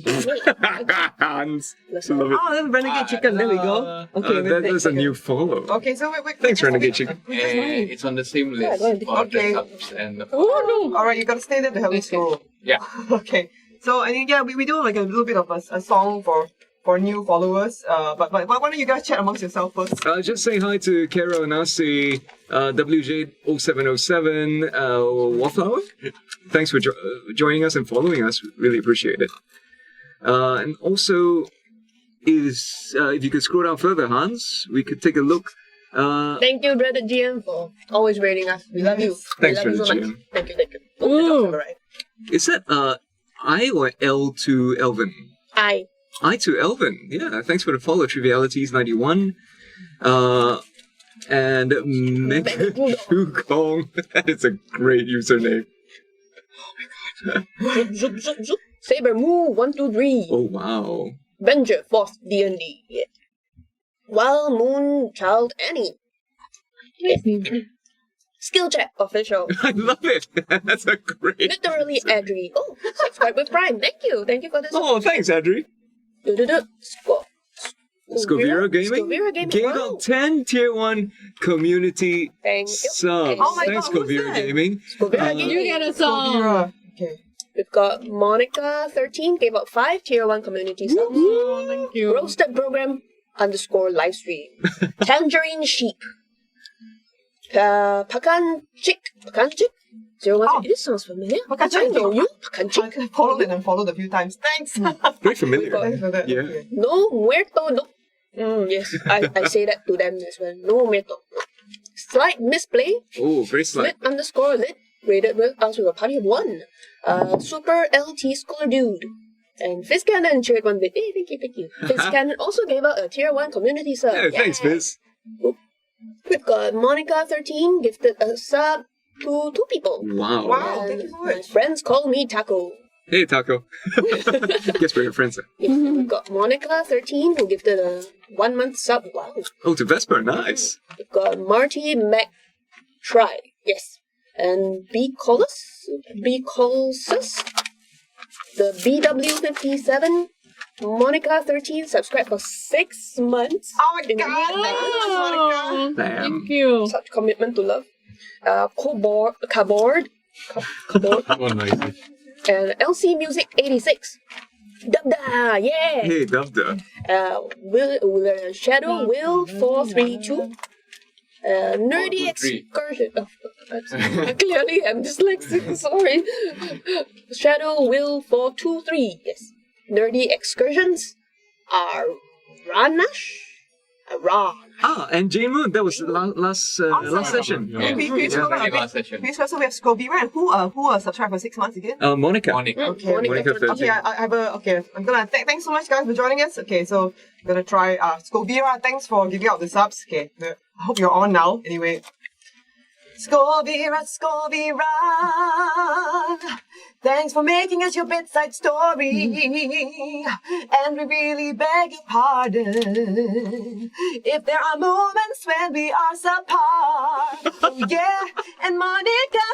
Hans. Listen. Love it. Oh, there's Renegade Chicken. There we go. Okay, That's a new follow. Okay, so wait. Thanks, Renegade Chicken. It's on the same list go ahead. of the Okay. subs and the Oh, no. All right, you gotta stay there to help me scroll. Yeah. Okay. So we do like a little bit of a song for new followers. But why don't you guys chat amongst yourself first? Just say hi to Kero Nasi, WJ0707, Wallflower. Thanks for joining us and following us. Really appreciate it. And also, if you could scroll down further, Hans, we could take a look. Thank you, brother GM, for always rating us. We love you. Thanks, we love you so brother much. GM. Thank you. Ooh. Alright. Is that I or L to Elvin? I. I to Elvin. Yeah, thanks for the follow. Trivialities91. And Mega Shukong. That is a great username. Saber Moo 123. Oh, wow. Venger 4th D&D. Yeah. Wild Moon Child Annie. Skill check official. I love it. That's a great. Literally Adri. Oh, subscribe with Prime. Thank you for this. Oh, thanks, Adri. Scovira Gaming Scovira Gaming. gave Wow. out 10 Tier 1 community Thank you. subs. Oh my Thanks, God, who's Scovira that? Gaming. Scovira Uh, Gaming. You get a song. Mira. Okay. We've got Monica 13 gave out 5 Tier 1 community subs. Oh, thank you. Roasted Program _ live stream. Tangerine Sheep. Pakan Chick. 016. This sounds familiar. Pakan I Chick. know you. Pakan Chick. I followed it and followed a few times. Thanks. Very familiar. Thanks for that. Yeah. Okay. No muerto, no. Yes, I say that to them as well. No muerto. Slight misplay. Oh, very slight. Lit _ lit. Rated with us with a party of 1. Super LT Scholar Dude. And Fizz Cannon shared 1 bit. Hey, thank you. Fizz Cannon also gave out a Tier 1 community sub. Yeah, thanks, Fizz. We've got Monica 13 gifted a sub to 2 people. Wow. Wow, And thank you so my much. friends call me Taco. Hey, Taco. Guess we're your friends. Yes, we've got Monica 13 who gifted a 1 month sub. Wow. Oh, to Vesper. Nice. We've got Marty Mac Try. Yes. And B Colus, the BW57 Monica13 subscribed for 6 months. Oh my god, thank you so much, Monica. Damn. Thank you. Such commitment to love. Cardboard, Oh, nice. and LC Music 86. Dabda, yeah. Hey, Dubda. Shadow Will 432. Nerdy 423. Excursion. Clearly, I'm dyslexic. Sorry. Shadow Will 423. Yes. Nerdy Excursions are Ranash. Ah, and Jane Moon, that was last session. Yeah. Please Yeah. hold on a bit. Last session. Please also we have Scobira and who subscribed for 6 months again? Monica. Monica. Okay, Monica Monica 13. Okay, I have a I'm gonna thanks so much guys for joining us. Okay, so I'm gonna try Scobira, thanks for giving out the subs. Okay, I hope you're on now. Anyway. Scobira, thanks for making us your bedside story. And we really beg your pardon if there are moments when we are apart. Oh yeah, and Monica,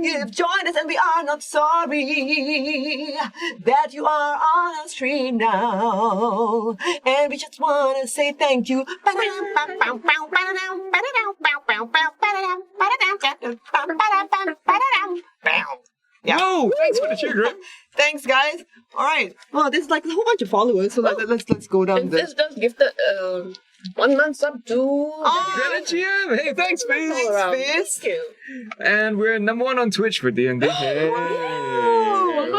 you've joined us and we are not sorry that you are on our stream now. And we just wanna say thank you. Yeah. Whoa, thanks for the cheer, Greg. Thanks, guys. All right. Well, there's like a whole bunch of followers, so let's go down And the. this just gifted 1 month sub to Greta GM. Hey, thanks, Fizz. all around. Fizz. Thank you. And we're number 1 on Twitch for D&D. Hey. We're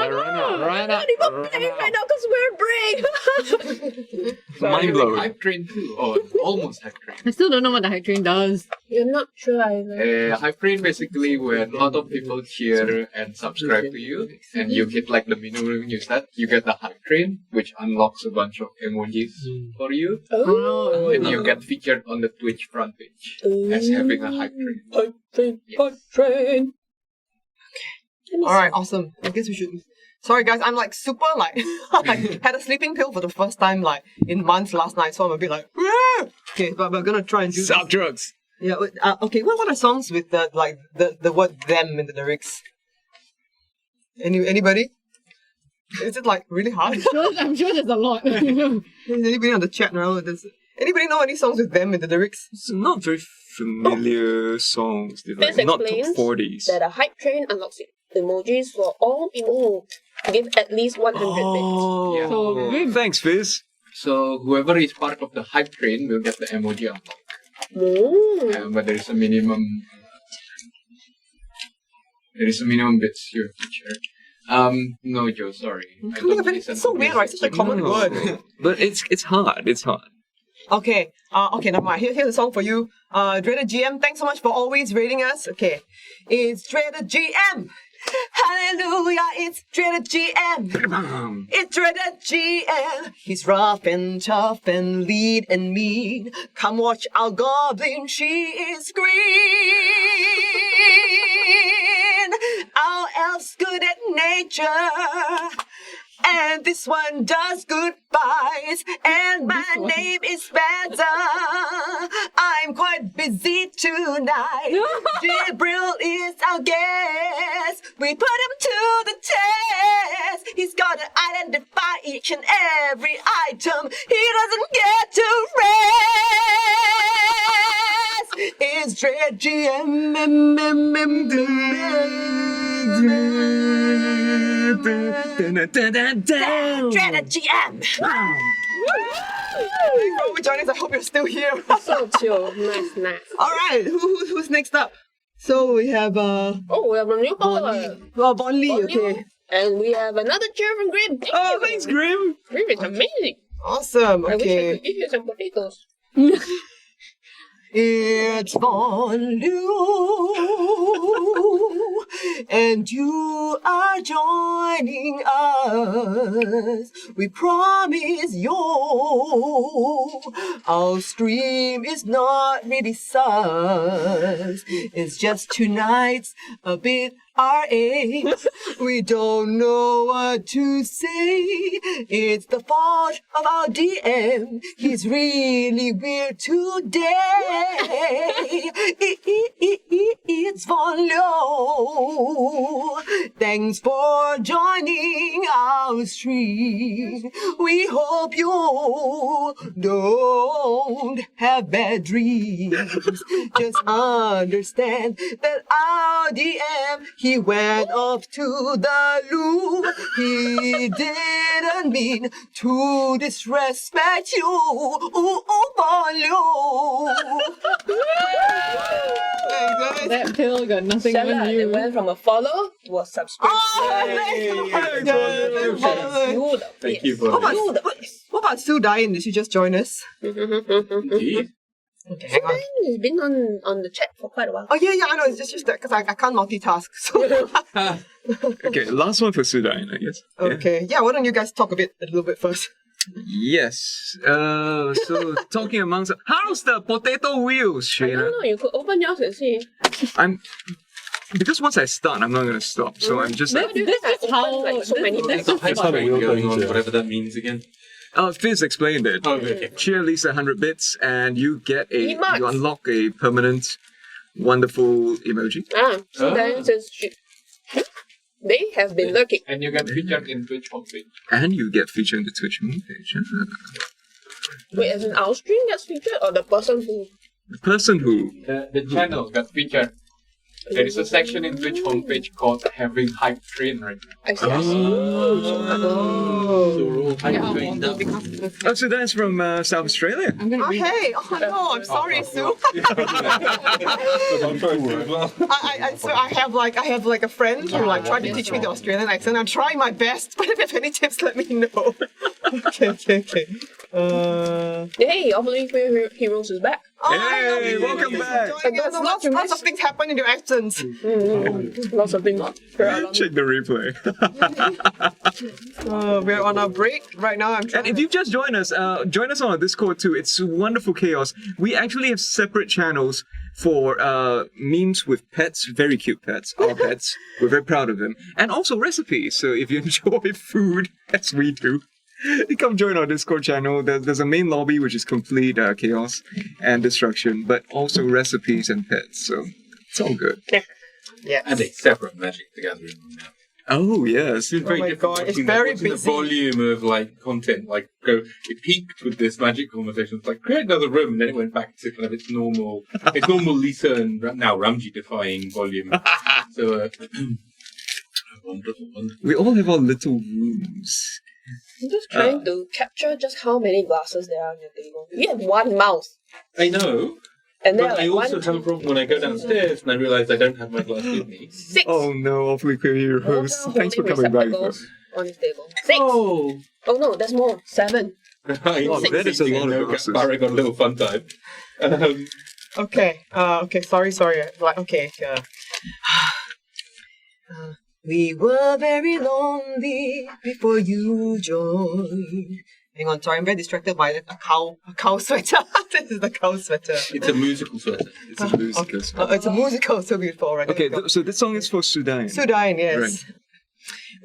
not even playing right now because we're brave. Mind blowing. Hype train too, or almost hype train. I still don't know what the hype train does. You're not sure either. Hype train basically when a lot of people cheer and subscribe to you, and you hit like the minimum you set, you get the hype train, which unlocks a bunch of emojis for you, Oh. and you get featured on the Twitch front page as having a hype train. Hype train, hype train. Okay. All right, awesome. I guess we should. Sorry, guys. I'm like super like had a sleeping pill for the first time like in months last night, so I'm a bit like. "Ah!" Okay, but we're gonna try and do. Stop drugs. Yeah. Okay. What are songs with the like the word "them" in the lyrics? Anybody? Is it like really hard? I'm sure there's a lot. Is anybody on the chat now? Anybody know any songs with "them" in the lyrics? It's not very familiar songs. They're This like not top explains 40s. that a hype train unlocks emojis for all people who give at least 100 bits. Oh, Yeah. So we- thanks, Fizz. So whoever is part of the hype train will get the emoji unlock. Mm. But there is a minimum. There is a minimum bits you have to share. No, Joe, sorry. I don't listen It's so to weird, right? Such a music. common No. word. But it's hard. It's hard. Okay. Okay, never mind. Here's a song for you. Dreaded GM, thanks so much for always rating us. Okay. It's Dreaded GM. Hallelujah, it's Dreaded GM. It's Dreaded GM. He's rough and tough and lead and mean. Come watch our goblin, she is green. Our elf's good at nature. And this one does goodbyes. And my name is Spencer. I'm quite busy tonight. Jibril is our guest. We put him to the test. He's got to identify each and every item. He doesn't get to rest. It's Dread GM. Dreaded GM. Thanks for joining us. I hope you're still here. So chill. Nice. All right, who's next up? So we have Oh, we have a new follower. Bon Lee. Okay, And we have another cheer from Grim. Thank Oh, you. thanks, Grim. Grim is amazing. awesome. I wish I Okay, could give you some potatoes. it's Bon Liu, and you are joining us. We promise you, our stream is not really sus. It's just two nights, a bit RA. We don't know what to say. It's the fault of our DM. He's really weird today. It's it's Volio. Thanks for joining our stream. We hope you don't have bad dreams. Just understand that our DM, he went off to the loo. He didn't mean to disrespect you. Ooh, Volio. That pill got nothing Shella, on they you. went from a follow to a subscription. Thank you for What that. what about Sue Diane? Did she just join us? Indeed. Okay, hang on. He's been on the chat for quite a while. Oh yeah, I know. It's just that because I can't multitask. So Okay, last one for Sudain, I guess. Yeah. okay, yeah. Why don't you guys talk a little bit first? Yes. So talking amongst, how's the potato wheels, I don't Sheena? know, you could open yours and see. Because once I start, I'm not gonna stop. So I'm just like, This is how. like so many this times. is That's how the wheel Going on, turns, whatever that means again. Fizz explained it. Oh, okay. Cheer at least 100 bits, and you get Emotes. you unlock a permanent, wonderful emoji. So then says they have been lurking. And you get featured in Twitch homepage. And you get featured in the Twitch homepage. Wait, as in our stream gets featured or the person who? The person who The channel got featured. There is a section in Twitch homepage called Having Hype Train right now. I see. So we're all hype trained up. so that's from South Australia. I'm gonna Oh read hey! Oh no! I'm sorry, Sue. So I have like a friend who like tried to teach me the Australian accent. I'm trying my best, but if you have any tips, let me know. Okay. Hey, Opening Heroes is back. Hey, welcome back. Lots of things happen in your absence. Lots of things. Check the replay. We're on our break right now. And if you've just joined us on our Discord too. It's wonderful chaos. We actually have separate channels for memes with pets, very cute pets, our pets. We're very proud of them. And also recipes. So if you enjoy food, as we do, you come join our Discord channel. There's a main lobby which is complete chaos and destruction, but also recipes and pets. So it's all good. Yeah. And a separate Magic the Gathering one now. Oh yes. It's very my different. God, it's watching very the busy. volume of like content like go. It peaked with this Magic conversation. It's like create another room, and then it went back to kind of its normal Lisa and now Ramji defying volume. So wonderful. We all have our little rooms. I'm just trying to capture just how many glasses there are on your table. You have one mouse. I know. And then But I like also have a problem when I go downstairs and I realise I don't have my glass with me. 6. Oh no, awfully queer heroes. Thanks for coming back. Receptacles on his table. 6. Oh, No, there's more. 7. that is a lot of glasses. Barra got a little fun time. Okay. Sorry. Like, okay. We were very lonely before you joined. Hang on, sorry, I'm very distracted by a cow sweater. This is the cow sweater. It's a musical sweater. It's a musical song. It's a musical, so beautiful, right? Okay, so this song is for Sudan. Sudan, yes. Right.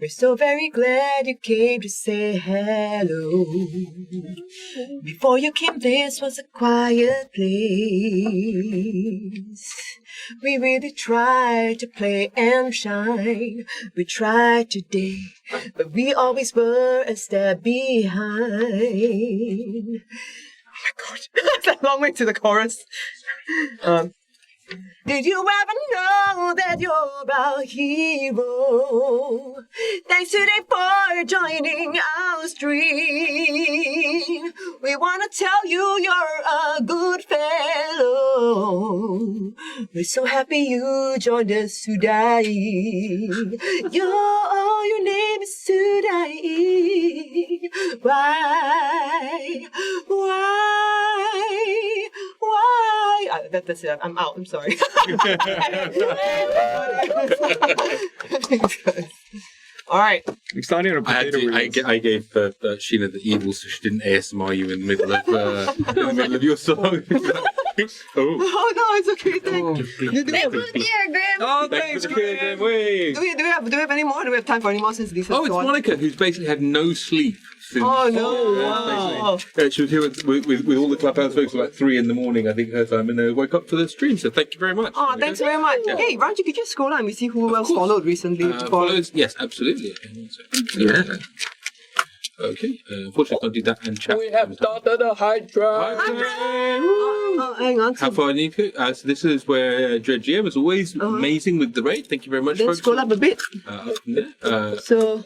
We're so very glad you came to say hello. Before you came, this was a quiet place. We really tried to play and shine. We tried today, but we always were a step behind. Oh my God, it's a long way to the chorus. Did you ever know that you're a hero? Thanks today for joining our stream. We want to tell you you're a good fellow. We're so happy you joined us today. Your name is today. Why? That's it. I'm out. I'm sorry. All right. We're starting on a potato wheels. I gave Sheena the evil so she didn't ASMR you in the middle of your song. Oh. Oh no, it's okay. Thank you. Thanks for the care, Graham. Oh, Thanks thanks, for the care, Graham. Way. Do we have any more? Do we have time for any more since Lisa's Oh, it's gone? Monica, who's basically had no sleep since. Oh no! Basically. She was here with all the Clubhouse folks at like 3 in the morning, I think, her time, and they woke up for the stream, so thank you very much. Oh, thanks very much. Yeah. Hey, Ranji, could you scroll down and we see who else course. followed recently? Follows, yes, absolutely. Yeah. Okay, unfortunately, I can't do that and chat. We have started a high drive. Oh, hang on. How far do you need to go? So this is where Dread GM is always amazing with the raid. Thank you very much, Then folks. scroll up a bit. Up from there. So,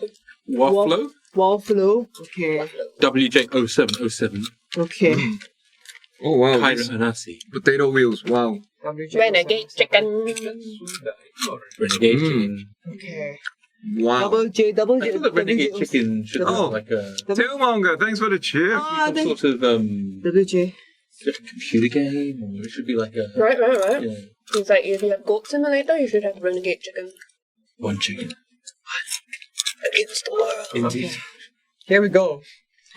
Wafflo, Wallflow. Okay. WJ0707, Okay. Oh, wow. Kyra these Anasi, Potato wheels, wow. Renegade chicken. Renegade Mm. Chicken. Okay. Wow. Double J. I feel like Renegade Chicken should Oh. have like a Tailmonger, thanks for the cheer. Ah, some then sort of WJ. computer game, or it should be like a Right. yeah, It's like if you have Goat Simulator, you should have Renegade chicken. one chicken. Against the world. Indeed. Here we go.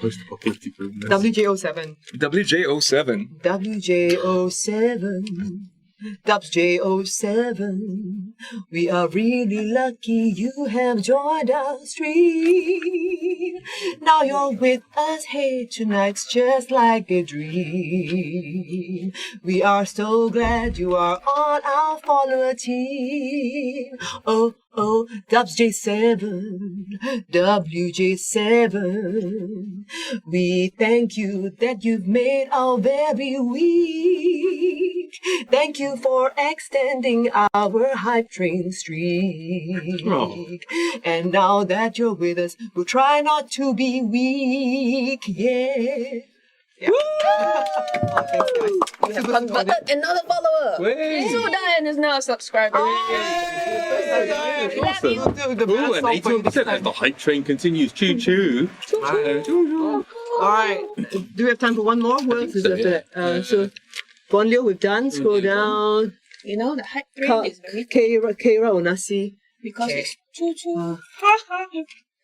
Post-apocalyptic rumors. WJ07. WJ07. WJ07. WJ07. We are really lucky you have joined our stream. Now you're with us, hey, tonight's just like a dream. We are so glad you are on our follower team. Oh, WJ7, WJ7. We thank you that you've made our very week. Thank you for extending our hype train streak. Oh. And now that you're with us, we'll try not to be weak. Yeah. Yeah. Oh, thanks, guys. We have converted another follower. Way. Sudan is now a subscriber. Awesome. The Ooh, best and song for you 81% this as time. the hype train continues. Choo choo. All right. Do we have time for one more? Who else is so, after yeah. that? So, Bonlio, we've done. Scroll down. You know, the hype train is very Keira Onasi. because Okay. it's choo-choo.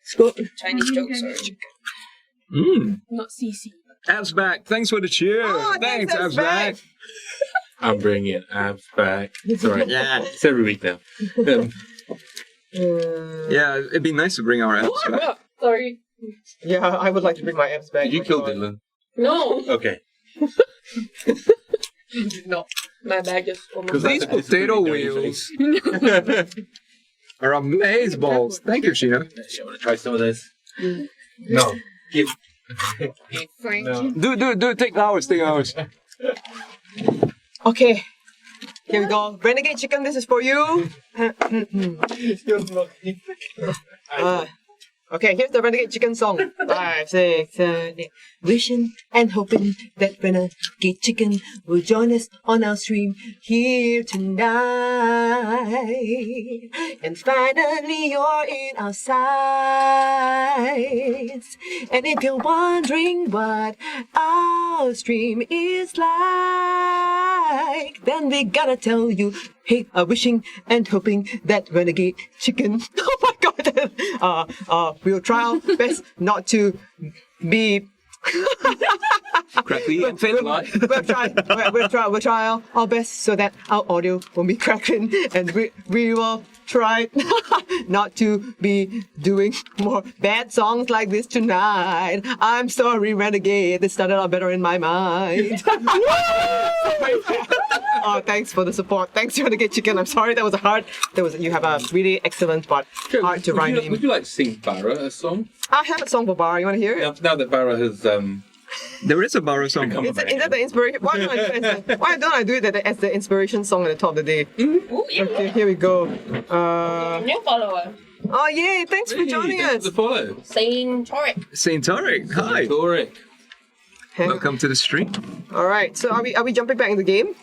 Scroll. Chinese jokes, sorry. Mm. Not CC. Abs back, thanks for the cheer. Oh, thanks, Abs Abs back. I'm bringing abs back. It's alright. Yeah. It's every week now. Yeah, it'd be nice to bring our abs back. Sorry. Yeah, I would like to bring my abs back. Did you kill Dylan? No. Okay. No. My bag just almost. Because These potato wheels are amaze balls. Thank you, Sheena. You want to try some of this? No. Give. No. Do, take ours, take ours. Okay. Here we go. Renegade Chicken, this is for you. Okay, here's the Renegade Chicken song. 5, 6, 7, 8. Wishing and hoping that Renegade Chicken will join us on our stream here tonight. And finally, you're in our sights. And if you're wondering what our stream is like, then we gotta tell you, hey, wishing and hoping that Renegade Chicken. Oh my god! We'll try our best not to be. Crackly and fail. We'll try our best so that our audio won't be cracking, and we will try not to be doing more bad songs like this tonight. I'm sorry, Renegade. This started out better in my mind. Oh, thanks for the support. Thanks, Renegade Chicken. I'm sorry that was hard. You have a really excellent but hard to rhyme name. Would you like to sing Barra a song? I have a song for Barra. You want to hear it? Now that Barra has There is a Barra song. Is that the inspiration? Why don't I do it as the inspiration song at the top of the day? Ooh, yeah. Okay, here we go. New follower. Oh yay! Thanks for joining Thanks us. for the follow. Saint Torek. Saint Tarek, hi. Toric. Welcome to the stream. All right. So are we jumping back in the game?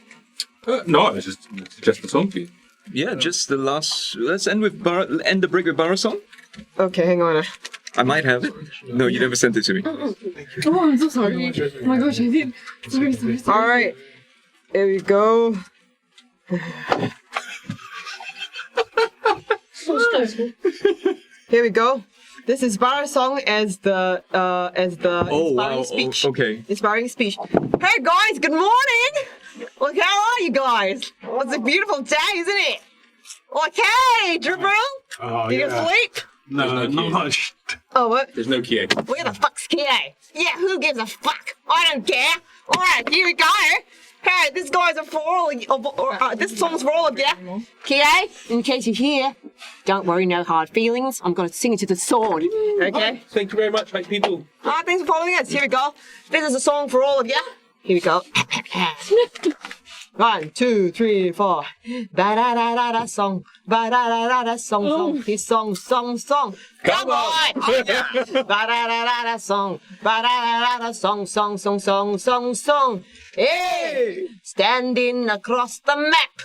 No, I was just suggest the song for you. Yeah, just the last. Let's end with end the break with Barra song. Okay, hang on. I might have it. No, you never sent it to me. Oh, I'm so sorry. Oh my gosh, I did. Sorry. All right. Here we go. So stressful. Here we go. This is Barra's song as the inspiring speech. Okay. Inspiring speech. Hey guys, good morning. Look, how are you guys? Oh, it's a beautiful day, isn't it? Okay, Dribble. Oh, Did you sleep? No, not much. Oh, what? There's no Kie. Where the fuck's Kie? Yeah, who gives a fuck? I don't care. All right, here we go. Hey, this guy's a for all. This song's for all of you. Kie, in case you hear, don't worry, no hard feelings. I'm gonna sing it to the sword. Okay. Thank you very much, like people. Thanks for following us. Here we go. This is a song for all of you. Here we go. 1, 2, 3, 4. Ba-da-da-da-da song. Ba-da-da-da-da song, song. His song, song, song. Come on! Ba-da-da-da-da song. Ba-da-da-da-da song, song, song, song, song, song. Hey! Standing across the map.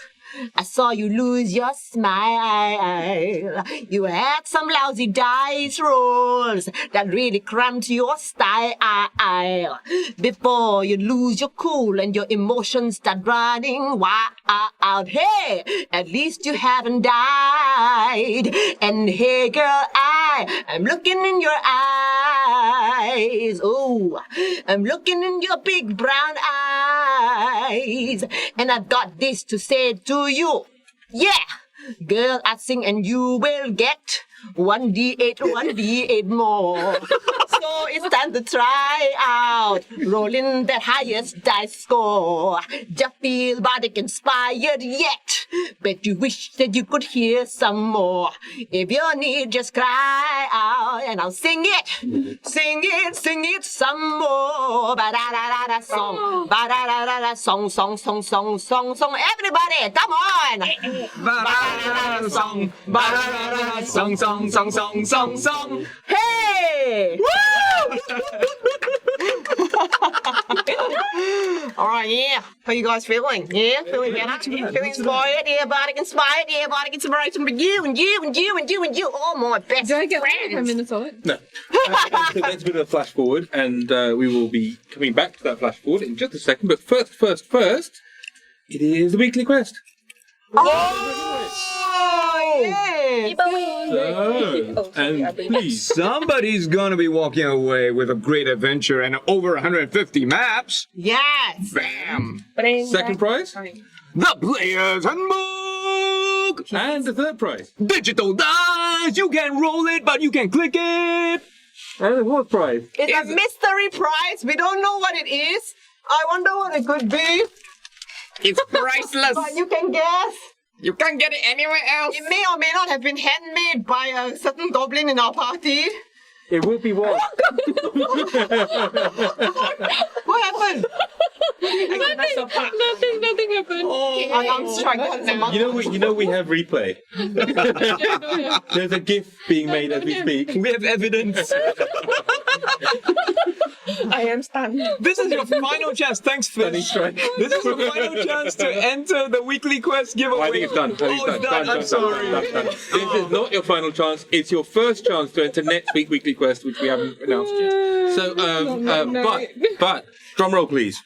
I saw you lose your smile. You had some lousy dice rolls that really cramped your style. Before you lose your cool and your emotions start running wild. Hey, at least you haven't died. And hey girl, I'm looking in your eyes. Oh, I'm looking in your big brown eyes. And I've got this to say to you. Yeah, girl, I sing and you will get 1d8 more. So it's time to try out rolling that highest dice score. Just feel body inspired yet, but you wish that you could hear some more. If you need, just cry out and I'll sing it some more. Ba-da-da-da-da song, ba-da-da-da-da song, song, song, song, song, song. Everybody, come on! Ba-da-da-da-da song, ba-da-da-da-da song, song, song, song, song, song. Hey! Woo! All right, yeah. How you guys feeling? Yeah, feeling better? Feeling inspired? Yeah, body inspired? Yeah, body inspiration for you and you and you and you and you. All my best Do I get friends. 1 minute of it? No. So let's do a flash forward, and we will be coming back to that flash forward in just a second. But first, it is the weekly quest. Oh, yeah. So, and please. Somebody's gonna be walking away with a great adventure and over 150 maps. Yes. Bam! Second prize, The Player's Handbook! and the third prize, Digital dice! You can roll it, but you can click it! and the fourth prize. It's a mystery prize. We don't know what it is. I wonder what it could be. It's priceless! But you can guess. You can't get it anywhere else! It may or may not have been handmade by a certain goblin in our party. It will be what? What happened? Nothing happened. I'm struggling. You know we have replay. There's a GIF being made as we speak. We have evidence. I am stunned. This is your final chance. Thanks, Fish. This is your final chance to enter the weekly quest giveaway. I think it's done. It's done. I'm sorry. Done. This is not your final chance. It's your first chance to enter next week's weekly quest, which we haven't announced yet. So, but drum roll, please.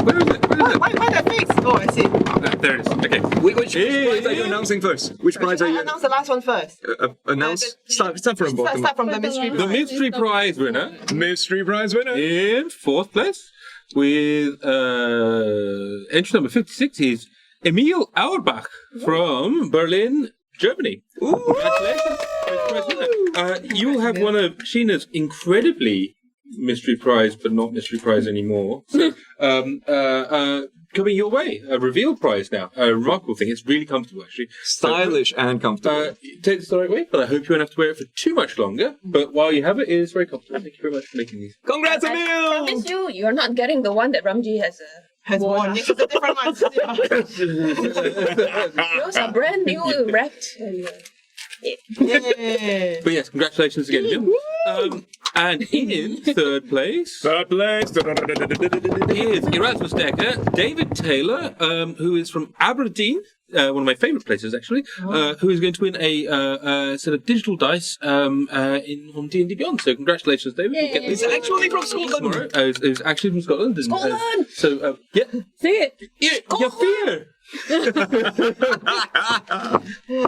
Where is it? Why that face? Oh, I see. There it is. Okay. Which prize are you announcing first? Which prize are you Announce the last one first. announce? Start from bottom. Start from the mystery prize. The mystery prize winner Mystery prize winner. in fourth place with entry number 56 is Emil Auerbach from Berlin, Germany. Congratulations. You'll have one of Sheena's incredibly mystery prize, but not mystery prize anymore. So, coming your way, a reveal prize now. A remarkable thing. It's really comfortable, actually. Stylish and comfortable. Take this the right way, but I hope you won't have to wear it for too much longer. But while you have it, it is very comfortable. Thank you very much for making these. Congrats, I Emil! promise you're not getting the one that Ramji has. Has one. This is a different one. Those are brand new wrapped. Yay. But yes, congratulations again, Emil. And in third place is Erasmus Decker, David Taylor, who is from Aberdeen, one of my favourite places actually, who is going to win a set of digital dice on D&D Beyond. So congratulations, David. We'll get He's actually from Scotland. He's actually from Scotland. Scotland! So yeah, Say it. your fear.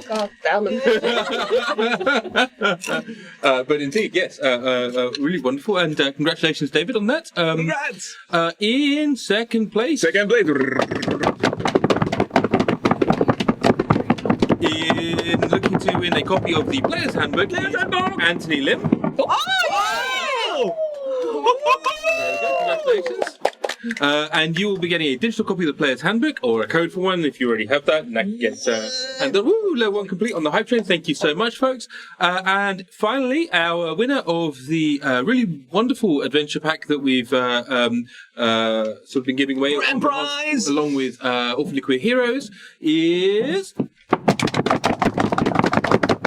God damn it. But indeed, yes, really wonderful, and congratulations, David, on that. Congrats! In second place, Second place. in looking to win a copy of the Player's Handbook, Anthony Lim. Oh! Congratulations. And you will be getting a digital copy of the Player's Handbook, or a code for one if you already have that, and that gets and then level 1 complete on the hype train. Thank you so much, folks. And finally, our winner of the really wonderful adventure pack that we've sort of been giving away, Grand prize! along with Awfully Queer Heroes, is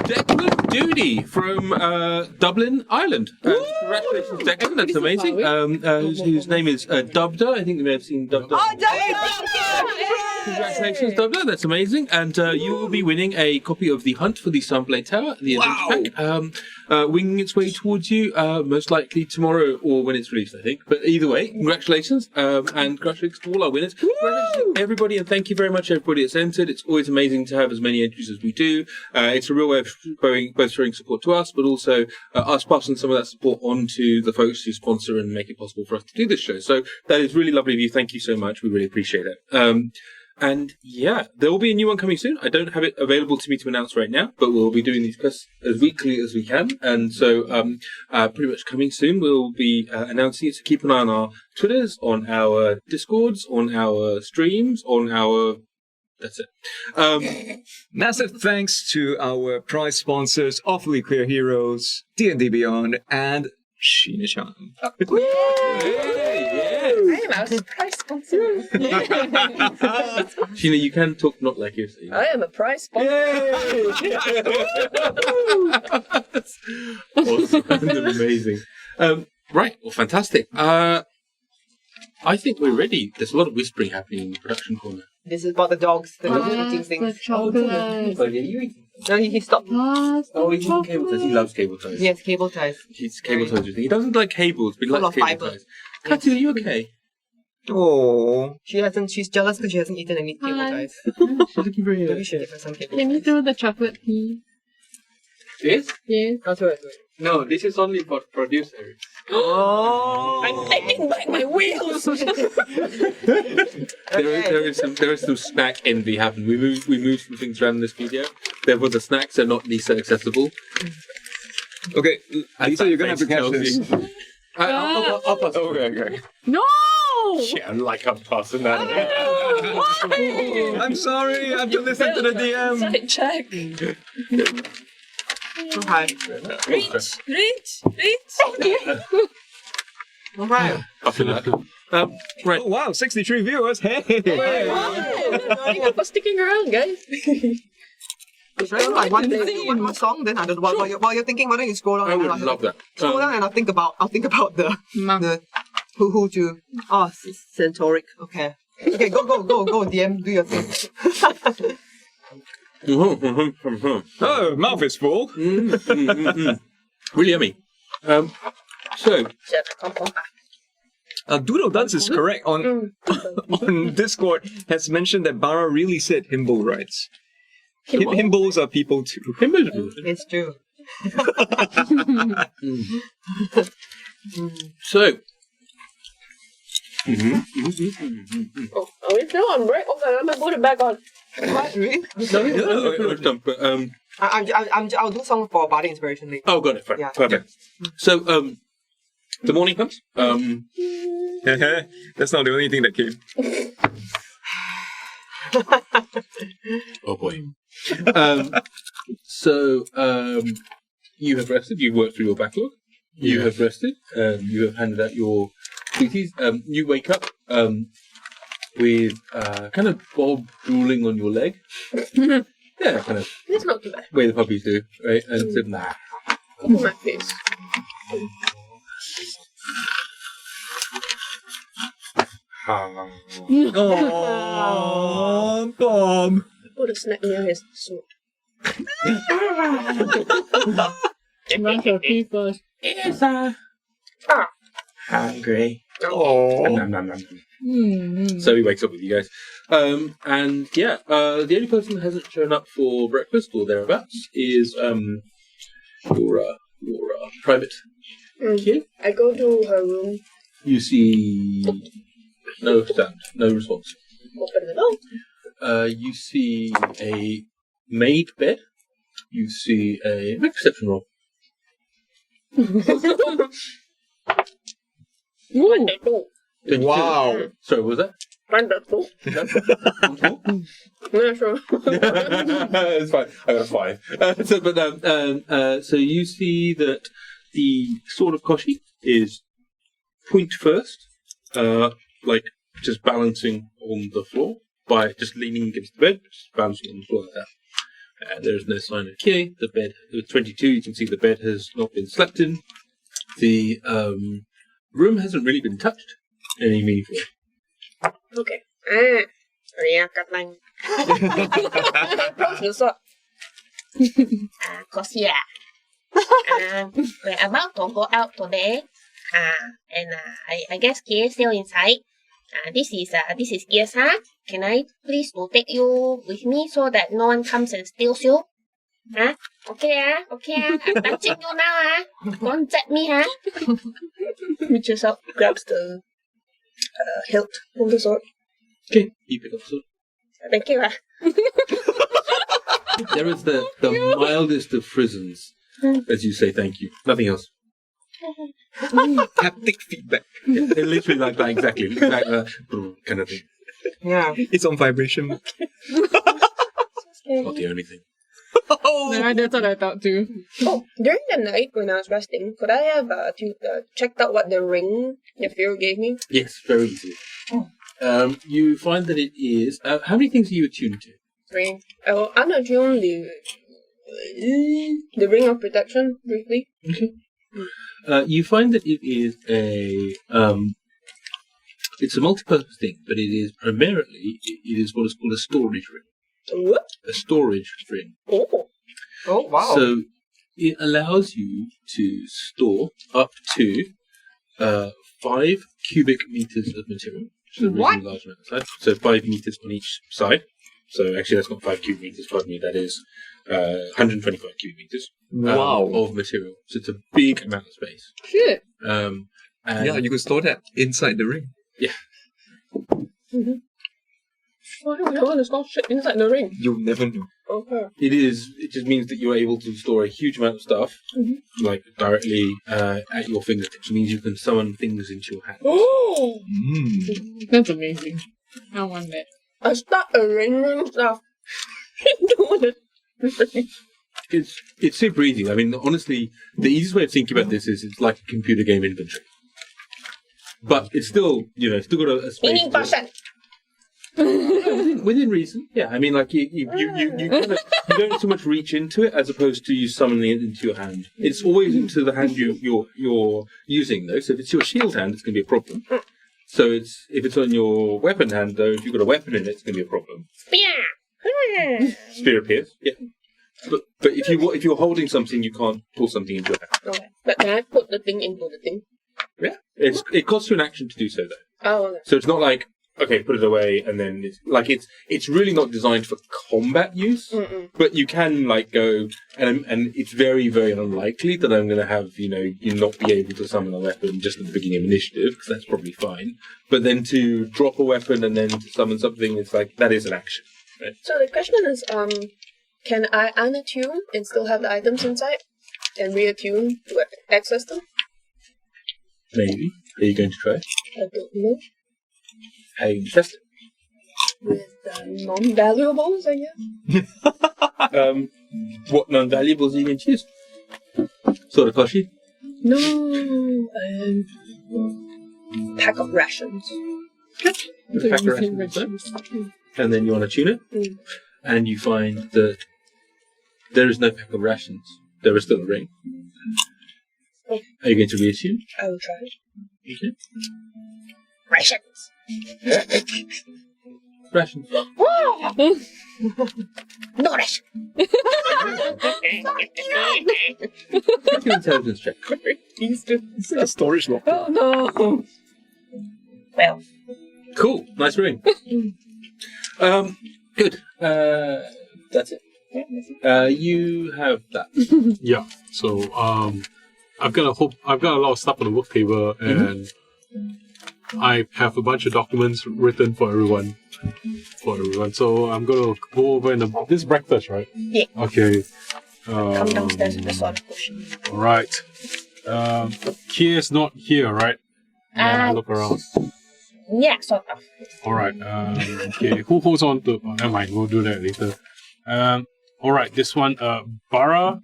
Declan Doody from Dublin, Ireland. Congratulations, Declan. That's amazing. Whose name is Dubda. I think you may have seen Dubda. Congratulations, Dubda. That's amazing. And you will be winning a copy of The Hunt for the Sunblade Tower, the adventure pack, winging its way towards you, most likely tomorrow or when it's released, I think. But either way, congratulations. And congratulations to all our winners. Congratulations to everybody, and thank you very much, everybody that's entered. It's always amazing to have as many entries as we do. It's a real way of both showing support to us, but also us passing some of that support on to the folks who sponsor and make it possible for us to do this show. So that is really lovely of you. Thank you so much. We really appreciate it. And yeah, there will be a new one coming soon. I don't have it available to me to announce right now, but we'll be doing these as weekly as we can. And so pretty much coming soon, we'll be announcing it. So keep an eye on our Twitters, on our Discords, on our streams, on our... That's it. Massive thanks to our prize sponsors, Awfully Queer Heroes, D&D Beyond, and Sheena Chan. I am our prize sponsor. Sheena, you can talk not like you're saying. I am a prize sponsor. That's awesome and amazing. Right, well, fantastic. I think we're ready. There's a lot of whispering happening in the production corner. This is about the dogs. The dogs eating The things. chocolate. Oh, yeah, you eating? No, he stopped. Oh, he's eating cable ties. He loves cable ties. Yes, cable ties. He's cable ties. He doesn't like cables, but he Full likes of cable fiber. ties. Kathy, are you okay? Oh. She's jealous because she hasn't eaten any cable Hi. ties. She's looking very... Maybe we should give her some cable Can you ties. throw the chocolate, please? This? Yes. That's what I do. No, this is only for producers. Oh! I'm taking back my wheels. There is some snack envy happening. We moved some things around in this video. Therefore, the snacks are not Lisa accessible. Okay, Lisa, you're gonna have to catch this. I'll pass. Okay. No! Yeah, like I'm passing that. I'm sorry, I have to listen to the DM. Side check. Okay. Reach. Alright. After that. Right. Oh, wow, 63 viewers. Hey! Thank you for sticking around, guys. Should I do like one more song then? I don't know. While you're thinking, why don't you scroll down? I would and love that. Scroll down and I'll think about the who to. Oh, centauric. Okay. Okay, go, DM, do your thing. Oh, mouth is full. Really yummy. So, Doodle Dance is correct on Discord has mentioned that Barra really said himbo rights. Himbos are people too. It's true. so. Oh, are we still on break? Okay, let me put it back on. What? Really? But I'll do song for body inspiration later. oh, got it. Fine. Yeah. Perfect. So, the morning comes. That's not the only thing that came. Oh boy. You have rested. You've worked through your backlog. You have rested. You have handed out your duties. You wake up with kind of Bob drooling on your leg. Yeah, kind of It's not too bad. way the puppies do, right? And said, nah. My face. Oh, Bob. put a snack near his sword. Brush your teeth first. Yrsa. Ah. Hungry. Oh. Nom, nom, nom, nom. So he wakes up with you guys. And yeah, the only person that hasn't shown up for breakfast or thereabouts is your private kid. I go to her room, You see no sound, no response. open the door. You see a made bed. You see a make perception roll. Wonderful. 22. Wow. Sorry, what was that? Wonderful. No? Yeah, sure. It's fine. I got a 5. So you see that the sword of Koshi is point first, like just balancing on the floor by just leaning against the bed, just balancing on the floor like that. There's no sign of Kie. The bed, 22. You can see the bed has not been slept in. The room hasn't really been touched in any meaningful way. Okay. Yeah, Kaplan. Approach the sword. Kosia. We're about to go out today. And I guess Kie is still inside. This is Yrsa. Can I please to take you with me so that no one comes and steals you? Okay, okay. I'm touching you now, Don't set me, Reaches out, grabs the hilt of the sword. Okay, you pick up the sword. Thank you, There is the mildest of prisons, as you say thank you. Nothing else. Haptic feedback. Yeah, they're literally like that, exactly. Like kind of thing. Yeah. It's on vibration. Not the only thing. Yeah, that's what I thought too. Oh, during the night when I was resting, could I have checked out what the ring Nefarious gave me? Yes, very easy. You find that it is... how many things are you attuned to? Ring. Oh, I'm attuned the ring of protection, briefly. Okay. You find that it is it's a multi-purpose thing, but it is primarily, it is what is called a storage ring. What? A storage ring. Oh. Oh, wow. So it allows you to store up to 5 cubic meters of material, which is a really large amount of size. So 5 meters on each side. So actually, that's not 5 cubic meters. 5 meters. That is 125 cubic meters. Wow. Of material. So it's a big amount of space. Shit. And Yeah, you could store that inside the ring. yeah. Why do we want to store shit inside the ring? You'll never know. Okay. It just means that you're able to store a huge amount of stuff, like directly at your fingertips. It means you can summon things into your hand. Oh! That's amazing. I want that. I start arranging stuff. Do it. It's super easy. I mean, honestly, the easiest way of thinking about this is it's like a computer game inventory. But it's still, still got a space. Meaning person. Within reason, yeah. I mean, like you kind of, you don't so much reach into it as opposed to you summoning it into your hand. It's always into the hand you're using though. So if it's your shield hand, it's going to be a problem. So if it's on your weapon hand though, if you've got a weapon in it, it's going to be a problem. Spear. Spear appears, yeah. But if you're holding something, you can't pull something into your hand. Okay. But can I put the thing into the thing? Yeah, it costs you an action to do so though. Oh, okay. So it's not like, okay, put it away, and then it's really not designed for combat use. But you can go and it's very, very unlikely that I'm going to have you not be able to summon a weapon just at the beginning of initiative, because that's probably fine. But then to drop a weapon and then to summon something, it's like that is an action. Right? So the question is, can I unattune and still have the items inside, and reattune to access them? Maybe. Are you going to try? I don't know. How are you going to test it? With non-valuables, I guess. What non-valuables are you going to choose? Sort of Koshi? No, pack of rations. The pack of rations, and then you want to tune it, and you find that there is no pack of rations. There is still a ring. Are you going to reattune? I will try. Okay. Rations. Rations. Nourish. Make an intelligence check. It's a storage locker. Oh no. Well, Cool. Nice ring. Good. That's it. You have that. Yeah. So I've got a lot of stuff on the work table, and I have a bunch of documents written for everyone. So I'm gonna go over this breakfast, right? Yeah. Okay. come downstairs with the sword potion. All right. Kier's not here, right? Look around. Yeah, sort of. All right. Okay. Who holds on to? Never mind. We'll do that later. All right. This one. Barra.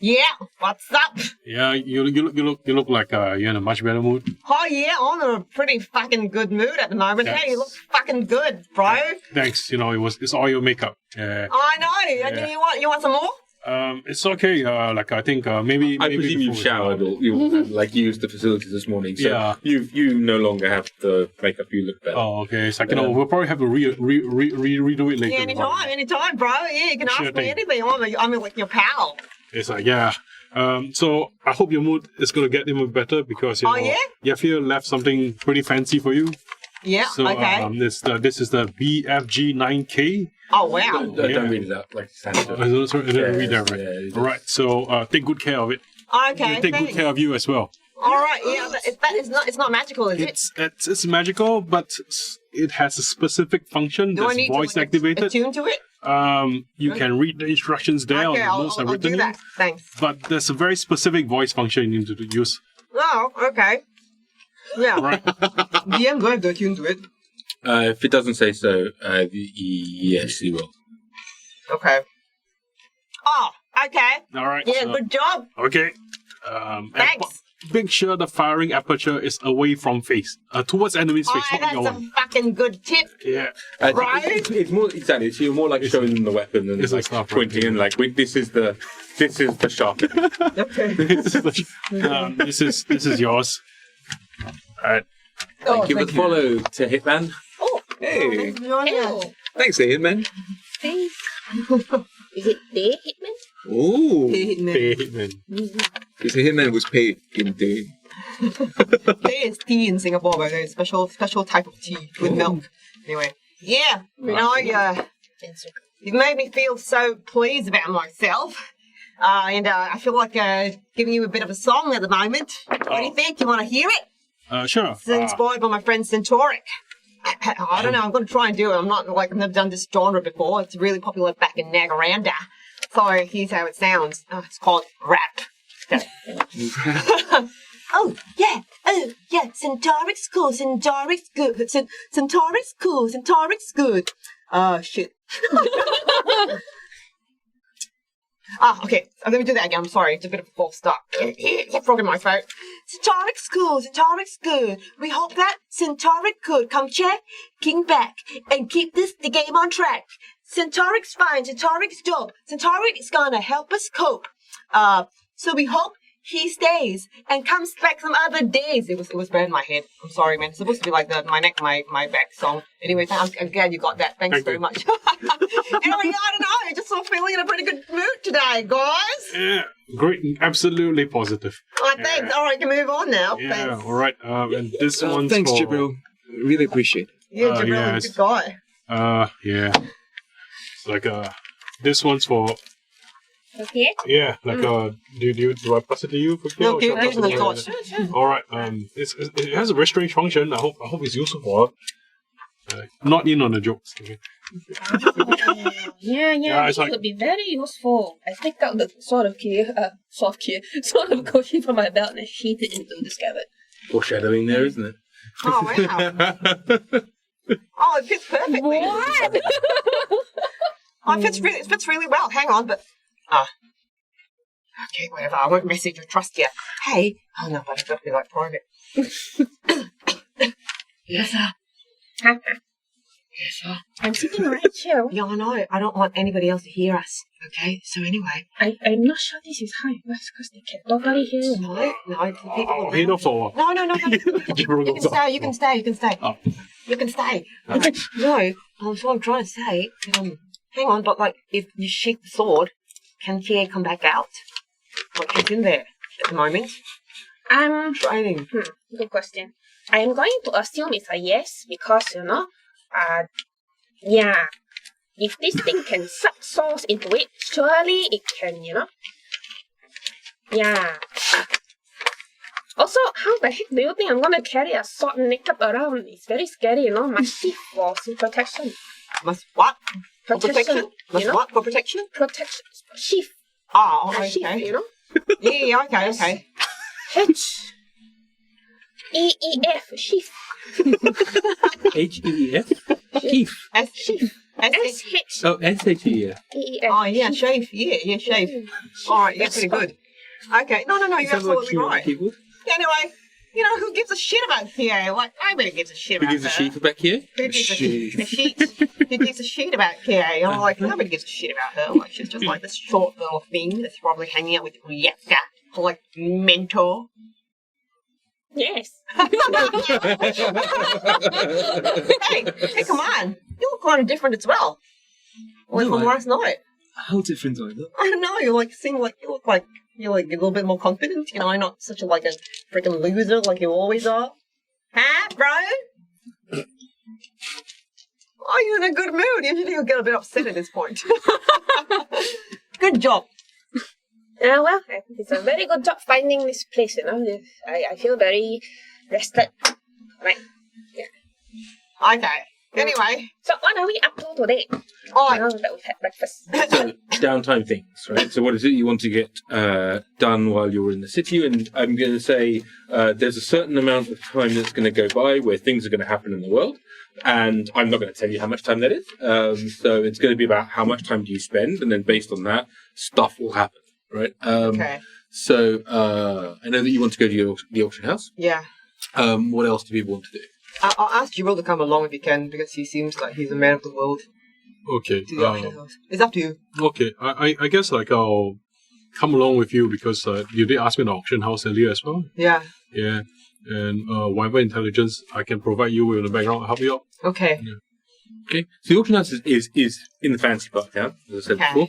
Yeah, what's up? Yeah. You look like you're in a much better mood. Oh yeah, I'm in a pretty fucking good mood at the moment. Yes. Hey, you look fucking good, bro. Thanks. You know, it's all your makeup. Yeah. I know. Yeah. You want some more? It's okay. I think maybe. I presume you've showered or you used the facilities this morning, so Yeah. you no longer have to make up you look better. Oh, okay. It's like we'll probably have to redo it later. Yeah, anytime, bro. Yeah, you can Sure ask me thing. anything. I'm like your pal. It's like so I hope your mood is gonna get even better because you know Yafir left something pretty fancy for you. Yeah. So okay. this is the BFG9K. Oh wow. Don't read it out like standard. Sorry, I didn't read that right. Yeah, All right. So take good care of it. Okay. Take good care of you as well. All right. Yeah. It's not magical, is it? It's magical, but it has a specific function Do I that's need voice to activated. attune to it? You can read the instructions there Okay, on the notes I've I'll written do that. Thanks. But there's a very specific voice function you need to use. Oh, okay. Yeah. Right. DM, do I have to attune to it? If it doesn't say so, yes, you will. Okay. Oh, okay. All right. Yeah, so- good job. Okay. And Thanks. make sure the firing aperture is away from face, towards enemy's face, not That's your a one. fucking good tip. Yeah. Right? It's more exactly. So you're more like showing them the weapon and it's like like pointing and like, this is the sharp. Okay. This is yours. All right. Thank you for the follow to Hitman. Hey, Hello. thanks, Hitman. Thanks. Is it the Hitman? Oh, Hitman. because the Hitman was paid in day. There is tea in Singapore, but there's a special type of tea with milk. Anyway, yeah, you've made me feel so pleased about myself. And I feel like giving you a bit of a song at the moment. What do you think? You want to hear it? Sure. It's inspired by my friend Centauric. I don't know, I'm going to try and do it. I've never done this genre before. It's really popular back in Nagaranda. So here's how it sounds. It's called rap. Oh, yeah. Centauric's cool. Centauric's good. Centauric's cool. Centauric's good. Oh, shit. Okay. Let me do that again. I'm sorry. It's a bit of a false start. Frog in my throat. Centauric's cool. Centauric's good. We hope that Centauric could come check, king back, and keep the game on track. Centauric's fine. Centauric's dope. Centauric's gonna help us cope. So we hope he stays and comes back some other days. It was bad in my head. I'm sorry, man. It's supposed to be like my neck, my back song. Anyway, I'm glad you got that. Thanks very much. Anyway, I don't know. I just sort of feeling in a pretty good mood today, guys. Yeah. Great. Absolutely positive. Thanks. All right, can move on now. Yeah. Thanks. All right. And this one's Thanks, for... Jabril. Really appreciate it. Yeah, Jabril, yeah, good guy. Yeah. It's like this one's for... Okay. Yeah, like do I pass it to you quickly? No, or should I give pass me it the to you? All right. It has a very strange function. I hope it's useful for her. Not in on the jokes. Okay. Yeah, it's it like- would be very useful. I take out the sword of Koshi from my belt and I sheath it into the scabbard. Foreshadowing there, isn't it? Oh, wow. Oh, it fits perfectly. What? Oh, it fits really well. Hang on, but okay, whatever. I won't message or trust you. Hey, oh no, but I've got to be like private. Yes, sir. Yes, sir. I'm sitting right here. Yeah, I know. I don't want anybody else to hear us. Okay, so anyway. I'm not sure this is how it works because they can totally hear you. No, the people. He knows for No. Jabril You goes can stay. You can stay. Oh. You can stay. No, that's what I'm trying to say. hang on, but like, if you sheath the sword, can Kie come back out? Like, he's in there at the moment. Training. Good question. I am going to assume it's a yes because, yeah. If this thing can suck souls into it, surely it can, Yeah. Also, how the heck do you think I'm gonna carry a sword naked around? It's very scary, My sheath for some protection. Must what? For Protection. Must what? For protection? Protection. Sheath. Oh, A okay. sheath, Yeah, okay. H-E-E-F. Sheath. H-E-E-F? Keef. Sheath. S-H. Oh, S-H-E-F. E-E-F. Oh, yeah, shave. Yeah, shave. All right, yeah, pretty good. Okay, no, you're absolutely right. Anyway, who gives a shit about Kie? Like, nobody gives a shit Who about gives a her. sheet about here? Who gives a sheet? Who gives a shit about Kie? I'm like, nobody gives a shit about her. Like, she's just like this short little thing that's probably hanging out with Yrsa, like mentor. Yes. Hey, come on. You look kind of different as well. Like from last night. How different do I look? I don't know. You look like you're like a little bit more confident. Not such a freaking loser like you always are. Huh, bro? Oh, you're in a good mood. Usually you'll get a bit upset at this point. Good job. Well, I think it's a very good job finding this place, I feel very rested. Right. Yeah. Okay. Anyway. So what are we up to today? Now that we've had breakfast. So, downtime things, right? So what is it you want to get done while you're in the city? And I'm going to say there's a certain amount of time that's going to go by where things are going to happen in the world. And I'm not going to tell you how much time that is. So it's going to be about how much time do you spend. And then based on that, stuff will happen, right? Okay. So I know that you want to go to the auction house. Yeah. What else do people want to do? I'll ask Jibril to come along if he can, because he seems like he's a man of the world. Okay. To the auction house. It's up to you. Okay. I guess I'll come along with you because you did ask me in the auction house earlier as well. Yeah. Yeah. And whatever intelligence I can provide you with in the background, I'll help you out. Okay. Yeah. Okay, so the auction house is in the fancy part of town, as I said before.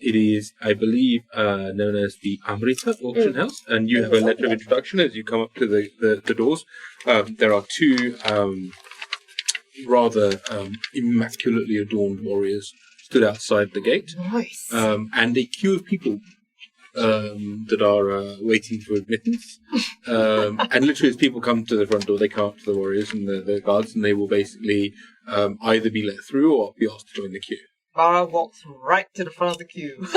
It is, I believe, known as the Amrita auction house, and you have a letter of introduction as you come up to the doors. There are two rather immaculately adorned warriors stood outside the gate, Nice. and a queue of people that are waiting for admittance. And literally as people come to the front door, they come up to the warriors and the guards, and they will basically either be let through or be asked to join the queue. Barra walks right to the front of the queue.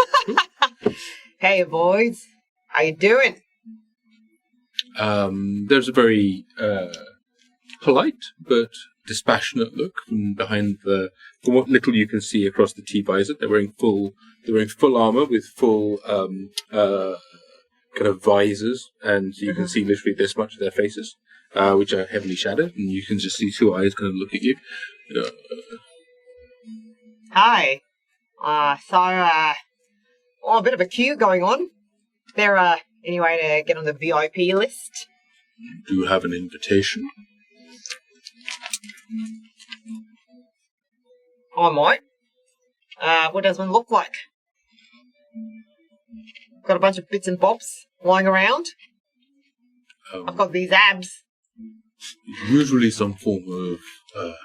Hey, boys. How you doing? There's a very polite but dispassionate look from behind from what little you can see across the T-visor. They're wearing full armor with full kind of visors, and you can see literally this much of their faces, which are heavily shadowed, and you can just see two eyes kind of look at you. Hi. A bit of a queue going on. There, any way to get on the VIP list? Do you have an invitation? I might. What does one look like? Got a bunch of bits and bobs lying around. I've got these abs. Usually some form of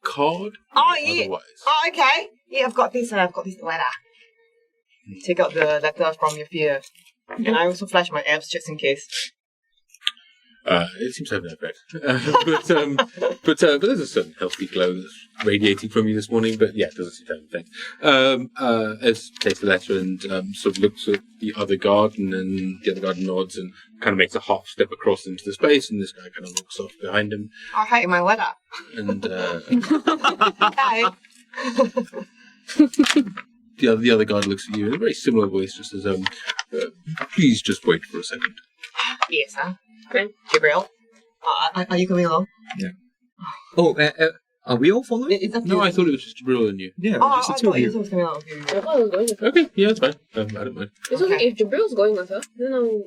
card. Oh yeah. Otherwise. Oh okay. Yeah, I've got this letter. Take out the letter from your fear. And I also flash my abs just in case. It seems to have no effect. But there's a certain healthy glow that's radiating from you this morning. But yeah, it doesn't seem to have an effect. Ez takes the letter and sort of looks at the other guard, and then the other guard nods and kind of makes a half step across into the space, and this guy kind of looks off behind him. I hate my letter. And Hey. the other guard looks at you in a very similar voice, just as please just wait for a second. Yes, sir. Okay. Jibril, are you coming along? Yeah. Oh, are we all following? It's up to No, you. I thought it was just Jibril and you. Yeah, Oh, just I the two thought of you you. was coming along with you. I thought I was going with her. Okay, yeah, that's fine. I don't mind. It's okay. If Jabril's going with her, then I'll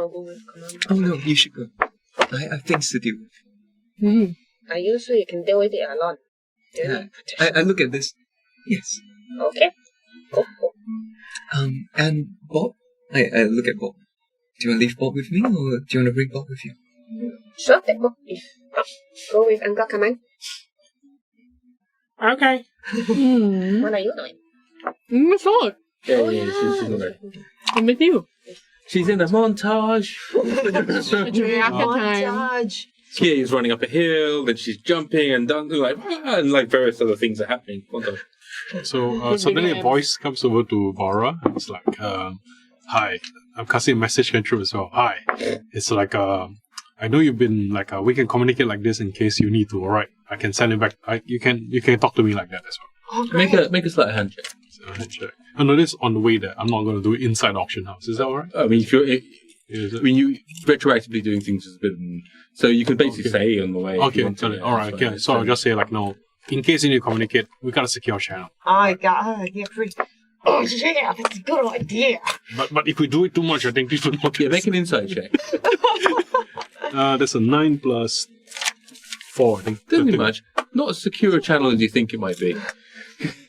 go with Kaman. Oh no, you should go. I have things to deal with. Are you sure you can deal with it alone? Yeah. I look at this. Yes. Okay. Cool. And Bob? I look at Bob. Do you want to leave Bob with me, or do you want to bring Bob with you? Sure, take Bob. Go with Uncle Kaman. Okay. What are you doing? My sword. Yeah, she's not there. I'm with you. She's in a montage. Montage. Kie is running up a hill, then she's jumping and like various other things are happening. Montage. So suddenly a voice comes over to Barra. It's like, hi. I'm casting a message came through as well. Hi. It's like, I know you've been like, we can communicate like this in case you need to. All right, I can send it back. You can talk to me like that as well. Oh, great. Make a slight hand check. So, handshake. Oh no, this is on the way there. I'm not going to do it inside the auction house. Is that all right? I mean, you retroactively doing things is a bit, so you can basically say on the way. Okay, all right. Okay. So I'll just say like, no, in case you need to communicate, we got a secure channel. I got yeah, pretty. Oh yeah, that's a good idea. But if we do it too much, I think people notice. Yeah, make an inside check. That's a 9 plus 4. I think. Doesn't be much. Not as secure a channel as you think it might be.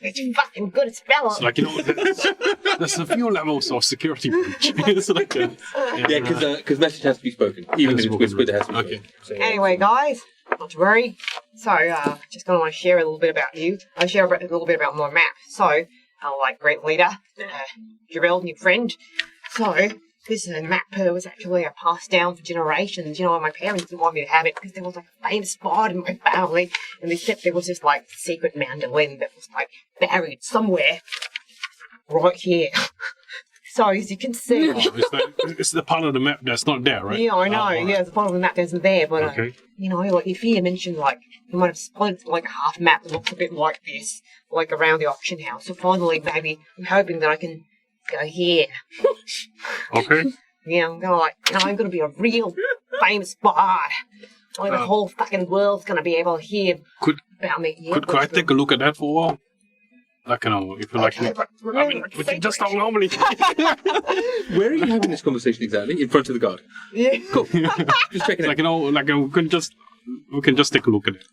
It's fucking good spell. It's like, there's a few levels of security breach. It's like because message has to be spoken, even if it's whispered, it has to be spoken. So, Anyway, guys, not to worry. So, just gonna want to share a little bit about you. I share a little bit about my map. So, like great leader, Jarrell, your friend. So, this map was actually passed down for generations. You know, my parents didn't want me to have it because there was like a famous spot in my family, and they said there was this like secret mandolin that was like buried somewhere right here. So as you can see, it's the part of the map that's not there, right? Yeah, I know. Right. Yeah, the part of the map that isn't there, but Okay. you know, like if you mentioned like you might have split like a half map that looks a bit like this, like around the auction house. So finally, maybe I'm hoping that I can go here. Okay. Yeah, I'm gonna I'm gonna be a real famous bard. Like the whole fucking world's gonna be able to hear about me. Yeah, Could I take a look at that for a while? Like, you know, if you like, I mean, we can just talk normally. where are you having this conversation exactly? In front of the guard. Yeah. Cool. Just checking it. Like, you know, like we can just take a look at it.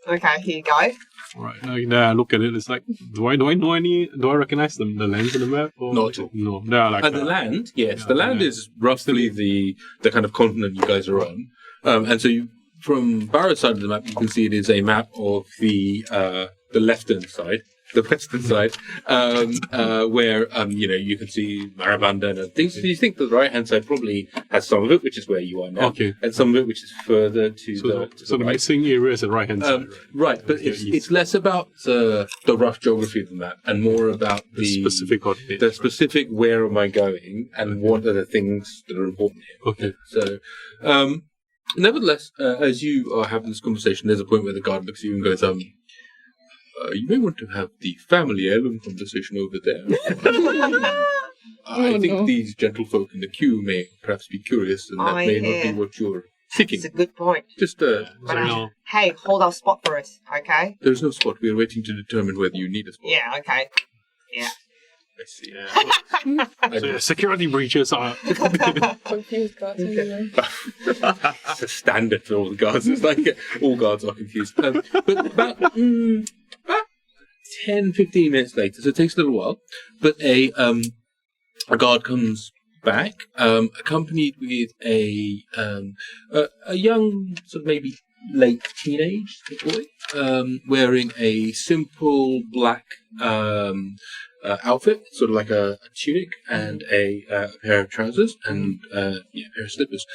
Okay, here you go. All right. Now I look at it. It's like, do I recognize the lands in the map? Or? Not at all. No, they are like And the land, yes, the land is roughly the kind of continent you guys are on. And so from Barra's side of the map, you can see it is a map of the left-hand side. The western side, where you can see Marabanda and things. So you think that the right-hand side probably has some of it, which is where you are now, Okay. and some of it which is further to the the right. missing area is the right-hand side, Right, but it's less about the rough geography than that, and more about the specific coordinates. the specific where am I going and what are the things that are important here. Okay. So, nevertheless, as you are having this conversation, there's a point where the guard looks at you and goes, you may want to have the family heirloom conversation over there. I think these gentlefolk in the queue may perhaps be curious, and that may not be what you're seeking. It's a good point. Just, Hey, hold our spot for us, okay? there's no spot. We are waiting to determine whether you need a spot. Yeah, okay. Yeah. I see. So yeah, security breaches are. Confused guards everywhere. It's a standard for all the guards. It's like all guards are confused. But about 10, 15 minutes later, so it takes a little while, but a guard comes back, accompanied with a young, sort of maybe late teenage boy, wearing a simple black outfit, sort of like a tunic and a pair of trousers and a pair of slippers.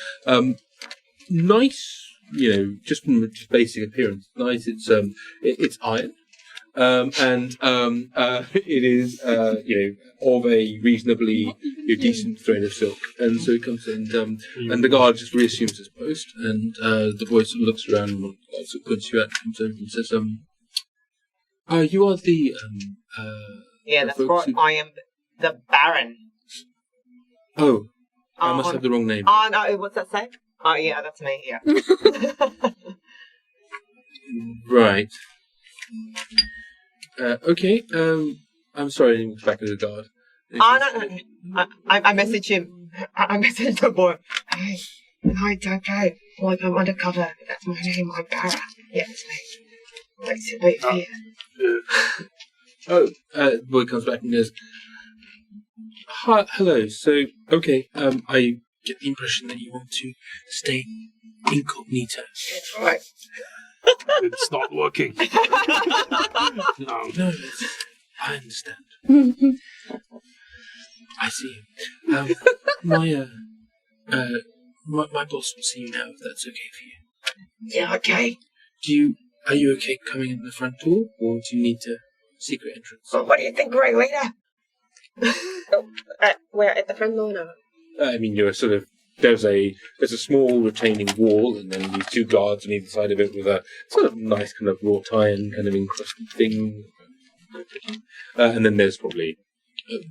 Nice, just from just basic appearance. Nice. It's iron. And it is, of a reasonably decent thread of silk. And so he comes in, and the guard just reassumes his post, and the boy sort of looks around and sort of points you out, comes over and says, you are the, Yeah, that's right. I am the Baron. Oh, I must have the wrong name. Oh, no, what's that say? Oh, yeah, that's me, yeah. Right. Okay, I'm sorry I didn't get back to the guard. No. I messaged him. I messaged the boy. Hey, no, it's okay. Like, I'm undercover. That's my name. I'm Barra. Yeah, that's me. Wait here. The boy comes back and goes, "Hi, hello. So, okay, I get the impression that you want to stay incognito." That's right. It's not working. No. No, I understand. I see. My boss will see you now, if that's okay for you. Yeah, okay. Are you okay coming in the front door, or do you need a secret entrance? So what do you think, great leader? We're at the front door now. I mean, you're sort of there's a small retaining wall, and then these two guards on either side of it with a sort of nice kind of wrought iron kind of encrusted thing. And then there's probably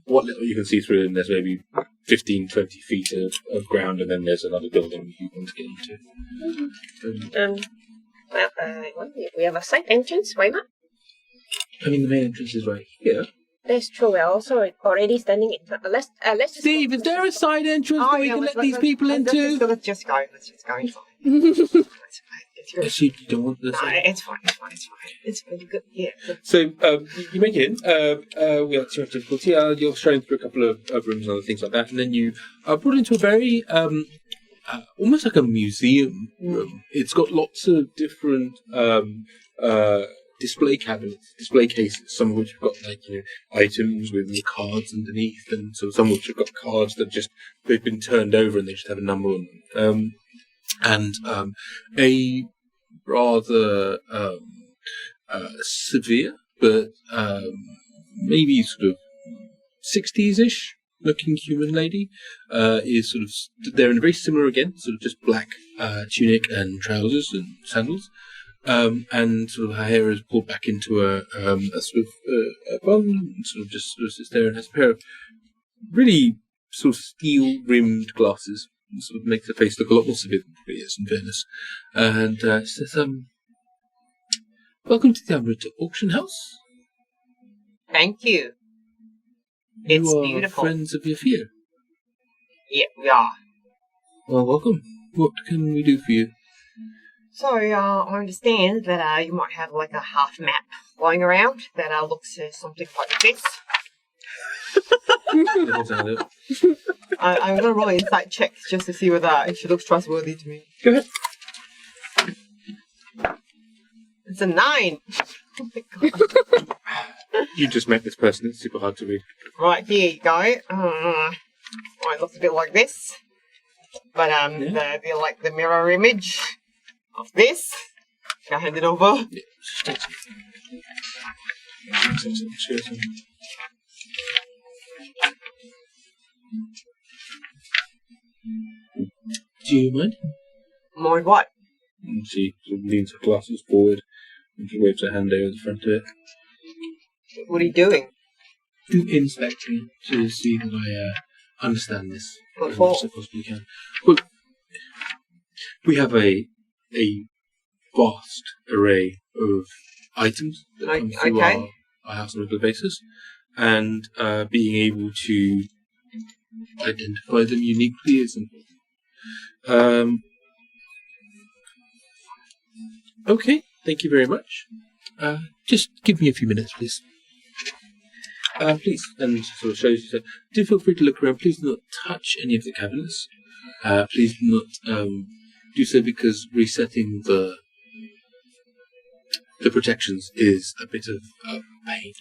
what little you can see through, and there's maybe 15, 20 feet of ground, and then there's another building you want to get into. We have a side entrance. Why not? I mean, the main entrance is right here. That's true. We're also already standing in. Let's just. Steve, is there a side entrance that we can let these people into? Let's just go. Let's just go inside. It's fine. It's really Yes, you don't want this. No, it's fine. It's really good. Yeah. So you make it in. We have 2 difficulty. You're showing through a couple of rooms and other things like that, and then you are brought into a very almost like a museum room. It's got lots of different display cabinets, display cases. Some of which have got items with the cards underneath, and some of which have got cards that they've been turned over and they just have a number on them. And a rather severe, but maybe sort of 60s-ish looking human lady is sort of stood there in a very similar, again, sort of just black tunic and trousers and sandals. And sort of her hair is pulled back into a sort of a bun, and sort of sits there and has a pair of really sort of steel-rimmed glasses. And sort of makes her face look a lot more severe than it is, in fairness. And says, "Welcome to the Urtu Auction House. Thank you. You It's are beautiful. friends of Yafir. Yeah, we are. Well, welcome. What can we do for you?" So, I understand that you might have like a half map lying around that looks something like this. I'm gonna roll an insight check just to see whether if she looks trustworthy to me. Go ahead. It's a 9. Oh my god. You just met this person. It's super hard to read. Right, here you go. Right, it looks a bit like this. But they're like the mirror image of this. Can I hand it over? Do you mind? Mind what? And she sort of leans her glasses forward and she waves her hand over the front of it. What are you doing? Do inspect me to see that I understand this What as for? much as I possibly can. Well, we have a vast array of items that come through Okay. our house on a regular basis, and being able to identify them uniquely is important. Okay, thank you very much. Just give me a few minutes, please. Please, and sort of shows you, so do feel free to look around. Please do not touch any of the cabinets. Please do not do so, because resetting the protections is a bit of pain,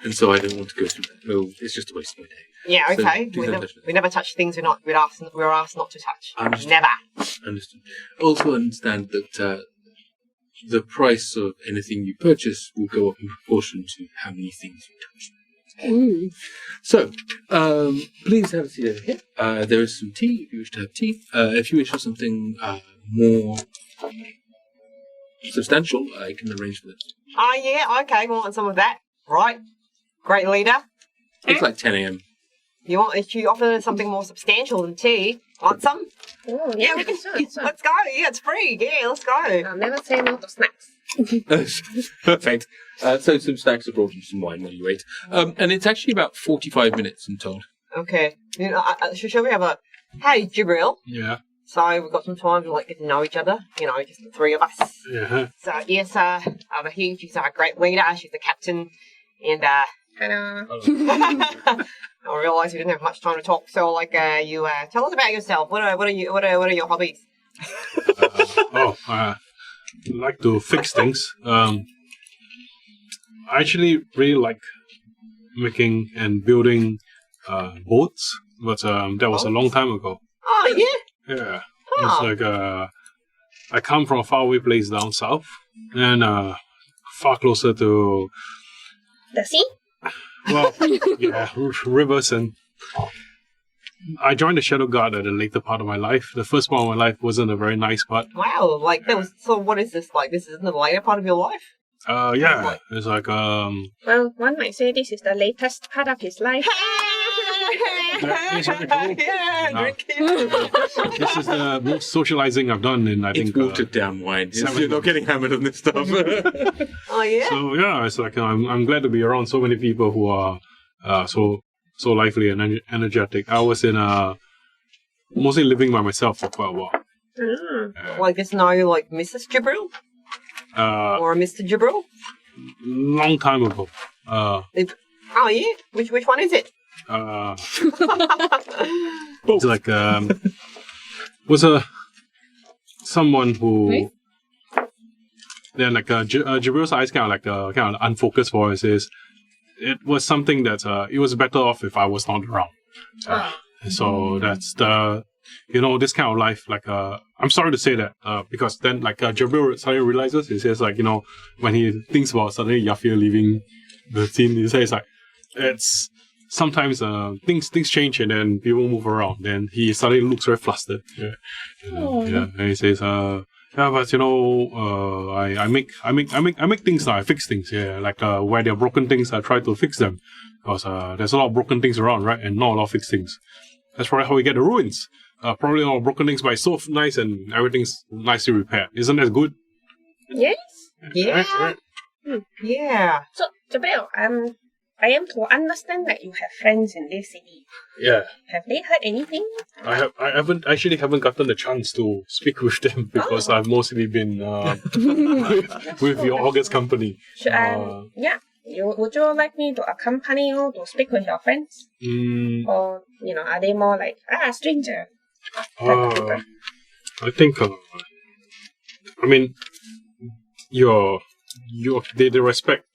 and so I don't want to go through that. No, it's just a waste of my day. Yeah, So, okay. please don't touch it. We never touch things we're asked not to touch. Understood. Never. Understood. Also understand that the price of anything you purchase will go up in proportion to how many things you touch. So, please have a seat over here. There is some tea if you wish to have tea. If you wish for something more substantial, I can arrange for that. Oh, yeah, okay. We want some of that. Right. Great leader. It's like 10 a.m. If you offer something more substantial than tea, want some? Oh, yeah, we can Let's go. Yeah, it's free. Yeah, let's go. I'll never say no to snacks. Perfect. So some snacks are brought and some wine while you wait. And it's actually about 45 minutes, I'm told. Okay. Shall we have a... Hey, Jibril. Yeah. So we've got some time to get to know each other. Just the three of us. Yeah. So Yrsa over here, she's our great leader. She's the captain. And Hello. I realized we didn't have much time to talk. So, like, you tell us about yourself. What are your hobbies? I like to fix things. I actually really like making and building boats, but that was a long time ago. Oh, yeah? Yeah. Oh. It's like I come from a faraway place down south, and far closer to, The sea? well, yeah, rivers. And I joined the Shadow Guard at a later part of my life. The first part of my life wasn't a very nice part. Wow, like, that was... So, what is this like? This is the later part of your life? Yeah, it's like Well, one might say this is the latest part of his life. That is very cool. Yeah, No. drink it. This is the most socializing I've done in, I think, It's watered down wine. You're not getting hammered on this stuff. Oh, yeah? So yeah, it's like I'm glad to be around so many people who are so lively and energetic. I was in mostly living by myself for quite a while. Like, there's no, like, Mrs. Jibril? Or Mr. Jibril? Long time ago. Oh, yeah? Which one is it? It's like was someone who Nice. then like Jibril's eyes kind of unfocused voice is. It was something that it was better off if I was not around. So that's the this kind of life. Like I'm sorry to say that because then like Jibril suddenly realizes he says like when he thinks about suddenly Yafir leaving the scene, he says like it's. Sometimes things change and then people move around. Then he suddenly looks very flustered. Yeah, and he says, "Yeah, but I make things now. I fix things. Yeah, like where there are broken things, I try to fix them because there's a lot of broken things around, right? And not a lot of fixed things. That's probably how we get the ruins. Probably a lot of broken things, but it's so nice and everything's nicely repaired. Isn't that good? Yes. Yeah. Right. Yeah. So, Jabril, I am to understand that you have friends in this city. Yeah. Have they heard anything? I haven't gotten the chance to speak with them because I've mostly been with your August company. Should, would you like me to accompany you to speak with your friends? Or, are they more like, stranger? I think, I mean, they respect.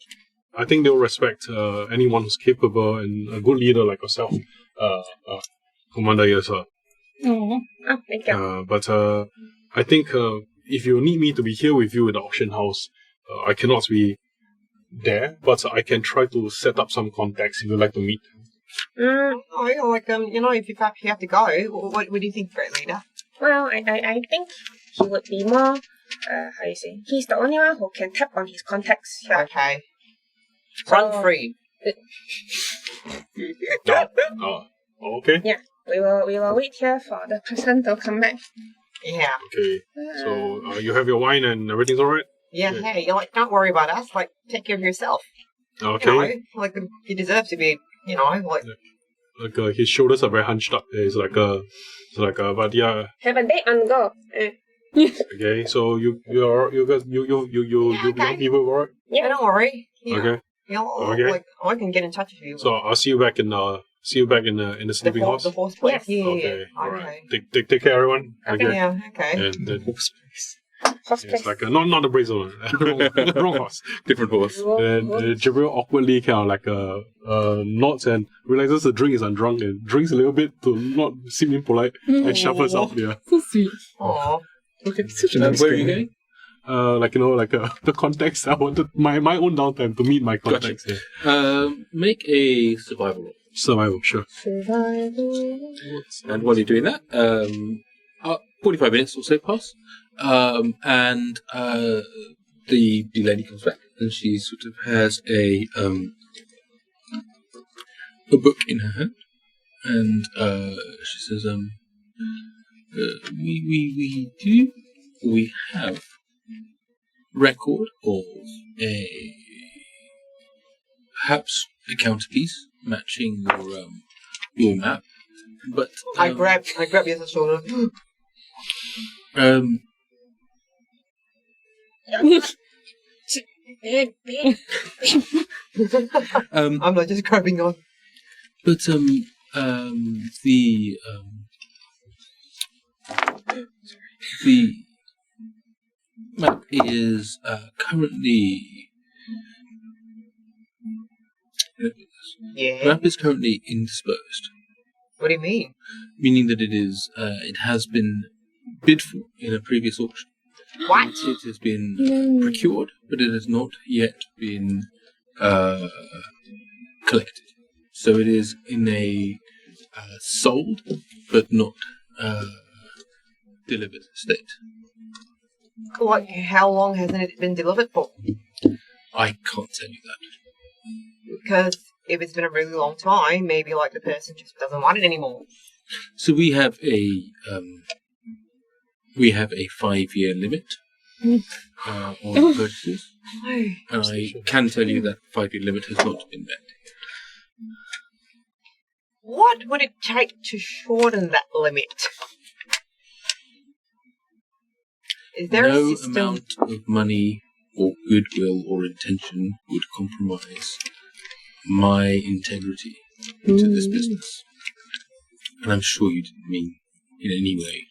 I think they'll respect anyone who's capable and a good leader like yourself, Commander Yrsa. Oh, thank you. But I think if you need me to be here with you in the auction house, I cannot be there, but I can try to set up some contacts if you'd like to meet. Oh, yeah, like, if you have to go, what do you think, Great Leader? Well, I think he would be more, how you say, he's the only one who can tap on his contacts here. Okay. Run free. Okay. Yeah, we will wait here for the person to come back. Yeah. Okay. So you have your wine and everything's alright? Yeah, hey, you're like, don't worry about us, like, take care of yourself. Okay. Like, you deserve to be, like... Like his shoulders are very hunched up. It's like but yeah. Have a date on go. Okay, so you okay. people alright? Yeah, don't worry. Yeah. Okay. Okay. Like, I can get in touch with you. So I'll see you back in the sleeping horse. The horse place. Yes. Yeah. Okay. Alright. Take care, everyone. Okay. Yeah. Okay. And then Hospice. it's like not the brazen one. Wrong horse. Different horse. And Jibril awkwardly kind of like nods and realizes the drink is undrunk and drinks a little bit to not seem impolite and shuffles out. Yeah. So sweet. Aww. Okay. Such a nice Where are guy. you going? The context. I wanted my own downtime to meet my contacts. Yeah. Make a survival roll. Survival, sure. And while you're doing that, 45 minutes or so pass, and the lady comes back, and she sort of has a book in her hand, and she says, we have record of a perhaps a counterpiece matching your map, but I grab you the shoulder. I'm not just grabbing on. But the map is currently. The Yeah. map is currently indisposed, What do you mean? meaning that it has been bid for in a previous auction. What? It has been procured, but it has not yet been collected. So it is in a sold, but not delivered state. Like, how long hasn't it been delivered for? I can't tell you that. Because if it's been a really long time, maybe like the person just doesn't want it anymore. So we have a 5-year limit on purchases, and I can tell you that 5-year limit has not been met. What would it take to shorten that limit? Is there No a system? amount of money or goodwill or intention would compromise my integrity into this business. And I'm sure you didn't mean in any way.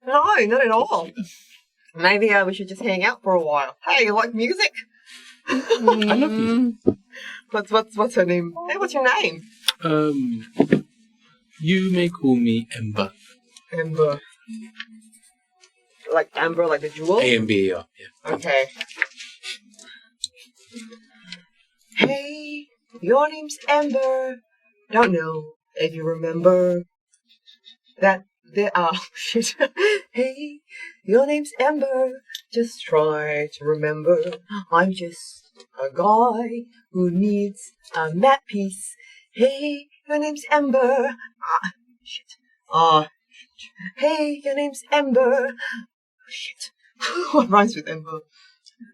No, not at all. Maybe we should just hang out for a while. Hey, you like music? I love you. What's her name? Hey, what's your name? You may call me Ember. Amber. Like amber, like the jewel? A-M-B-A-R, yeah. Okay. Hey, your name's Amber. Don't know if you remember that there are shit. Hey, your name's Amber. Just try to remember. I'm just a guy who needs a map piece. Hey, your name's Amber. Hey, your name's Ember. Shit. What rhymes with Ember?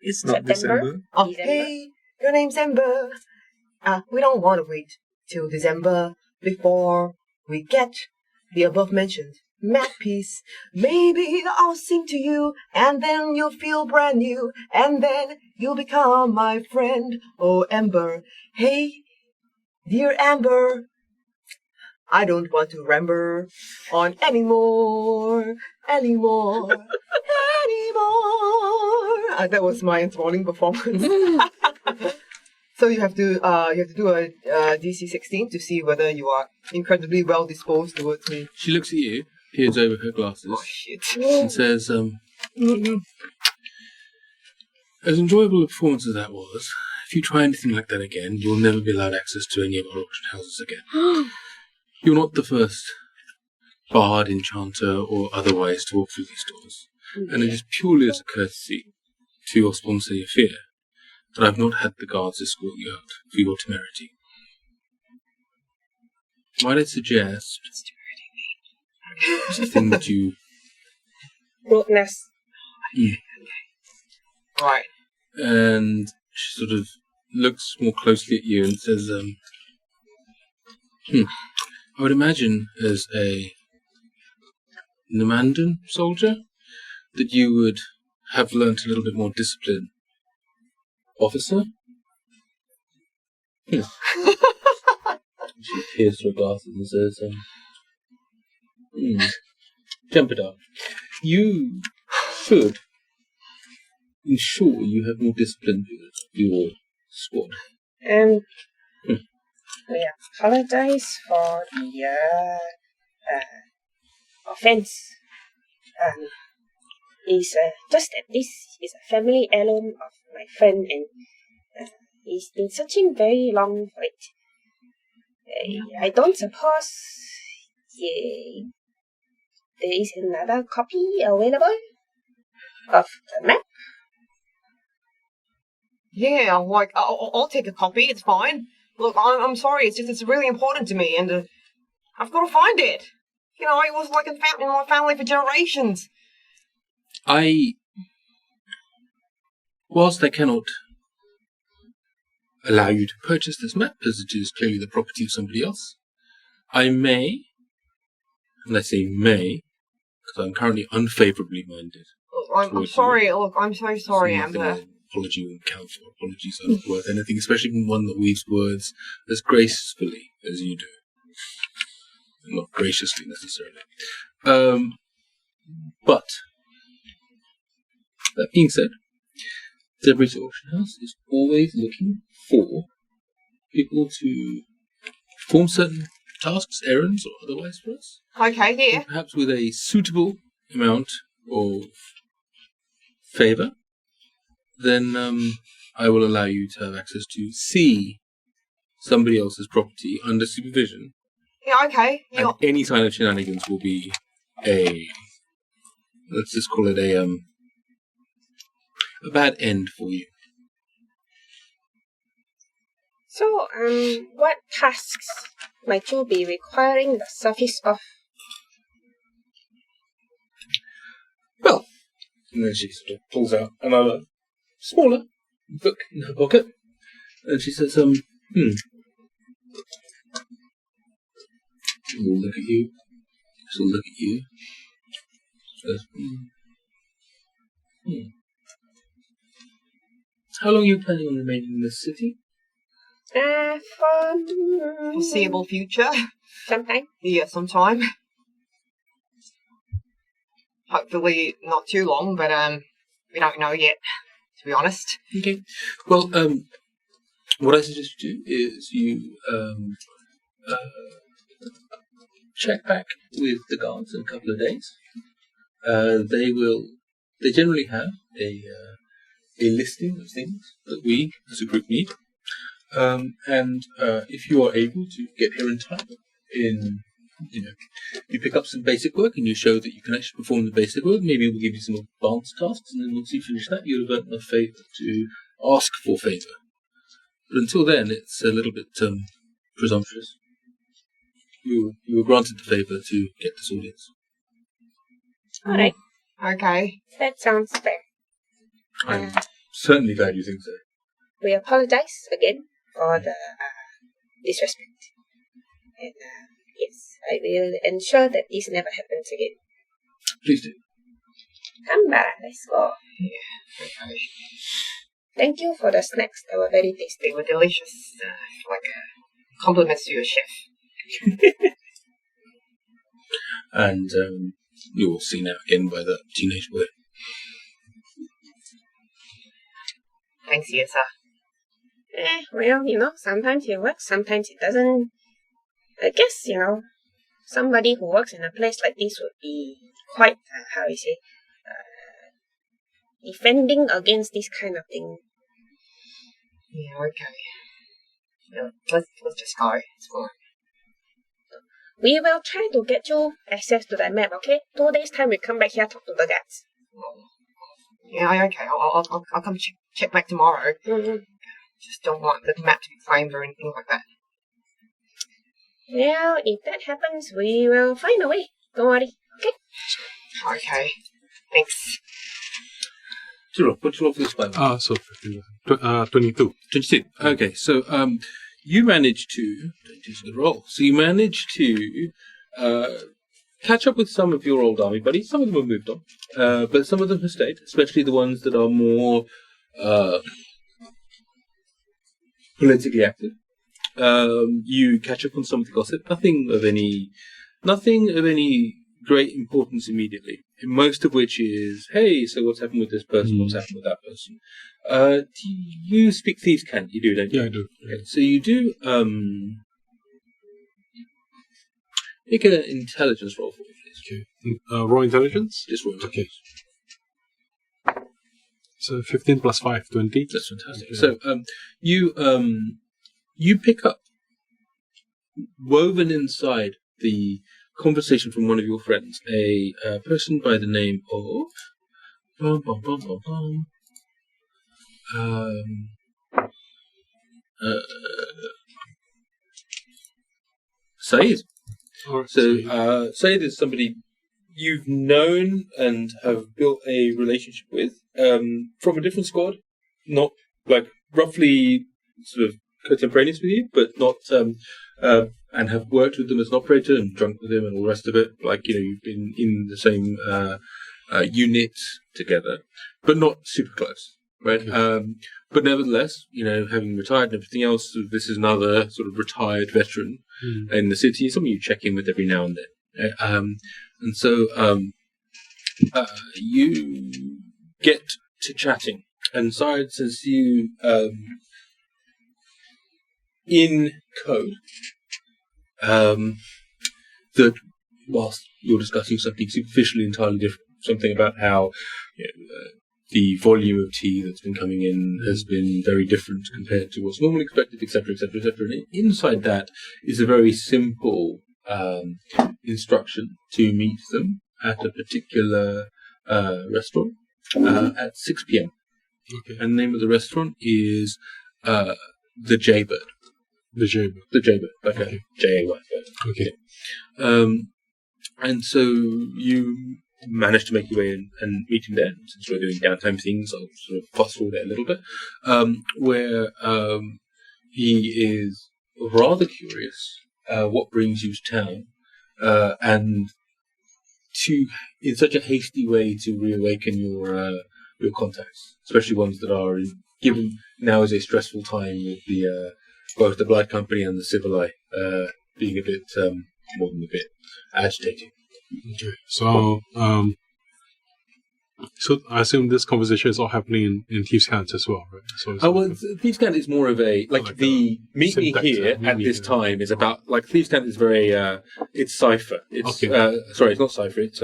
It's not September? December. December? Hey, your name's Ember. We don't want to wait till December before we get the above mentioned map piece. Maybe I'll sing to you, and then you'll feel brand new, and then you'll become my friend. Oh, Ember. Hey, dear Amber. I don't want to ramble on anymore. That was my enthralling performance. So you have to do a DC 16 to see whether you are incredibly well disposed towards me. She looks at you, peers over her glasses, Oh shit! and says, as enjoyable a performance as that was, if you try anything like that again, you'll never be allowed access to any of our auction houses again. You're not the first bard, enchanter, or otherwise to walk through these doors, and it is purely as a courtesy to your sponsor, Yrsa, that I've not had the guards escort you out for your temerity. Might I suggest it's a thing that you... Rudeness. Right. And she sort of looks more closely at you and says, I would imagine as a Namandan soldier that you would have learnt a little bit more discipline. Officer? She peers through her glasses and says, Jembadar, you should ensure you have more discipline for your squad. We apologize for the offense. It's just that this is a family heirloom of my friend, and he's been searching very long for it. I don't suppose there is another copy available of the map. Yeah, like I'll take a copy. It's fine. Look, I'm sorry. It's really important to me, and I've got to find it. You know, it was like in my family for generations. Whilst I cannot allow you to purchase this map, as it is clearly the property of somebody else, I may, and I say may, because I'm currently unfavourably minded. Look, I'm sorry. Look, I'm so sorry, Amber. apology wouldn't count for. Apologies are not worth anything, especially from one that weaves words as gracefully as you do. Not graciously, necessarily. But, that being said, Zebra's Auction House is always looking for people to perform certain tasks, errands, or otherwise for us. Okay, yeah. Perhaps with a suitable amount of favour, then I will allow you to have access to see somebody else's property under supervision. Yeah, okay. And any sign of shenanigans will be let's just call it a bad end for you. So, what tasks might you be requiring the service of? Well, and then she sort of pulls out another smaller book in her pocket, and she says, We'll look at you. She'll look at you. Says, How long are you planning on remaining in this city? For Foreseeable future. sometime. Yeah, sometime. Hopefully not too long, but we don't know yet, to be honest. Okay. Well, what I suggest you do is you check back with the guards in a couple of days. They generally have a listing of things that we as a group need. And if you are able to get here in time, you pick up some basic work and you show that you can actually perform the basic work, maybe we'll give you some advanced tasks, and then once you finish that, you'll have earned enough favour to ask for favour. But until then, it's a little bit presumptuous. You were granted the favour to get this audience. Alright, Okay. that sounds fair. I'm certainly glad you think so. We apologize again for the disrespect. And yes, I will ensure that this never happens again. Please do. Come, Barra, let's go. Okay. Thank you for the snacks. They were very tasty. They were delicious. Like compliments to your chef. And you'll see now again by the teenage boy. Thanks, Yrsa. Well, sometimes it works, sometimes it doesn't. I guess, somebody who works in a place like this would be quite, defending against this kind of thing. Yeah, okay. Yeah, let's just go. It's fine. We will try to get you access to that map, okay? 2 days time we come back here, talk to the guards. Yeah, okay. I'll come check back tomorrow. Mm-hmm. Just don't want the map to be claimed or anything like that. Well, if that happens, we will find a way. Don't worry, okay? Okay. Thanks. Sure, what's your office by? So 22. 22. Okay, so you managed to don't do the roll. So you managed to catch up with some of your old army buddies. Some of them have moved on, but some of them have stayed, especially the ones that are more politically active. You catch up on some of the gossip. Nothing of any great importance immediately. Most of which is, hey, so what's happened with this person? What's happened with that person? Do you speak Thieves' Cant? You do, don't you? Yeah, I do. Okay, so you do make an intelligence roll for me, please. Okay. Raw intelligence? Just roll intelligence. Okay. So 15 plus 5, 20. That's fantastic. So you pick up, woven inside the conversation from one of your friends, a person by the name of Saeed. So Saeed is somebody you've known and have built a relationship with from a different squad, not like roughly sort of contemporaneous with you, but not and have worked with them as an operator and drunk with him and all the rest of it. Like, you've been in the same unit together, but not super close. right? But nevertheless, having retired and everything else, this is another sort of retired veteran in the city. Some of you check in with every now and then. And so you get to chatting. And Syed says to you, in code, that whilst you're discussing something superficially entirely different, something about how the volume of tea that's been coming in has been very different compared to what's normally expected, etc., etc., etc. And inside that is a very simple instruction to meet them at a particular restaurant at 6 p.m. Okay. And the name of the restaurant is the Jaybird. The Jaybird. The Jaybird, like Okay. a J-A-Y. Okay. And so you managed to make your way in and meet him there. Since we're doing downtime things, I'll sort of fast forward it a little bit. Where he is rather curious what brings you to town, and to, in such a hasty way, to reawaken your contacts, especially ones that are, given now is a stressful time with the both the Blood Company and the Civil being a bit more than a bit agitating. Okay. So, so I assume this conversation is all happening in Thieves' Cant as well, right? So it's Thieves' Cant is more of a like the meet me syntax, here meet at me this here. time is about Thieves' Cant is very it's cipher. It's Okay. sorry, it's not cipher. It's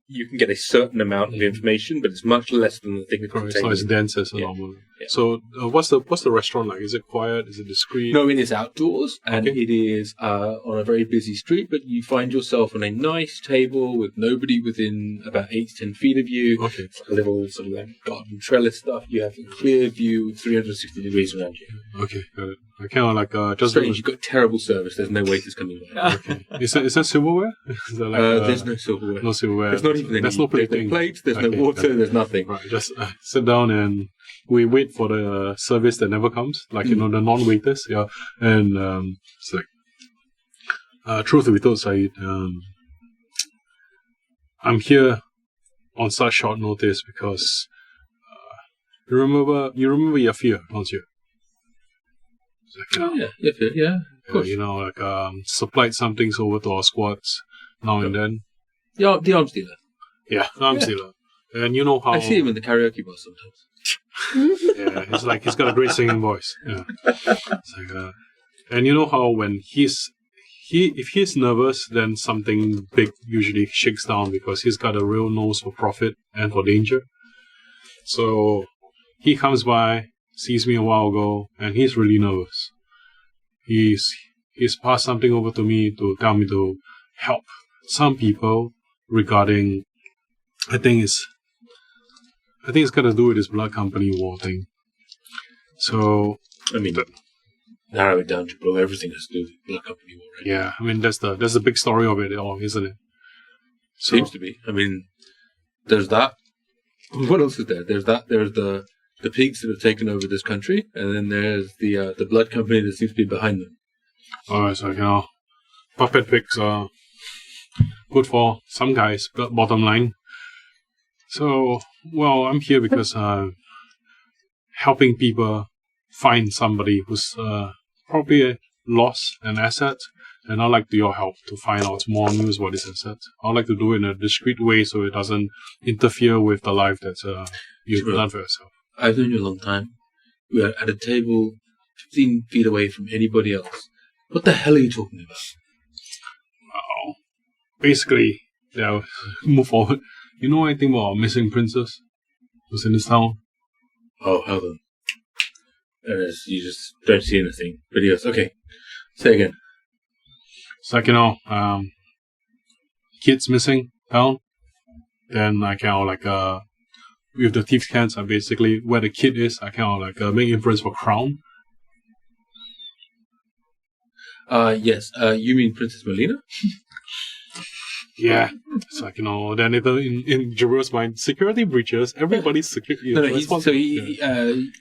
you can get a certain amount of information, but it's much less than the thing that Correct. It's not contains. as dense as a Yeah. normal. Yeah. So what's the restaurant like? Is it quiet? Is it discreet? No, it is outdoors, and Okay. it is on a very busy street, but you find yourself on a nice table with nobody within about 8 to 10 feet of you. Okay. It's like a little sort of like garden trellis stuff. You have a clear view, 360 degrees around you. Okay. Got it. I kind of like just. Strange, you've got terrible service. There's no waiters coming by. Okay. Is that silverware? Is that like, There's no silverware. no silverware. There's not even any. There's no There's plating. no plates, there's Okay, no water, got it. there's nothing. Right, just sit down and we wait for the service that never comes, like the non-waiters, yeah. And it's like, truth be told, Saeed, I'm here on such short notice because you remember Yafir, don't you? It's like, Yeah, of course. Supplied some things over to our squads now and then. Yeah, the arms dealer. Yeah, arms dealer. And you know how I see him in the karaoke bar sometimes. yeah, it's like he's got a great singing voice. Yeah, it's like, and you know how when if he's nervous, then something big usually shakes down because he's got a real nose for profit and for danger. So he comes by, sees me a while ago, and he's really nervous. He's passed something over to me to tell me to help some people regarding. I think it's got to do with this Blood Company war thing. So I mean, narrow it down to below everything has to do with the Blood Company war, right? yeah, I mean that's the big story of it all, isn't it? So, Seems to be. I mean, there's that. What else is there? There's that. There's the pigs that have taken over this country, and then there's the Blood Company that seems to be behind them. alright, so puppet pigs are good for some guys, but bottom line. So, well, I'm here because helping people find somebody who's probably lost an asset, and I'd like your help to find out more news about this asset. I'd like to do it in a discreet way so it doesn't interfere with the life that you've Sure. done for yourself. I've known you a long time. We are at a table 15 feet away from anybody else. What the hell are you talking about? Well, basically, yeah, move forward. You know anything about a missing princess who's in this town? Oh, hold on. There it is. You just don't see anything. But he goes, okay. Say again. It's like, kids missing town. Then I with the Thieves' Cants, I basically, where the kid is, I make inference for crown. Yes. You mean Princess Malena? Yeah. It's like, then in Jero's mind, security breaches, everybody's security. No,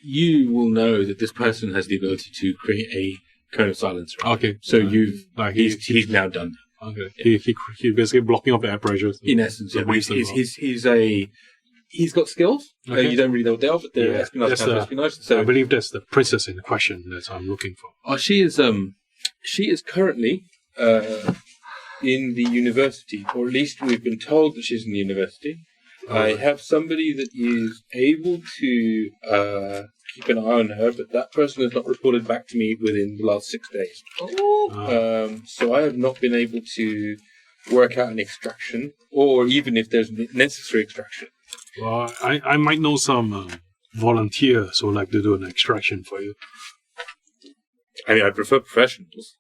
you will know that this person has the ability to create a cone of silence. Right? Okay. So he's now done. Okay. He basically blocking off the air pressures. In essence, yeah. Waste He's a He's got skills. Okay. You don't really know what they are, but they're espionage, that's counter-espionage. So I believe that's the princess in question that I'm looking for. she is currently in the university, or at least we've been told that she's in the university. I have somebody that is able to keep an eye on her, but that person has not reported back to me within the last 6 days. So I have not been able to work out an extraction, or even if there's necessary extraction. Well, I might know some volunteers who like to do an extraction for you. I mean, I prefer professionals.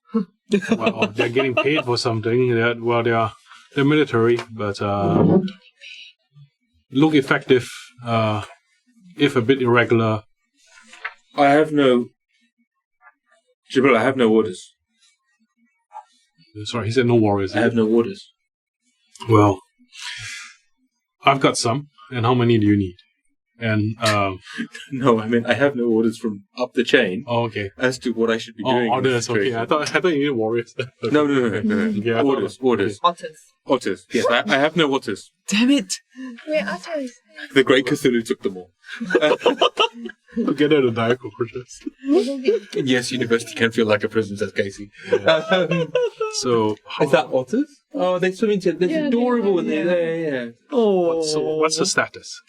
Well, they're getting paid for something. They're military, but look effective, if a bit irregular. I have no... Jibril, I have no orders. Sorry, he said no warriors. I have no orders. Well, I've got some. And how many do you need? And No, I mean, I have no orders from up the chain okay. as to what I should be doing. Oh, that's okay. I thought you needed warriors. Okay. No. Yeah, Orders. Otters. Yes, I have no otters. Damn it! We're otters. The Great Cthulhu took them all. Together to die cockroaches. Yes, university can feel like a prison, says Casey. So Is that otters? Oh, they swim into. They're adorable when they're there. Yeah. Oh. what's the status?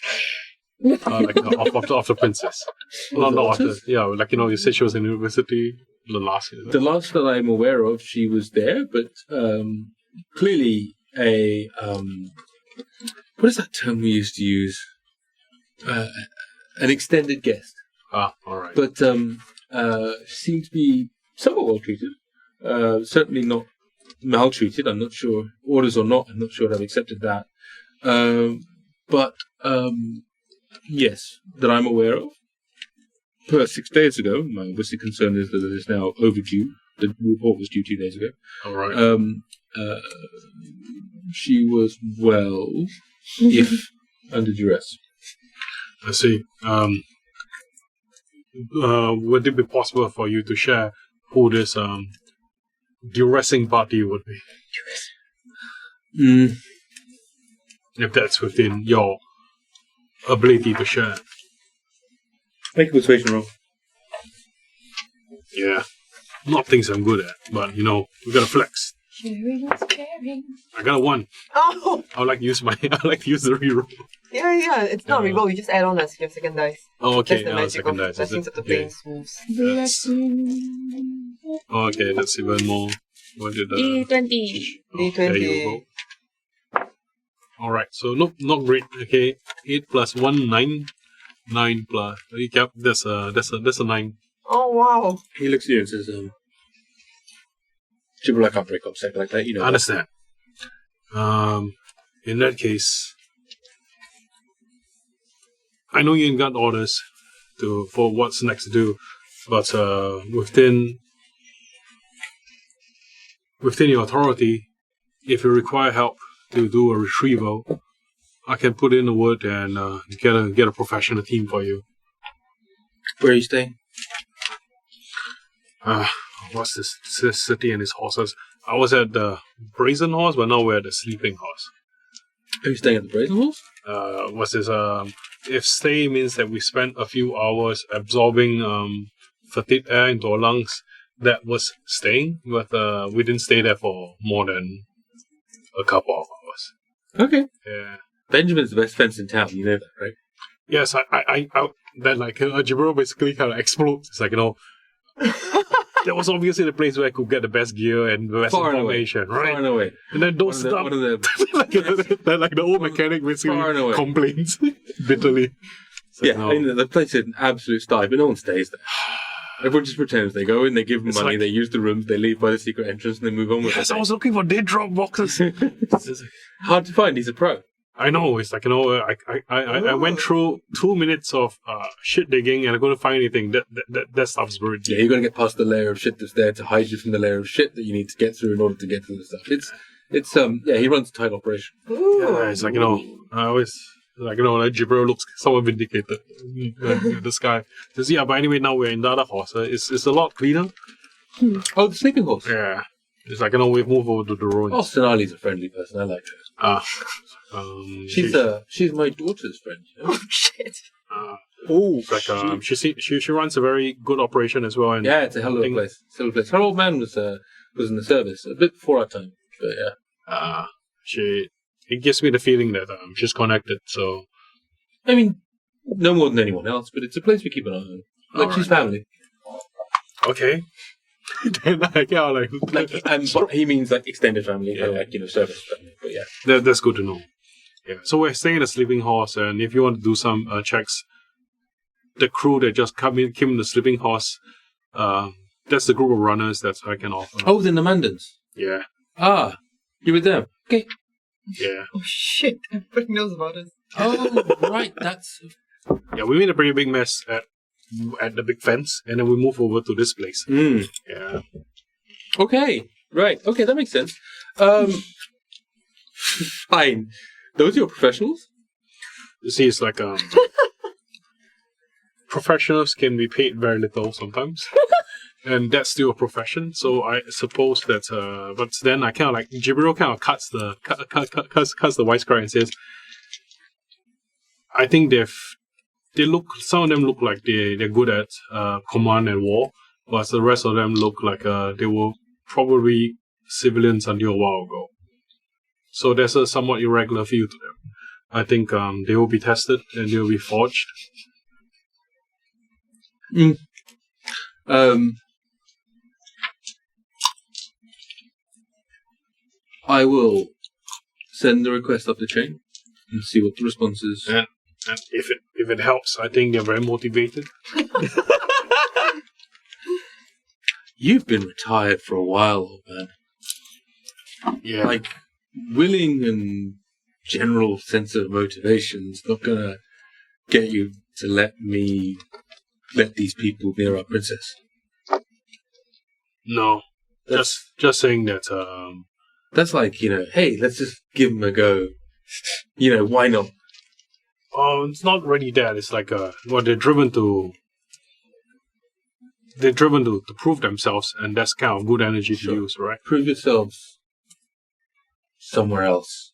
Like of the princess. Not otters. Yeah, like you said she was in university the last year. The last that I'm aware of, she was there, but clearly a what is that term we used to use? An extended guest. All right. But seemed to be somewhat well treated. Certainly not maltreated. I'm not sure, orders or not, I'm not sure I've accepted that. But yes, that I'm aware of. Per 6 days ago, my obviously concern is that it is now overdue. The report was due 2 days ago. All right. She was well, if under duress. I see. Would it be possible for you to share who this duressing party would be? If that's within your ability to share. Make a persuasion roll. Yeah. Not things I'm good at, but we gotta flex. Sharing is caring. I got a 1. Oh! I like to use the reroll. Yeah, it's not reroll, you just add on as your second dice. Oh, okay. That's the magic second of dice. blessings of the Okay. plains moves. Okay, that's even more. What did D20. There you go. Alright, so not great. Okay, 8 plus 1, 9. 9 plus. Yep, that's a 9. Oh, wow. He looks at you and says, Jibril, I can't break up second like that, I understand. In that case, I know you ain't got orders for what's next to do, but within your authority, if you require help to do a retrieval, I can put in a word and get a professional team for you. Where are you staying? What's this city and its horses? I was at the Brazen Horse, but now we're at the Sleeping Horse. Are you staying at the Brazen Horse? What's this? If stay means that we spent a few hours absorbing fetid air into our lungs, that was staying, but we didn't stay there for more than a couple of hours. Okay. Yeah. Benjamin's the best fence in town, you know that, right? Yes, I then Jibril basically kind of explodes. It's like, that was obviously the place where I could get the best gear and the best information, right? Far and away. And then those stuff, One of the like the old mechanic basically complains bitterly. So, yeah, I mean, the place is an absolute sty, but no one stays there. Everyone just pretends they go in, they give them It's money, like- they use the rooms, they leave by the secret entrance, and they move on with Yes, it. I was looking for dead drop boxes. Hard to find. He's a pro. I know, it's like, I went through 2 minutes of shit digging and I couldn't find anything. That stuff's buried. Yeah, you're gonna get past the layer of shit that's there to hide you from the layer of shit that you need to get through in order to get to the stuff. It's he runs a tight operation. Yeah, it's like, I always, like, like Jibril looks somewhat vindicated. This guy says, yeah, but anyway, now we're in the other horse. It's a lot cleaner. Oh, the sleeping horse. Yeah. It's like, we've moved over to the ruins. Austin Ali's a friendly person. I like her. She's my daughter's friend. You know? Oh shit. Like she runs a very good operation as well. And Yeah, it's a hell of a place. It's a hell of a place. Her old man was in the service a bit before our time, but yeah. It gives me the feeling that she's connected. So I mean, no more than anyone else, but it's a place we keep an eye on. Like she's family. okay. Then But he means like extended family, like service family. But yeah, that's good to know. Yeah. So we're staying in the sleeping horse, and if you want to do some checks, the crew that just came in the sleeping horse, that's the group of runners that I can offer. Oh, the Namandans. Yeah. Ah, you with them? Okay. Yeah. Oh shit! Everybody knows about us. Oh, right. That's. Yeah, we made a pretty big mess at the big fence, and then we moved over to this place. Yeah. Okay. Right. Okay, that makes sense. Fine. Those are your professionals? You see, it's like professionals can be paid very little sometimes. And that's still a profession, so I suppose that. But then I kind of like Jibril kind of cuts the wisecrack and says, "I think some of them look like they're good at command and war, but the rest of them look like they were probably civilians until a while ago. So there's a somewhat irregular feel to them. I think they will be tested and they will be forged." I will send the request up the chain and see what the response is. And if it helps, I think they're very motivated. You've been retired for a while, old man. Yeah. Like, willing and general sense of motivation's not gonna get you to let these people near our princess. No. Just saying that that's like, hey, let's just give them a go. Why not? Oh, it's not really that. It's like they're driven to prove themselves, and that's kind of good energy to use, right? Prove yourselves somewhere else.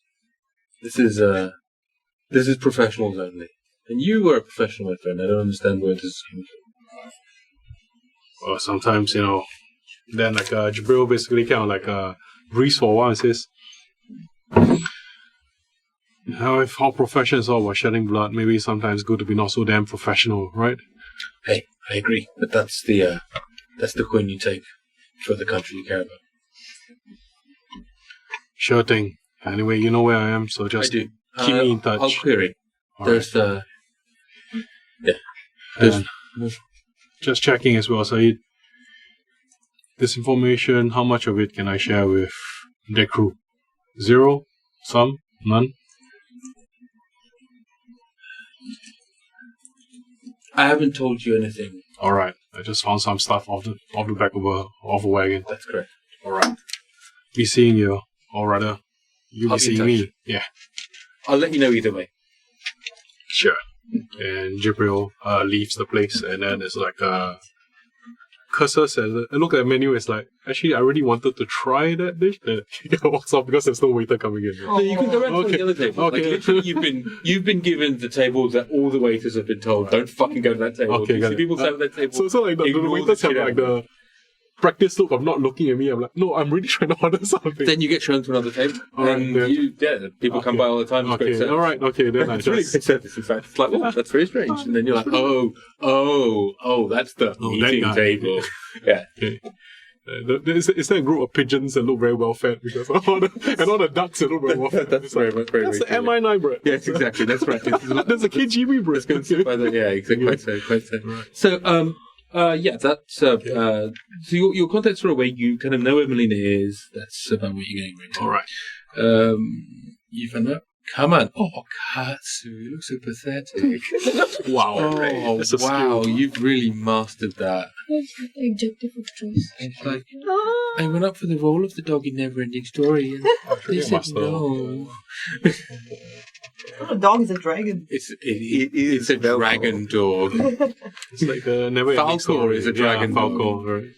This is professionals only. And you were a professional, my friend. I don't understand where this is coming from. Well, sometimes, then like Jibril basically kind of like breathes for a while and says, if our profession is all about shedding blood, maybe sometimes it's good to be not so damn professional, right? Hey, I agree, but that's the coin you take for the country you care about. Sure thing. Anyway, you know where I am, so just keep me in touch. I'll query. All There's right. Just checking as well, Saeed. This information, how much of it can I share with the crew? 0? Some? None? I haven't told you anything. Alright, I just found some stuff off the back of a wagon. That's correct. Alright. Be seeing you, or rather, you'll be seeing me. Yeah. I'll let you know either way. Sure. And Jibril leaves the place, and then it's like curses and look at the menu. It's like, actually, I really wanted to try that dish. Then he walks off because there's no waiter coming in. So you can go around to the other table. Okay. Like, literally, you've been given the table that all the waiters have been told, don't fucking go to that table. Okay, You got see it. people sat at that table. So like the waiters have like the practice look of not looking at me. I'm like, no, I'm really trying to order something. Then you get shown to another table. Alright, and then. people come by all the time. It's great Okay, service. alright, okay, then I It's really just... great service, in fact. It's like, oh, that's very strange. And then you're like, oh, that's the meeting that guy. table. Yeah. Okay. Is there a group of pigeons that look very well fed? Because all the ducks that look very well fed. That's very much very That's the true. MI9 bread. Yes, exactly. That's right. There's a KGB bread. Yeah, exactly. Quite so. So, that's so your contacts are away. You kind of know where Malena is. That's about what you're getting right now. All right. You found out. Come on. Oh, Katsu, you look so pathetic. Wow. Oh, That's a wow. skill. You've really mastered that. That's the objective of choice. It's like, I went up for the role of the dog in Neverending Story, and they said master. no. A dog is a dragon. It's a dragon dog. It's like the never ending Falcor story. is a dragon Yeah, dog. Falcor, right.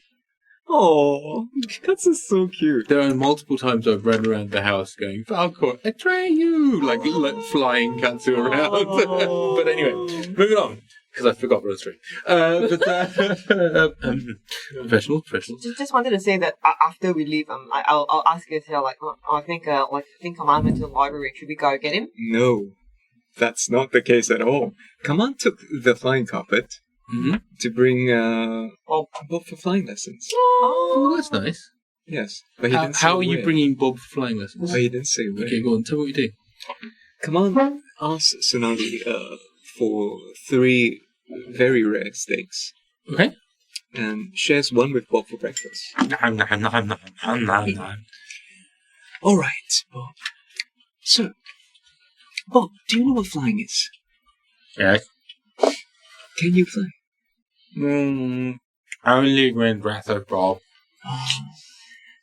Oh, that's just so cute. There are multiple times I've run around the house going, Falcor, Atreyu! Like flying katsu around. But anyway, moving on. Because I forgot what it's professional. Just wanted to say that after we leave, I'll ask you to I think Kaman went to the library. Should we go get him? No, that's not the case at all. Kaman took the flying carpet to bring Bob for flying lessons. Oh, that's nice. Yes, but he didn't say how are you where. bringing Bob for flying lessons? But he didn't say where. Okay, go on. Tell me what you do. Kaman asked Sonali for 3 very rare steaks. Okay. And shares one with Bob for breakfast. Nom. All right, Bob. So, Bob, do you know what flying is? Yes. Can you fly? Only when Wrath of Bob.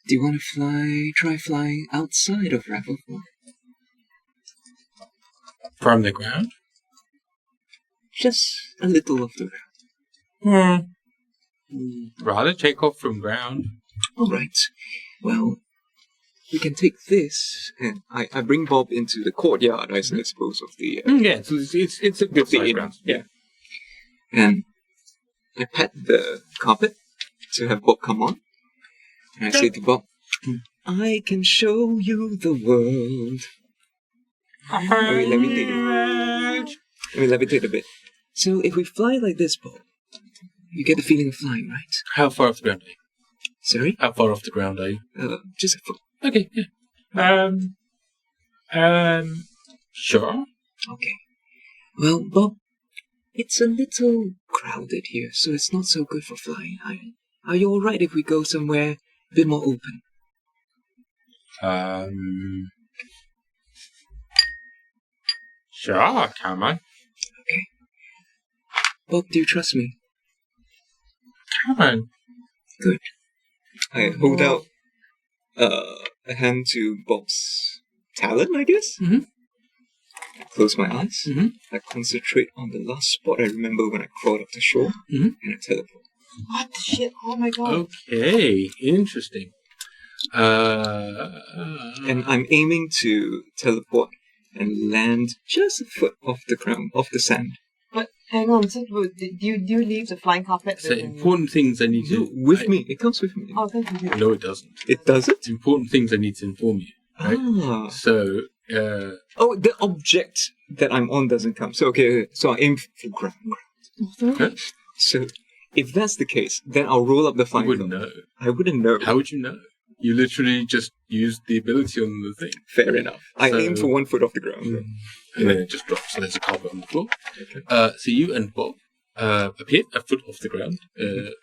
Do you want to try flying outside of Wrath of Bob? From the ground? Just a little off the ground. Rather take off from ground. All right. Well, we can take this, and I bring Bob into the courtyard, I suppose, of the... yeah, so it's a good size ground. Yeah. And I pat the carpet to have Bob come on. And I say to Bob, I can show you the world. Let me levitate a bit. So if we fly like this, Bob, you get the feeling of flying, right? How far off the ground are you? Sorry? How far off the ground are you? Just a foot. Okay, yeah. Sure. Okay. Well, Bob, it's a little crowded here, so it's not so good for flying. Are you alright if we go somewhere a bit more open? Sure, come on. Okay. Bob, do you trust me? Come on. Good. I hold out a hand to Bob's talon, I guess? Mm-hmm. I close my eyes. Mm-hmm. I concentrate on the last spot I remember when I crawled off the shore, and I teleport. What the shit? Oh my god. Okay, interesting. And I'm aiming to teleport and land just a foot off the ground, off the sand. But hang on, so do you leave the flying carpet? So important things I need to... With me. It comes with me. Oh, thank you. No, it doesn't. It doesn't? Important things I need to inform you. Right? Ah. So, Oh, the object that I'm on doesn't come. So, okay, so I aim for ground. Okay. So, if that's the case, then I'll roll up the flying you wouldn't know. I wouldn't know. How would you know? You literally just used the ability on the thing. Fair enough. I So- aim for 1 foot off the ground. And then it just drops. So there's a carpet on the floor. Okay. So you and Bob appear a foot off the ground.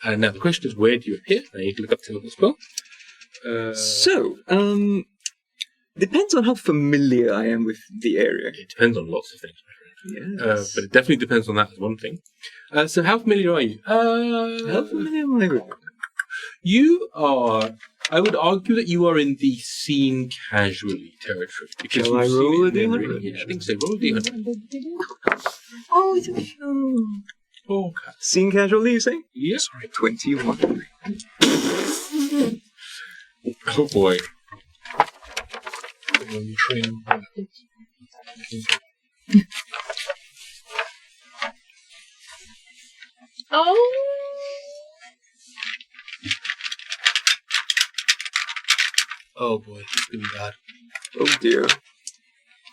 And now the question is, where do you appear? I need to look up teleport spell. Depends on how familiar I am with the area. It depends on lots of things, my friend. Yes. But it definitely depends on that as one thing. So how familiar are you? How familiar am I with it? You are... I would argue that you are in the seen casually territory. Because Shall I you've seen roll it a in D100? memory. Yeah, I think so. Roll a D100. Oh, it's a show. Oh, God. Seen casually, you say? Yeah. Sorry, 21. Oh, boy. Oh. Oh, boy. It's going to be bad. Oh dear.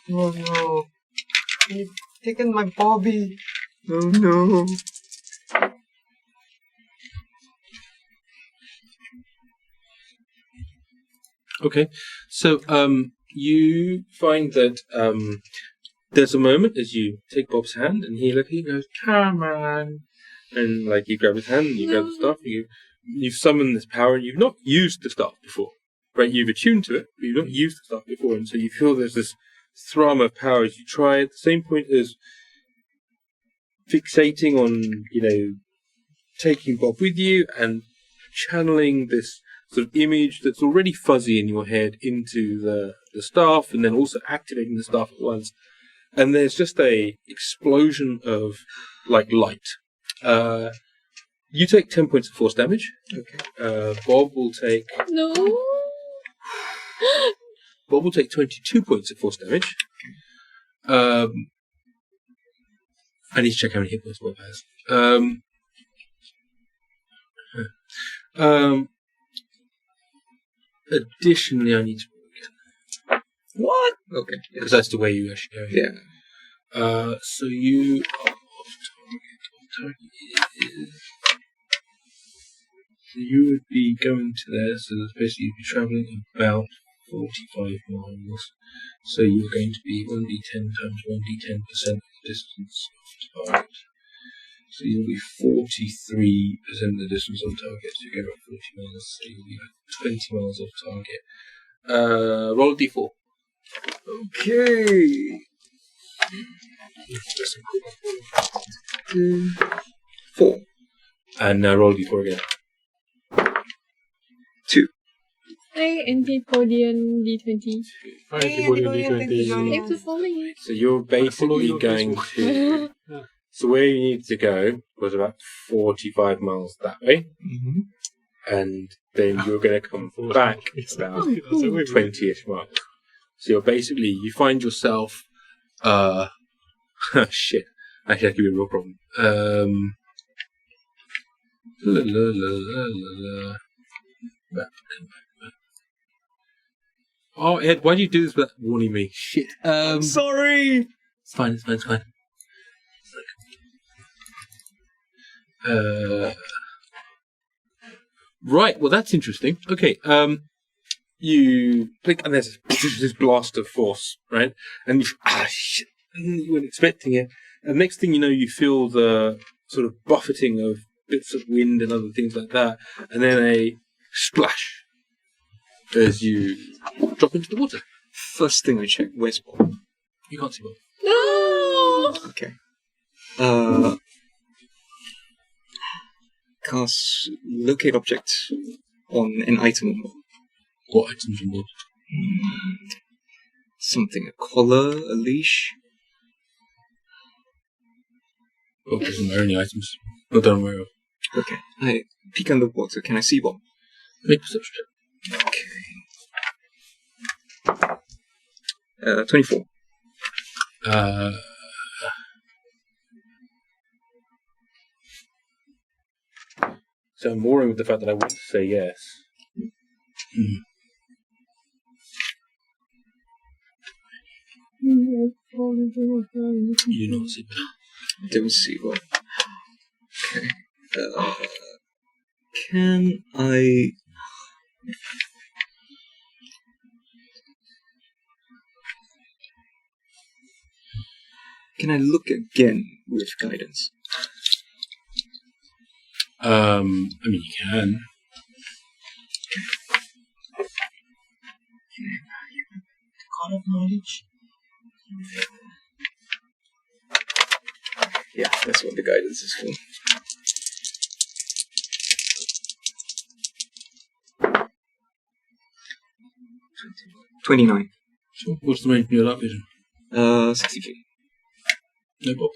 Oh no. You've taken my Bobby. Oh no. Okay. So, you find that there's a moment as you take Bob's hand and he goes, come on. And like you grab his hand and you grab the staff and you summon this power and you've not used the staff before. Right? You've attuned to it, but you've not used the staff before. And so you feel there's this thrum of power as you try at the same point as fixating on, taking Bob with you and channeling this sort of image that's already fuzzy in your head into the staff and then also activating the staff at once. And there's just a explosion of light. You take 10 points of force damage. Okay. Bob will take No. 22 points of force damage. I need to check how many hit points Bob has. Additionally, I need to roll again. What? Okay. Because that's the way you actually go. Yeah. So you are off target. Off target is... So you would be going to there, so that's basically you'd be travelling about 45 miles. So you're going to be 1d10 times 1d10% of the distance of target. So you'll be 43% of the distance on target. So you go about 40 miles. So you'll be about 20 miles off target. Roll a d4. Okay. 4. And roll a d4 again. 2. Hi, Antipodian D20. Hi, Antipodian D20. Thanks for following. So you're basically going to... So where you need to go was about 45 miles that way. Mm-hmm. And then you're going to come back about 20-ish miles. So you're basically... You find yourself... shit. Actually, that could be a real problem. Back. Oh, Ed, why do you do this without warning me? Shit. Sorry! It's fine. Right, well, that's interesting. Okay, you blink, and there's this blast of force, right? And shit, you weren't expecting it. And next thing you know, you feel the sort of buffeting of bits of wind and other things like that, and then a splash as you drop into the water. First thing I check, where's Bob? You can't see Bob. No! Okay. Cast locate object on an item on Bob. What items on board? Something, a collar, a leash. Bob doesn't wear any items. Not that I'm aware of. Okay. I peek underwater. Can I see Bob? Make perception check. Okay. 24. So I'm warring with the fact that I want to say yes. You do not see Bob. Don't see Bob. Okay. Can I... Can I look again with guidance? I mean, you can. God of knowledge. Yeah, that's what the guidance is for. $29. Sure. What's the range of your dark vision? 60 feet. No Bob.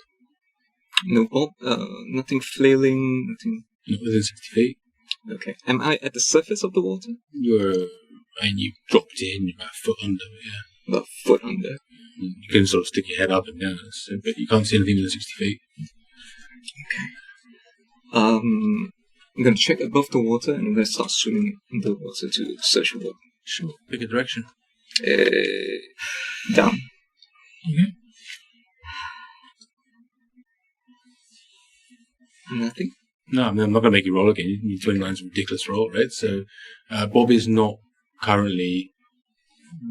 No Bob. Nothing flailing. Nothing. Not within 60 feet. Okay. Am I at the surface of the water? You dropped in, you're about a foot under, yeah. About a foot under. You can sort of stick your head up and down, but you can't see anything within 60 feet. Okay. I'm going to check above the water and I'm going to start swimming in the water to search for Bob. Sure. Pick a direction. Down. Okay. Nothing? No, I mean, I'm not going to make you roll again. 29 is a ridiculous roll, right? So, Bob is not currently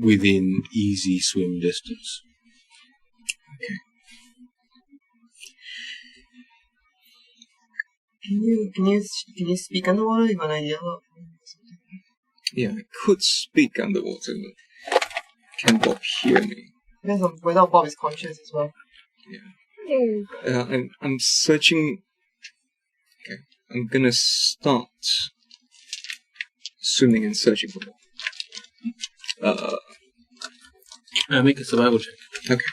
within easy swim distance. Okay. Can you speak underwater? You have an idea of something? Yeah, I could speak underwater, but can Bob hear me? Depends on whether Bob is conscious as well. Yeah. I'm searching. Okay. I'm gonna start swimming and searching for Bob. Make a survival check. Okay.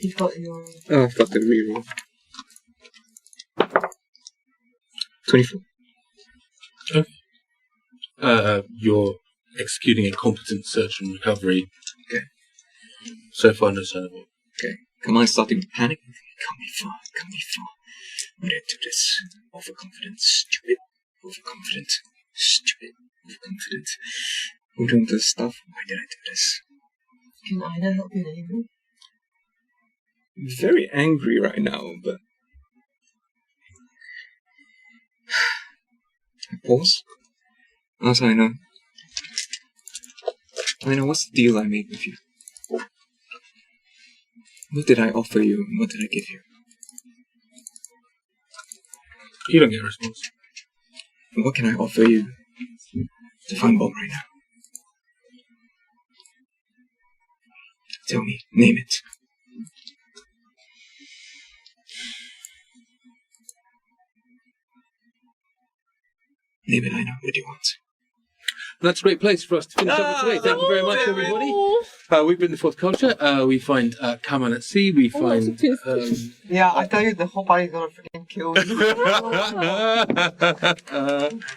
difficult in your... Oh, I've got the reroll. 24. You're executing a competent search and recovery. Okay. So far, no sign of it. Okay. Kaman's starting to panic. Can't be far. I didn't do this. Overconfident. Stupid. Overconfident. Stupid. Overconfident. Who don't do this stuff? Why did I do this? Can Yrsa help you in any way? I'm very angry right now, but... I pause. Ask Yrsa. Yrsa, what's the deal I made with you? What did I offer you and what did I give you? You don't get a response. And what can I offer you to find Bob right now? Tell me. Name it. Name it, Yrsa. What do you want? That's a great place for us to finish up for today. Thank you very much, everybody. We've been the Fourth Culture. We find Kaman at sea. We find... Yeah, I tell you, the whole party's gonna freaking kill you.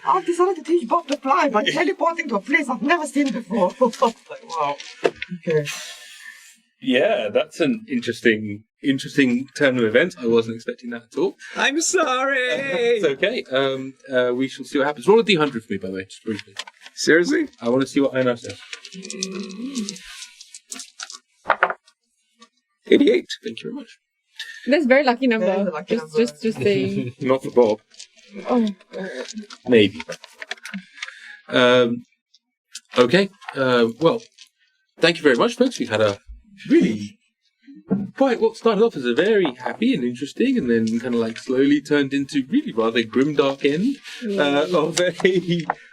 I've decided to teach Bob to fly by teleporting to a place I've never seen before. Like, wow. Okay. Yeah, that's an interesting turn of events. I wasn't expecting that at all. I'm sorry! It's okay. We shall see what happens. Roll a D100 for me, by the way, just briefly. Seriously? I want to see what Yrsa says. 88. Thank you very much. That's a very lucky That is number. a lucky number. Just saying. Not for Bob. Oh. Maybe. Okay. Well, thank you very much, folks. We've had a really quite what started off as a very happy and interesting, and then kind of like slowly turned into really rather grimdark end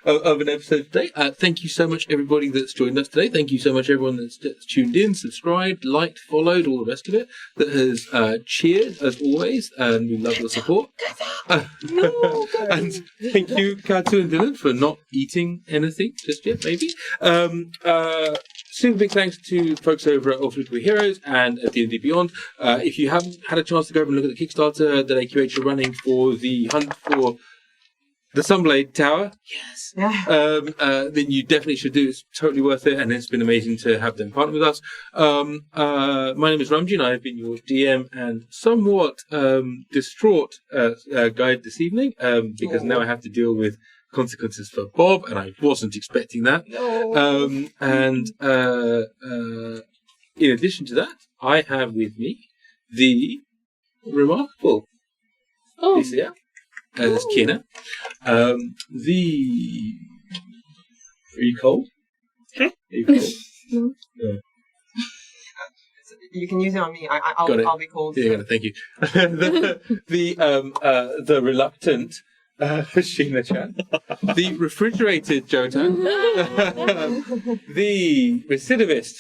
of an episode today. Thank you so much, everybody that's joined us today. Thank you so much, everyone that's tuned in, subscribed, liked, followed, all the rest of it. That has cheered as always, and we love your support. And thank you, Katu and Dylan, for not eating anything just yet. Maybe. Super big thanks to folks over at Ultimate Heroes and at D&D Beyond. If you haven't had a chance to go over and look at the Kickstarter that AQH are running for the hunt for the Sunblade Tower, yes, then you definitely should do it. It's totally worth it, and it's been amazing to have them partner with us. My name is Ramji, and I've been your DM and somewhat distraught guide this evening because now I have to deal with consequences for Bob, and I wasn't expecting that. In addition to that, I have with me the remarkable Lisa as Kie Nao. Are you cold? Huh? Are you cold? No. No. You can use it on me. I'll be cold. Yeah, thank you. The reluctant Sheena Chan, the refrigerated Jotan, the recidivist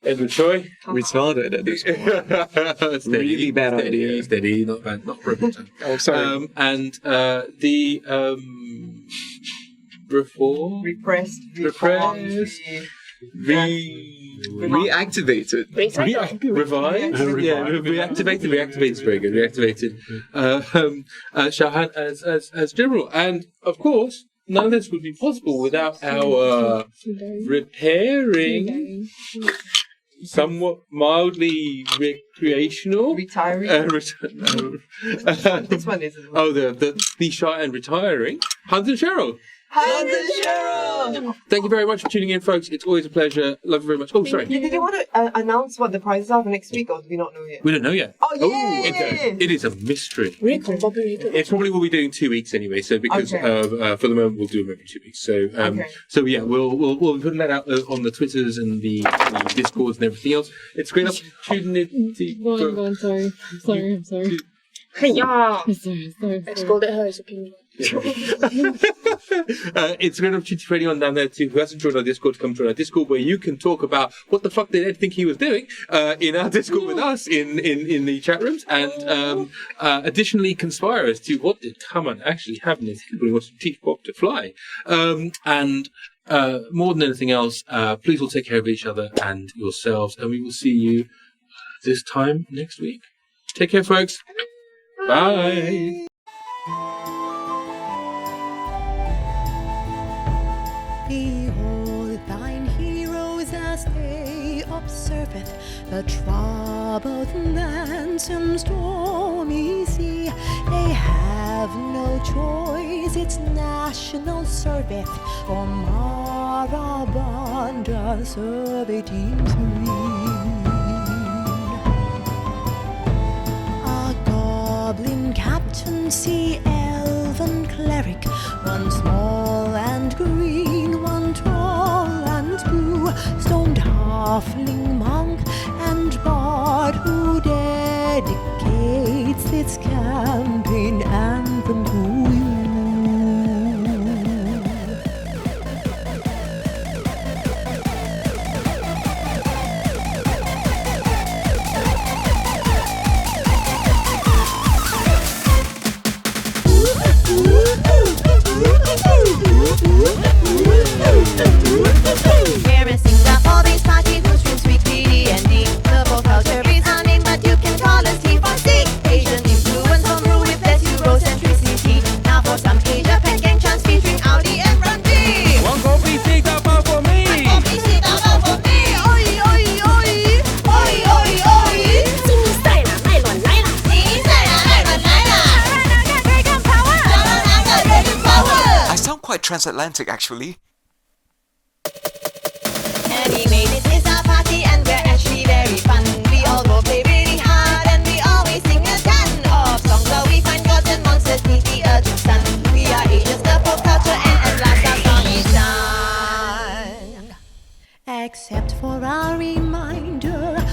Edward Choy, Retarded at this point. Really bad idea. Steady, not bad, not broken time. Oh, sorry. And the repressed, reactivated. Revived? Yeah, reactivated is very good. Reactivated. Shahan as general. And, of course, none of this would be possible without our repairing, somewhat mildly recreational... Retiring? This one is... Oh, the shy and retiring Hans and Cheryl. Hans and Cheryl! Thank you very much for tuning in, folks. It's always a pleasure. Love you very much. Oh, sorry. Did you want to announce what the prizes are for next week, or do we not know yet? We don't know yet. Oh, yeah! It is a mystery. Reconfigurated. It's probably we'll be doing 2 weeks anyway. So because for the moment we'll do them every 2 weeks. So so yeah, we'll be putting that out on the Twitters and the Discords and everything else. It's a great opportunity. Go on, sorry. I'm sorry. Yeah. I'm sorry. I scolded her as a opinion. It's a great opportunity for anyone down there too who hasn't joined our Discord to come join our Discord, where you can talk about what the fuck did Ed think he was doing in our Discord with us in the chat rooms, and additionally conspire as to what did Kaman actually have in his head when he wanted to teach Bob to fly. And more than anything else, please all take care of each other and yourselves, and we will see you this time next week. Take care, folks. Bye. Behold thine heroes as they observeth the troubled lands and stormy sea. They have no choice, it's national service, or Marabanda servitude. A goblin captain, sea elven cleric, one small and green, one tall and blue, stoned halfling monk and bard who dedicates its campaign anthem to you. Kerosene up all these parties, who stream sweet D&D. The folk culture is our name, but you can call us T4C. Asian influence home rule with less Eurocentricity. Now for some Asia Pac gang chants featuring Audi and Brandy. One coffee, take that out for me. Coffee, sit down for me. Oi, oi, oi. Oi, oi, oi. 新赛了，麦伦来了。新赛了，麦伦来了。Dragon power. Dragon power. I sound quite transatlantic, actually. Animated is our party and we're actually very fun. We all go play really hard and we always sing a ton of songs where we find gods and monsters beneath the Urtu sun. We are Asians, the pop culture, and at last our song is done. Except for our reminder